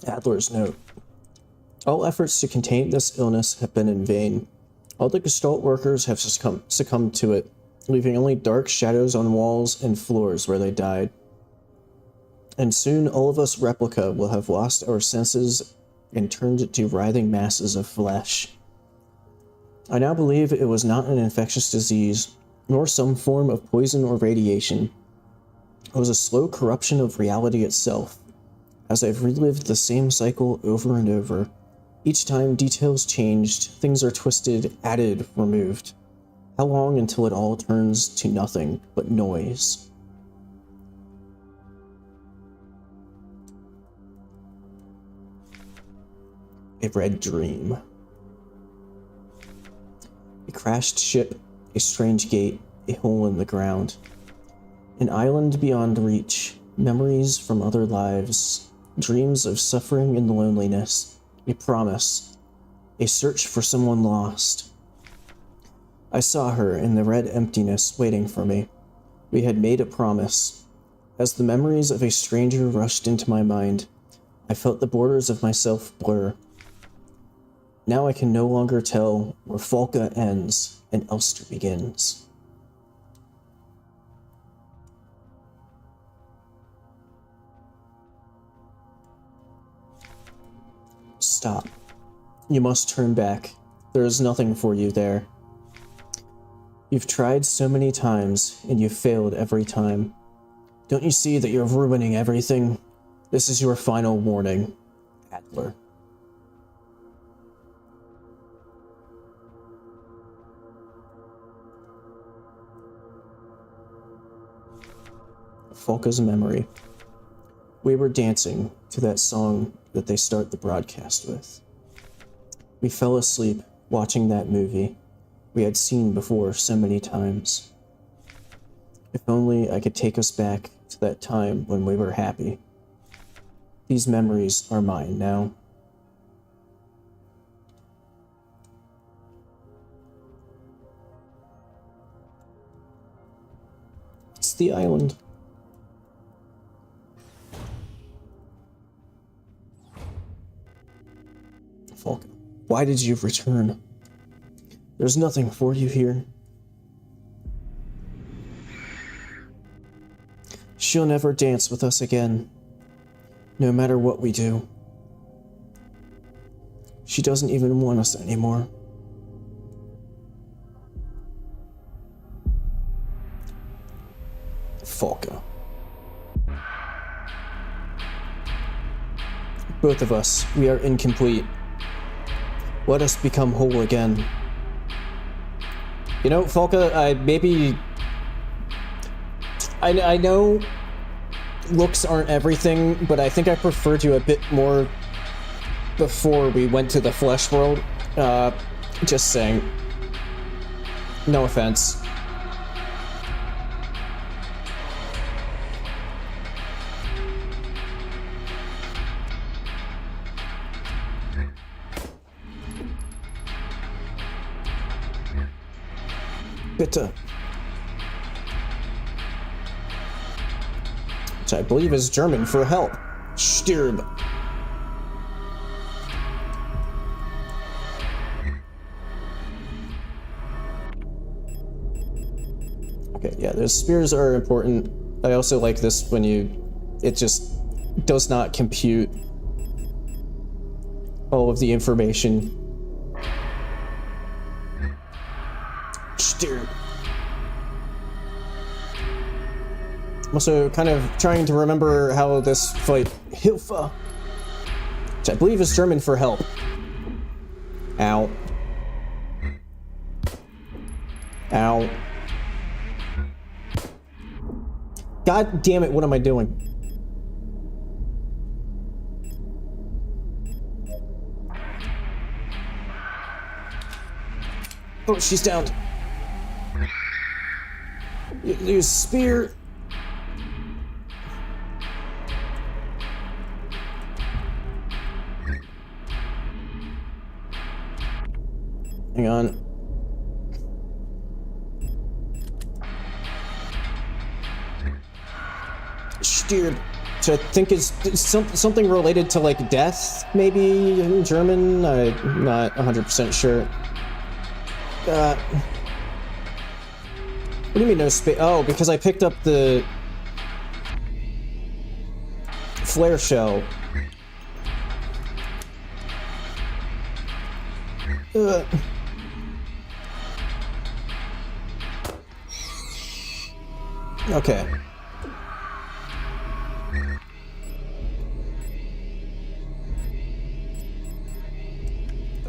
Adler's note. All efforts to contain this illness have been in vain. All the Gestalt workers have succumbed to it, leaving only dark shadows on walls and floors where they died. And soon all of us replica will have lost our senses and turned to writhing masses of flesh. I now believe it was not an infectious disease, nor some form of poison or radiation. It was a slow corruption of reality itself, as I've relived the same cycle over and over. Each time details changed, things are twisted, added, removed. How long until it all turns to nothing but noise? A red dream. A crashed ship, a strange gate, a hole in the ground. An island beyond reach, memories from other lives, dreams of suffering and loneliness, a promise, a search for someone lost. I saw her in the red emptiness waiting for me. We had made a promise. As the memories of a stranger rushed into my mind, I felt the borders of myself blur. Now I can no longer tell where Falca ends and Elster begins. Stop. You must turn back. There is nothing for you there. You've tried so many times, and you've failed every time. Don't you see that you're ruining everything? This is your final warning, Adler. Falca's memory. We were dancing to that song that they start the broadcast with. We fell asleep watching that movie we had seen before so many times. If only I could take us back to that time when we were happy. These memories are mine now. It's the island. Falca, why did you return? There's nothing for you here. She'll never dance with us again, no matter what we do. She doesn't even want us anymore. Falca. Both of us, we are incomplete. Let us become whole again. You know, Falca, I know looks aren't everything, but I think I preferred you a bit more before we went to the flesh world. Just saying. No offense. Bitte. Which I believe is German for help. Stirb. Okay, yeah, those spears are important. I also like this when it just does not compute all of the information. Stirb. I'm also kind of trying to remember how this fight, Hilfe, which I believe is German for help. Ow. Ow. God damn it, what am I doing? Oh, she's down. Use spear. Hang on. Steered, which I think is something related to like death, maybe in German. I'm not 100% sure. What do you mean no space? Oh, because I picked up the flare shell. Okay.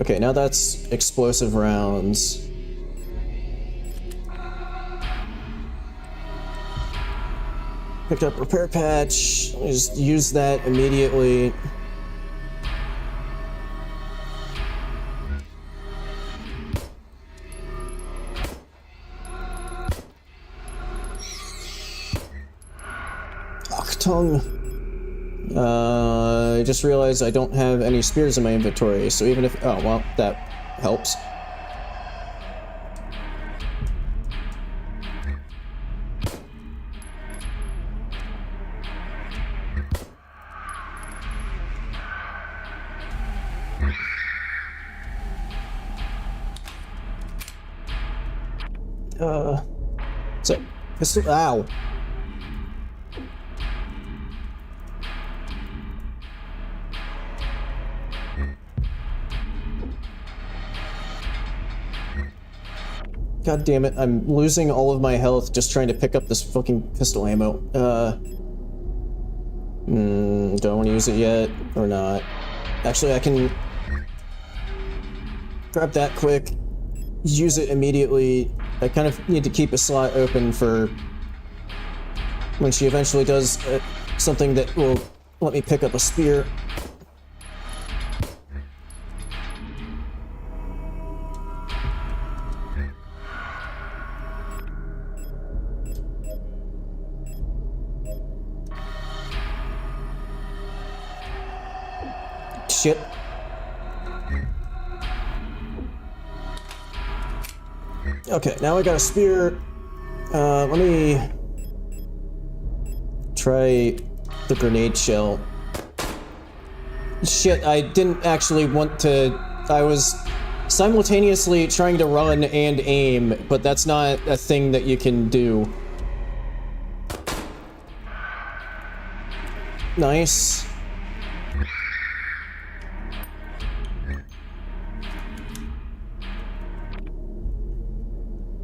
Okay, now that's explosive rounds. Picked up repair patch. Just use that immediately. Achtung. I just realized I don't have any spears in my inventory, so even if... Oh, well, that helps. Pistol, ow. God damn it, I'm losing all of my health just trying to pick up this fucking pistol ammo. Do I want to use it yet, or not? Actually, I can grab that quick, use it immediately. I kind of need to keep a slot open for when she eventually does something that will let me pick up a spear. Shit. Okay, now I got a spear. Let me try the grenade shell. Shit, I didn't actually want to... I was simultaneously trying to run and aim, but that's not a thing that you can do. Nice.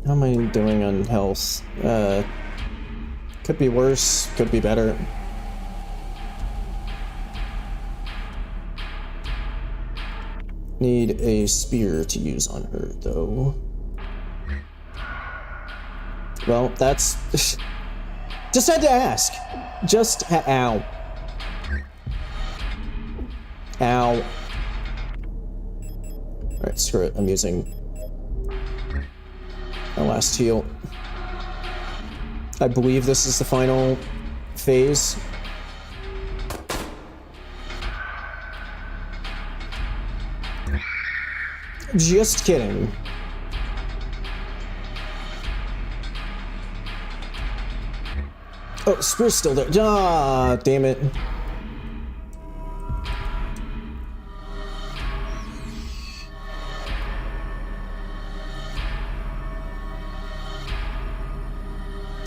How am I doing on health? Could be worse, could be better. Need a spear to use on her, though. Well, that's... Just had to ask! Ow. Ow. Alright, screw it, I'm using my last heal. I believe this is the final phase. Just kidding. Oh, spear's still there. Ah, damn it.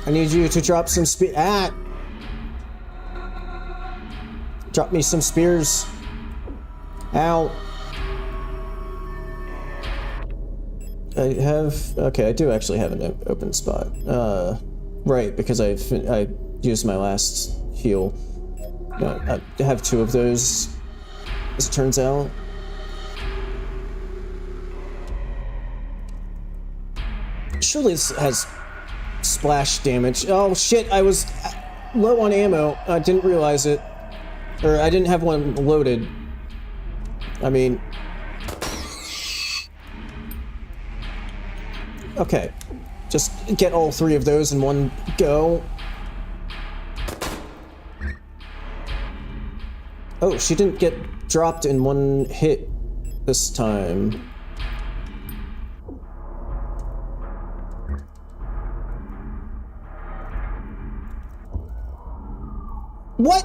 I need you to drop some drop me some spears. Ow. Okay, I do actually have an open spot. Right, because I used my last heal. No, I have 2 of those, as it turns out. Surely this has splash damage. Oh shit, I was low on ammo. I didn't realize it. Or I didn't have one loaded. I mean... Okay. Just get all 3 of those in one go. Oh, she didn't get dropped in one hit this time. What?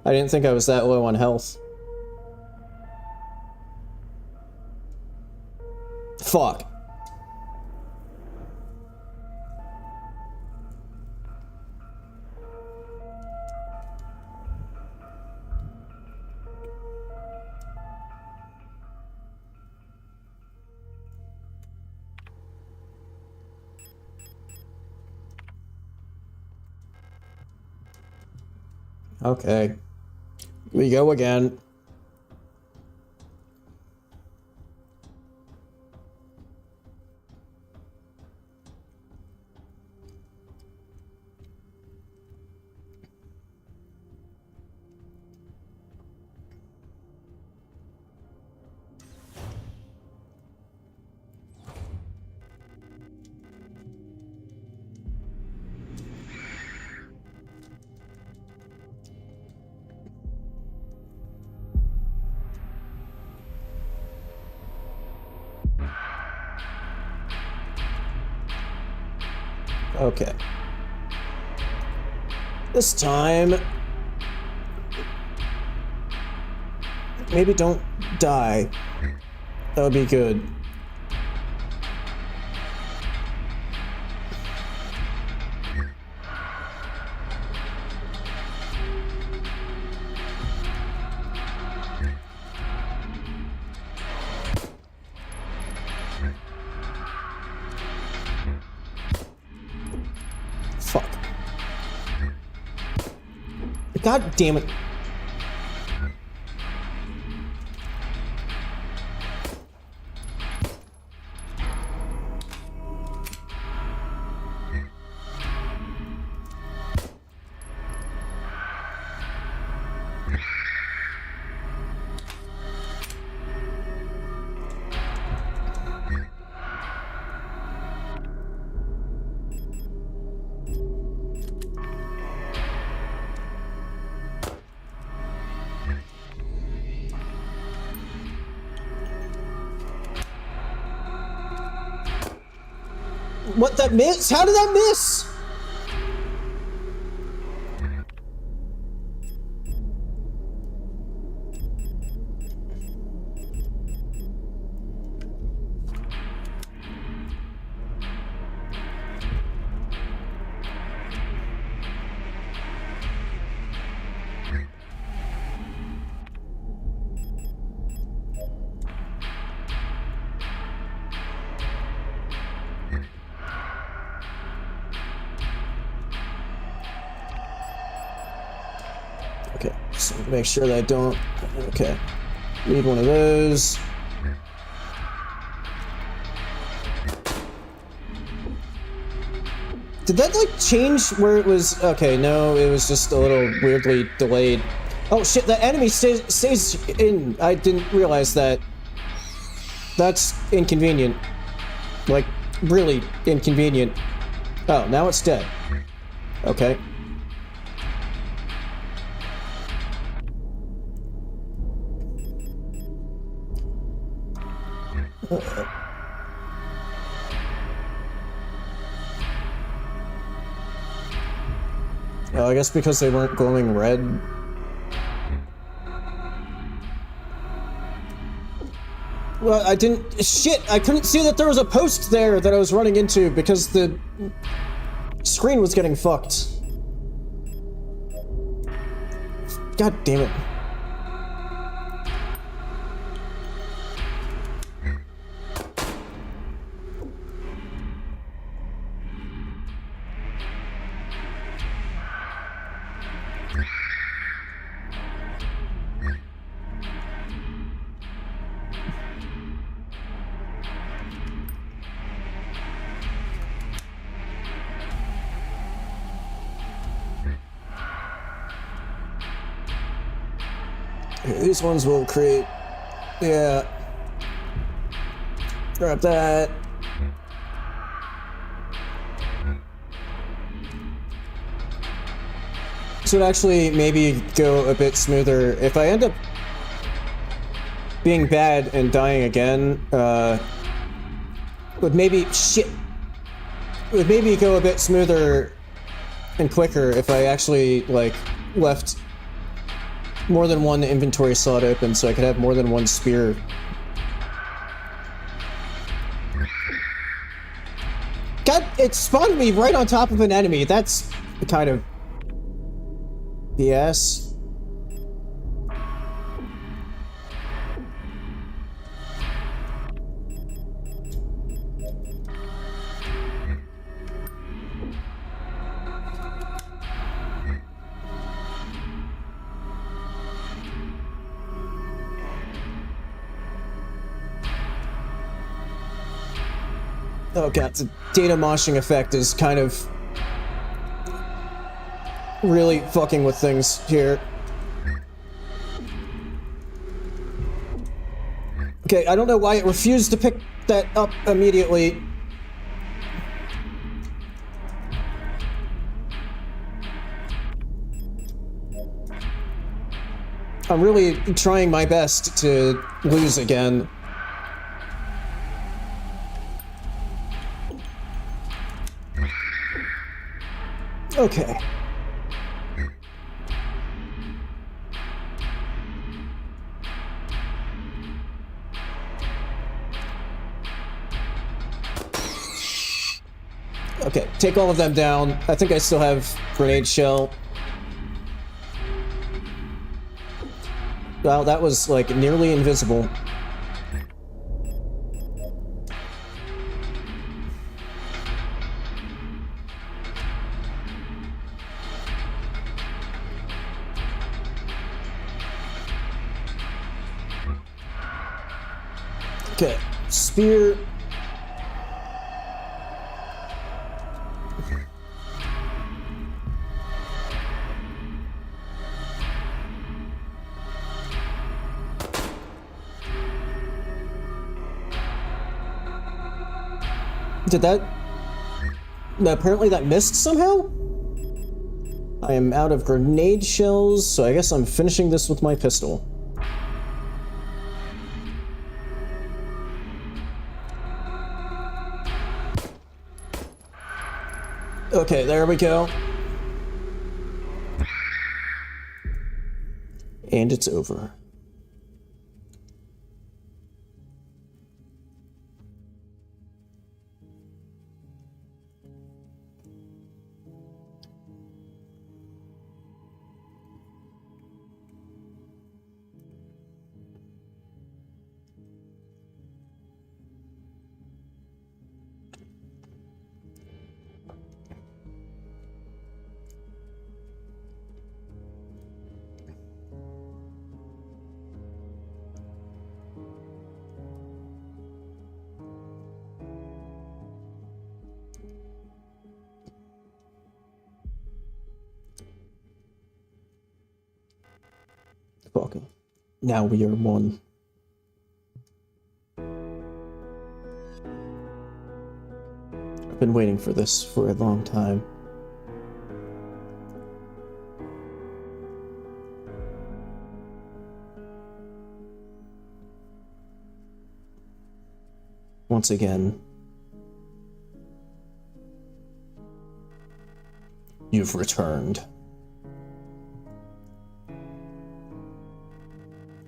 I didn't think I was that low on health. Fuck. Okay. We go again. Okay. This time... maybe don't die. That would be good. Fuck. God damn it. What, that miss? How did that miss? Okay, so make sure that I don't... Okay. Need one of those. Did that, like, change where it was... Okay, no, it was just a little weirdly delayed. Oh, shit, the enemy stays in. I didn't realize that. That's inconvenient. Like, really inconvenient. Oh, now it's dead. Okay. I guess because they weren't glowing red. Well, I didn't... Shit! I couldn't see that there was a post there that I was running into because the screen was getting fucked. God damn it. These ones will create... Yeah. Grab that. This would actually maybe go a bit smoother. If I end up being bad and dying again, would maybe... Shit! Would maybe go a bit smoother and quicker if I actually, like, left more than one inventory slot open so I could have more than one spear. God, it spawned me right on top of an enemy. That's kind of BS. Oh god, the data moshing effect is kind of really fucking with things here. Okay, I don't know why it refused to pick that up immediately. I'm really trying my best to lose again. Okay. Okay, take all of them down. I think I still have grenade shell. Wow, that was, like, nearly invisible. Okay, spear. Did that... Apparently that missed somehow? I am out of grenade shells, so I guess I'm finishing this with my pistol. Okay, there we go. And it's over. Fuck. Now we are one. I've been waiting for this for a long time. Once again, you've returned.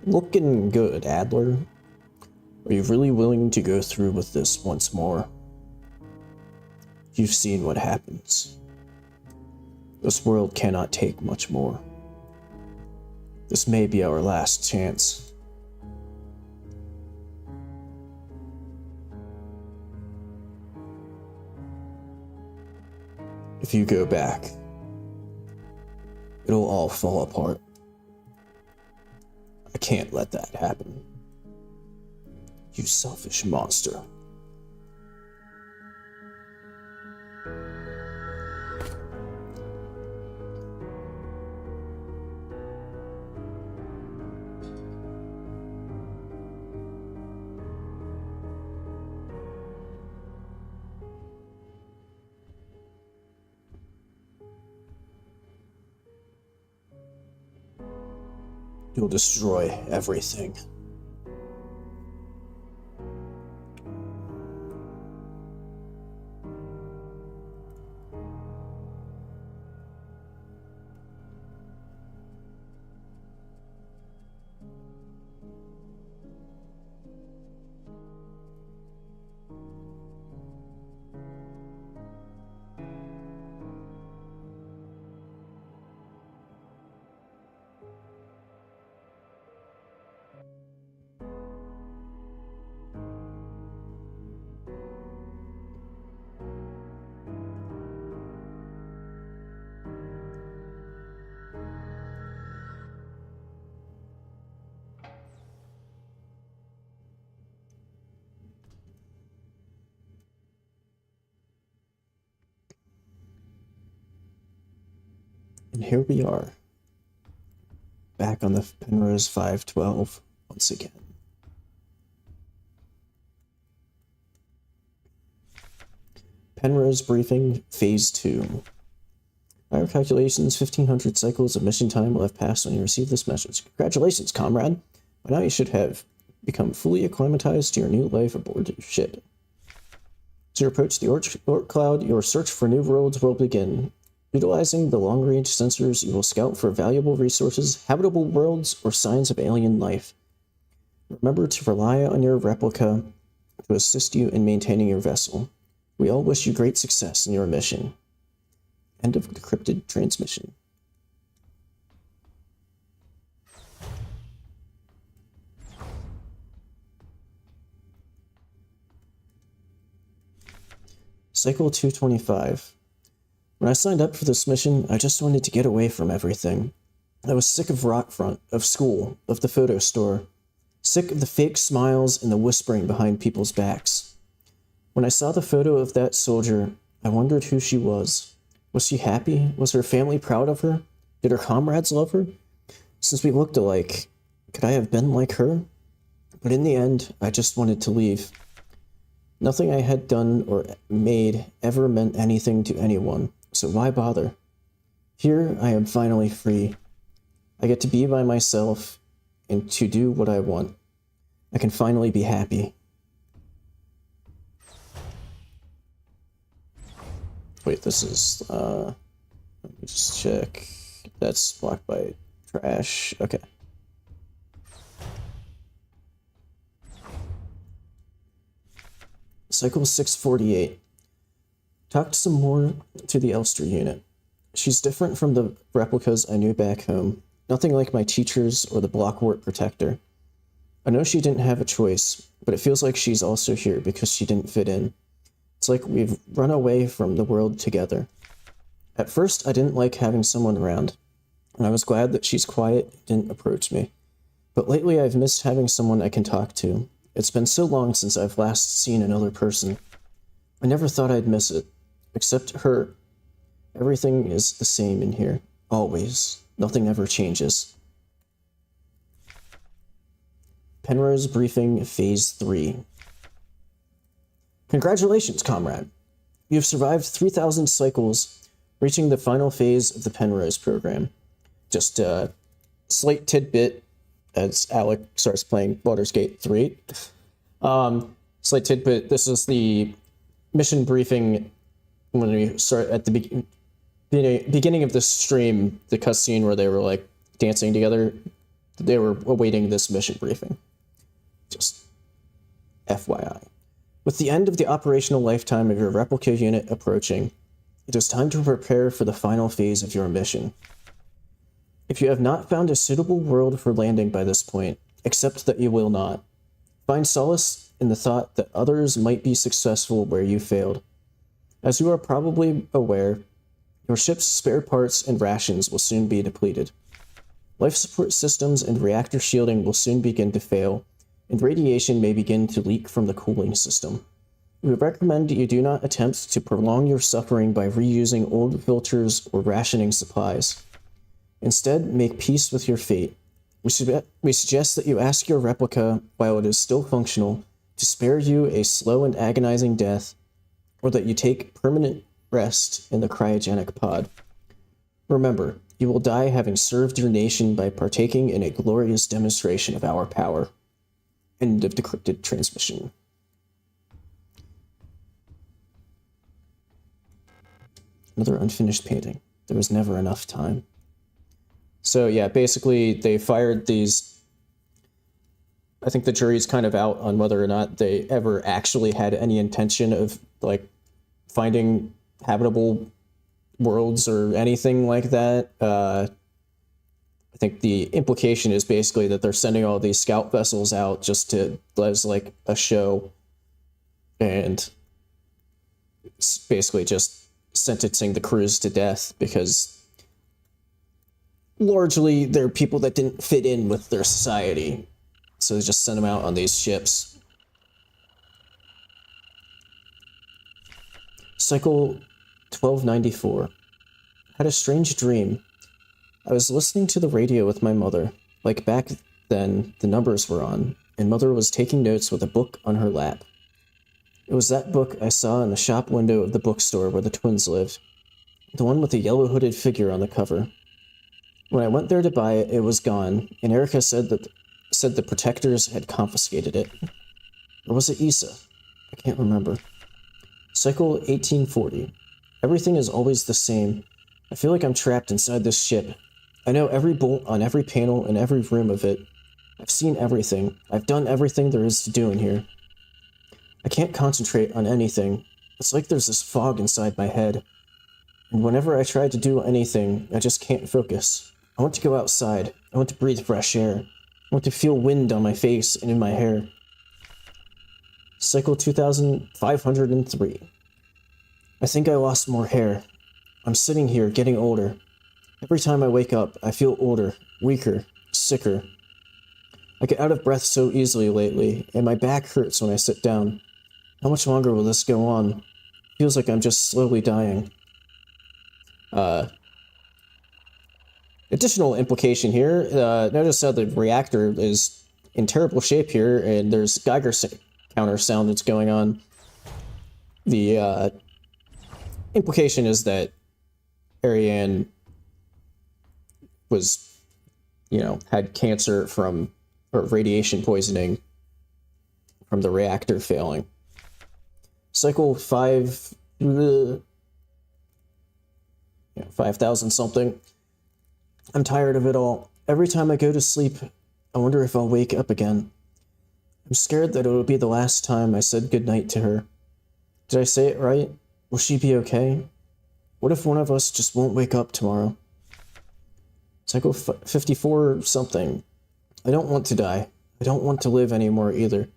Looking good, Adler. Are you really willing to go through with this once more? You've seen what happens. This world cannot take much more. This may be our last chance. If you go back, it'll all fall apart. I can't let that happen. You selfish monster. You'll destroy everything. And here we are, back on the Penrose 512 once again. Penrose briefing, phase 2. By our calculations, 1,500 cycles of mission time will have passed when you receive this message. Congratulations, comrade. By now you should have become fully acclimatized to your new life aboard your ship. As you approach the Orc Cloud, your search for new worlds will begin. Utilizing the long-range sensors, you will scout for valuable resources, habitable worlds, or signs of alien life. Remember to rely on your replica to assist you in maintaining your vessel. We all wish you great success in your mission. End of decrypted transmission. Cycle 225. When I signed up for this mission, I just wanted to get away from everything. I was sick of Rockfront, of school, of the photo store. Sick of the fake smiles and the whispering behind people's backs. When I saw the photo of that soldier, I wondered who she was. Was she happy? Was her family proud of her? Did her comrades love her? Since we looked alike, could I have been like her? But in the end, I just wanted to leave. Nothing I had done or made ever meant anything to anyone, so why bother? Here I am finally free. I get to be by myself and to do what I want. I can finally be happy. Wait, this is, let me just check. That's blocked by trash. Okay. Cycle 648. Talked some more to the Elster unit. She's different from the replicas I knew back home. Nothing like my teachers or the Blockwart Protector. I know she didn't have a choice, but it feels like she's also here because she didn't fit in. It's like we've run away from the world together. At first, I didn't like having someone around, and I was glad that she's quiet and didn't approach me. But lately, I've missed having someone I can talk to. It's been so long since I've last seen another person. I never thought I'd miss it. Except her. Everything is the same in here. Always. Nothing ever changes. Penrose Briefing Phase 3. Congratulations, comrade. You've survived 3,000 cycles, reaching the final phase of the Penrose program. Just a slight tidbit as Alec starts playing Baldur's Gate 3. Slight tidbit, this is the mission briefing when we start at the beginning of the stream, the cutscene where they were like dancing together. They were awaiting this mission briefing. Just FYI. With the end of the operational lifetime of your replica unit approaching, it is time to prepare for the final phase of your mission. If you have not found a suitable world for landing by this point, accept that you will not. Find solace in the thought that others might be successful where you failed. As you are probably aware, your ship's spare parts and rations will soon be depleted. Life support systems and reactor shielding will soon begin to fail, and radiation may begin to leak from the cooling system. We recommend you do not attempt to prolong your suffering by reusing old filters or rationing supplies. Instead, make peace with your fate. We suggest that you ask your replica, while it is still functional, to spare you a slow and agonizing death, or that you take permanent rest in the cryogenic pod. Remember, you will die having served your nation by partaking in a glorious demonstration of our power. End of decrypted transmission. Another unfinished painting. There was never enough time. So yeah, basically they fired these. I think the jury's kind of out on whether or not they ever actually had any intention of like finding habitable worlds or anything like that. I think the implication is basically that they're sending all these scout vessels out just to, as like a show, and it's basically just sentencing the crews to death because largely they're people that didn't fit in with their society. So they just sent them out on these ships. Cycle 1294. Had a strange dream. I was listening to the radio with my mother. Like back then, the numbers were on, and Mother was taking notes with a book on her lap. It was that book I saw in the shop window of the bookstore where the twins lived. The one with the yellow hooded figure on the cover. When I went there to buy it, it was gone, and Erica said the protectors had confiscated it. Or was it Issa? I can't remember. Cycle 1840. Everything is always the same. I feel like I'm trapped inside this ship. I know every bolt on every panel in every room of it. I've seen everything. I've done everything there is to do in here. I can't concentrate on anything. It's like there's this fog inside my head. And whenever I try to do anything, I just can't focus. I want to go outside. I want to breathe fresh air. I want to feel wind on my face and in my hair. Cycle 2503. I think I lost more hair. I'm sitting here getting older. Every time I wake up, I feel older, weaker, sicker. I get out of breath so easily lately, and my back hurts when I sit down. How much longer will this go on? Feels like I'm just slowly dying. Additional implication here, notice how the reactor is in terrible shape here, and there's Geiger counter sound that's going on. The implication is that Ariane was, had cancer from, or radiation poisoning from the reactor failing. Cycle 5,000 something. I'm tired of it all. Every time I go to sleep, I wonder if I'll wake up again. I'm scared that it will be the last time I said goodnight to her. Did I say it right? Will she be okay? What if one of us just won't wake up tomorrow? Cycle 54 something. I don't want to die. I don't want to live anymore either.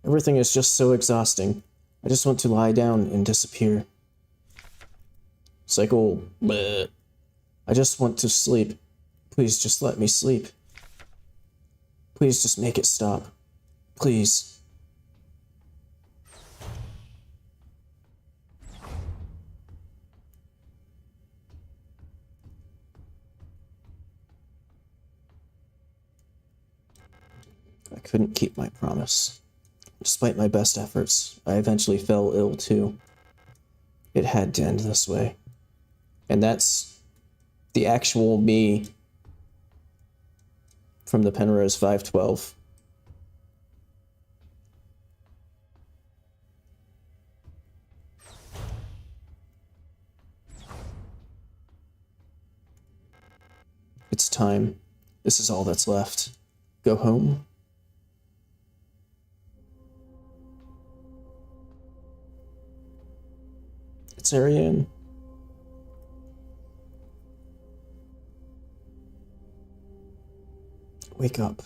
Everything is just so exhausting. I just want to lie down and disappear. Cycle... bleh. I just want to sleep. Please just let me sleep. Please just make it stop. Please. I couldn't keep my promise. Despite my best efforts, I eventually fell ill too. It had to end this way. And that's the actual me from the Penrose 512. It's time. This is all that's left. Go home. It's Ariane. Wake up.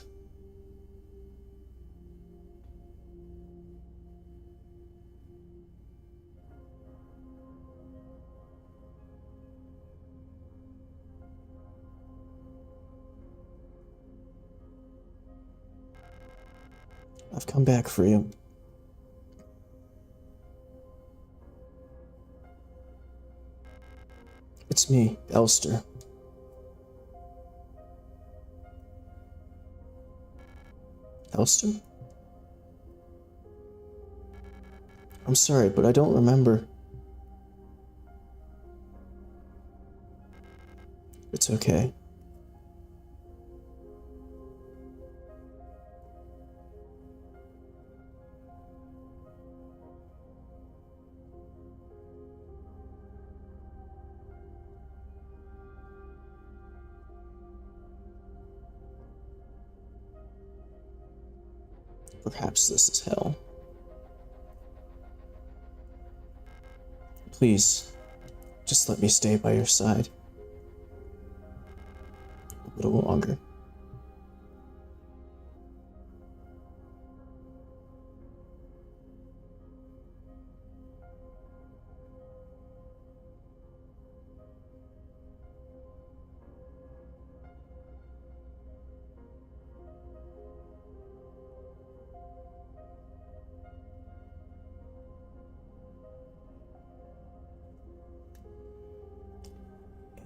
I've come back for you. It's me, Elster. Elster? I'm sorry, but I don't remember. It's okay. Perhaps this is hell. Please, just let me stay by your side. A little longer.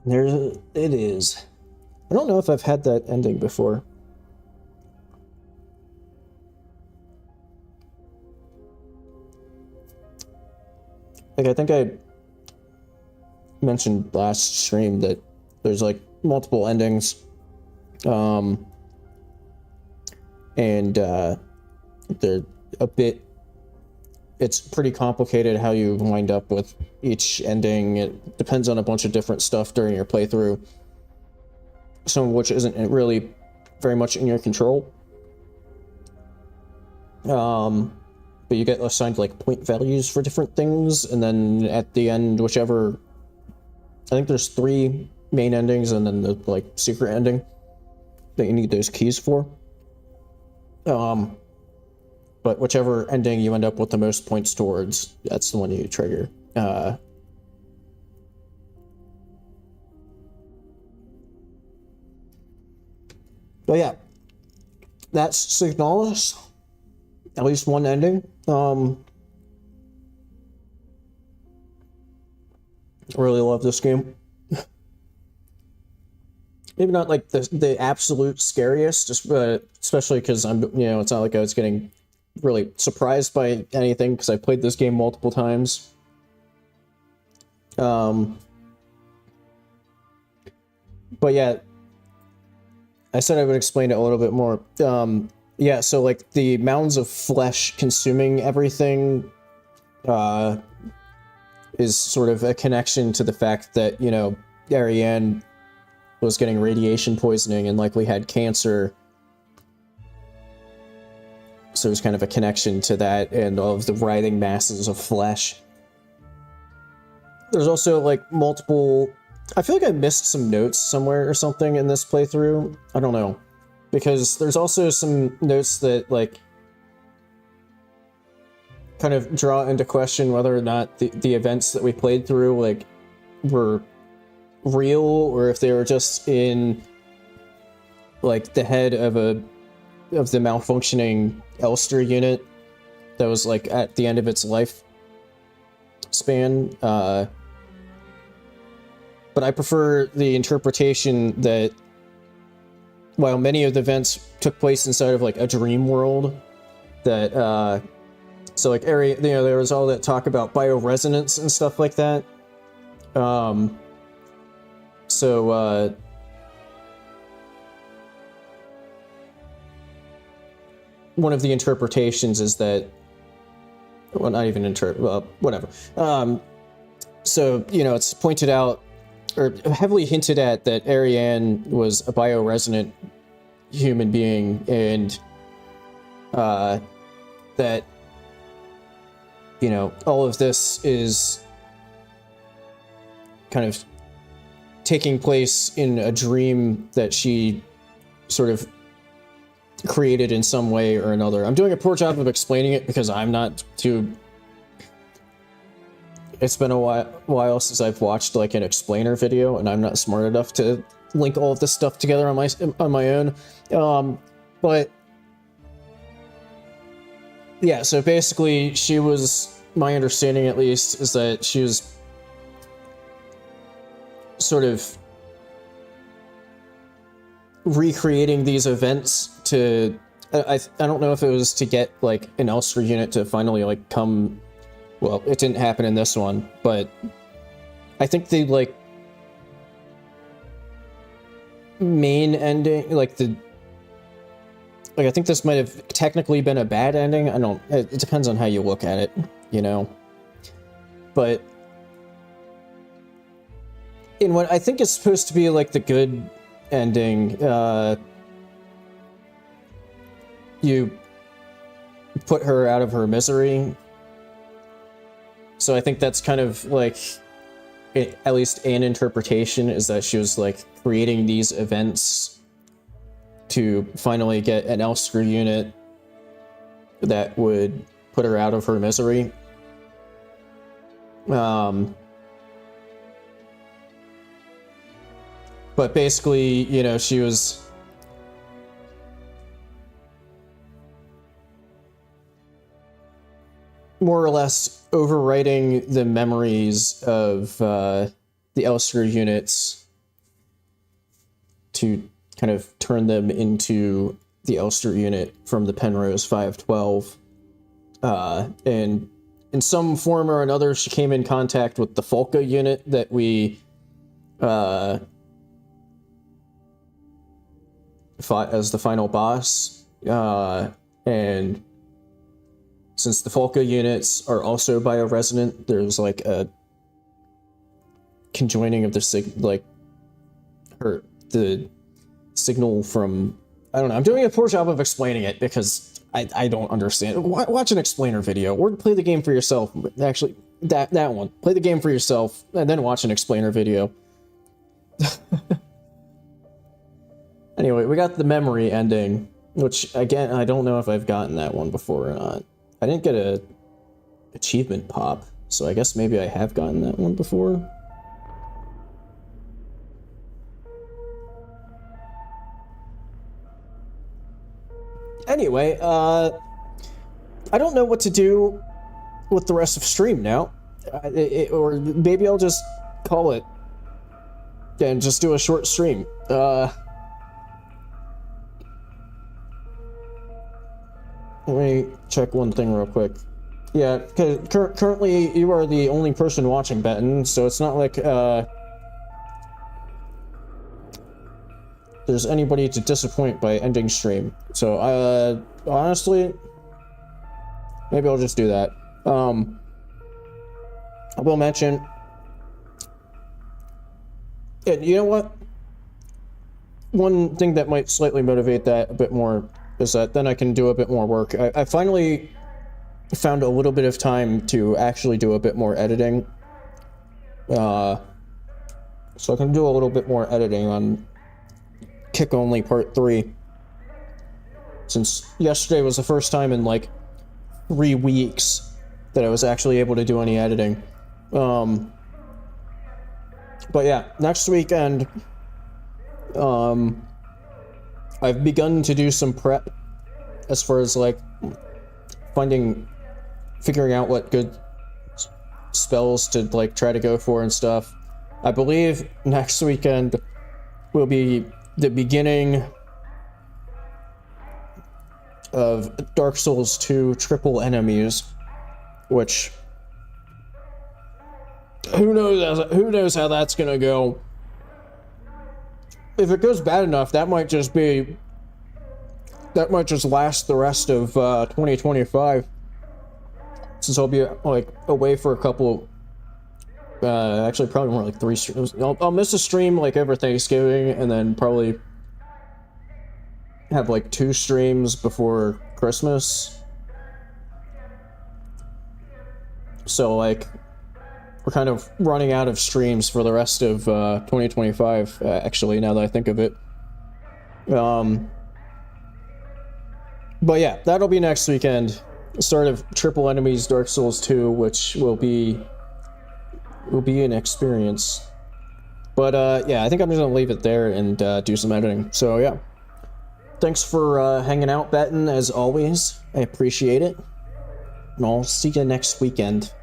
There it is. I don't know if I've had that ending before. Like, I think I mentioned last stream that there's like multiple endings. And they're a bit, it's pretty complicated how you wind up with each ending. It depends on a bunch of different stuff during your playthrough, some of which isn't really very much in your control. But but you get assigned like point values for different things, and then at the end, whichever, I think there's 3 main endings and then the like secret ending that you need those keys for. But whichever ending you end up with the most points towards, that's the one you trigger. But yeah, that's Signalis. At least one ending. Really love this game. Maybe not like the absolute scariest, just especially because I'm, you know, it's not like I was getting really surprised by anything because I played this game multiple times. But yeah, I said I would explain it a little bit more. Yeah, so like the mounds of flesh consuming everything is sort of a connection to the fact that, you know, Ariane was getting radiation poisoning and likely had cancer. So there's kind of a connection to that and all of the writhing masses of flesh. There's also like multiple... I feel like I missed some notes somewhere or something in this playthrough. I don't know. Because there's also some notes that like kind of draw into question whether or not the events that we played through like were real, or if they were just in like the head of the malfunctioning Elster unit that was like at the end of its life span. But I prefer the interpretation that while many of the events took place inside of like a dream world, that so like area, you know, there was all that talk about bioresonance and stuff like that. So one of the interpretations is that, well, not even whatever. So, you know, it's pointed out, or heavily hinted at, that Ariane was a bioresonant human being, and that, you know, all of this is kind of taking place in a dream that she sort of created in some way or another. I'm doing a poor job of explaining it because I'm not too... It's been a while since I've watched like an explainer video, and I'm not smart enough to link all of this stuff together on my own. But yeah, so basically she was, my understanding at least, is that she was sort of recreating these events to, I don't know if it was to get like an Elster unit to finally like come. Well, it didn't happen in this one, but I think the like main ending, like I think this might have technically been a bad ending. It depends on how you look at it, you know. But in what I think is supposed to be like the good ending, you put her out of her misery. So I think that's kind of like, at least an interpretation, is that she was like creating these events to finally get an Elster unit that would put her out of her misery. But basically, you know, she was more or less overwriting the memories of the Elster units to kind of turn them into the Elster unit from the Penrose 512. And in some form or another, she came in contact with the Falca unit that we fought as the final boss. And since the Falca units are also bioresonant, there's like a conjoining of the signal from, I don't know, I'm doing a poor job of explaining it because I don't understand. Watch an explainer video, or play the game for yourself. Actually, that one. Play the game for yourself, and then watch an explainer video. Anyway, we got the memory ending, which, again, I don't know if I've gotten that one before or not. I didn't get a achievement pop, so I guess maybe I have gotten that one before. Anyway, I don't know what to do with the rest of stream now. Or maybe I'll just call it and just do a short stream. Let me check one thing real quick. Yeah, because currently you are the only person watching, Benton, so it's not like there's anybody to disappoint by ending stream. So, honestly, maybe I'll just do that. I will mention, and you know what? One thing that might slightly motivate that a bit more is that then I can do a bit more work. I finally found a little bit of time to actually do a bit more editing. So I can do a little bit more editing on Kick Only Part 3. Since yesterday was the first time in like 3 weeks that I was actually able to do any editing. But yeah, next weekend, I've begun to do some prep as far as like figuring out what good spells to like try to go for and stuff. I believe next weekend will be the beginning of Dark Souls 2 Triple Enemies, which who knows how that's gonna go. If it goes bad enough, that might just last the rest of 2025, since I'll be like away for a couple, actually probably more like 3 streams. I'll miss a stream like over Thanksgiving, and then probably have like 2 streams before Christmas. So like we're kind of running out of streams for the rest of 2025, actually, now that I think of it. But yeah, that'll be next weekend. Start of Triple Enemies Dark Souls 2, which will be an experience. But yeah, I think I'm just gonna leave it there and do some editing. So yeah, thanks for hanging out, Benton, as always. I appreciate it. And I'll see you next weekend.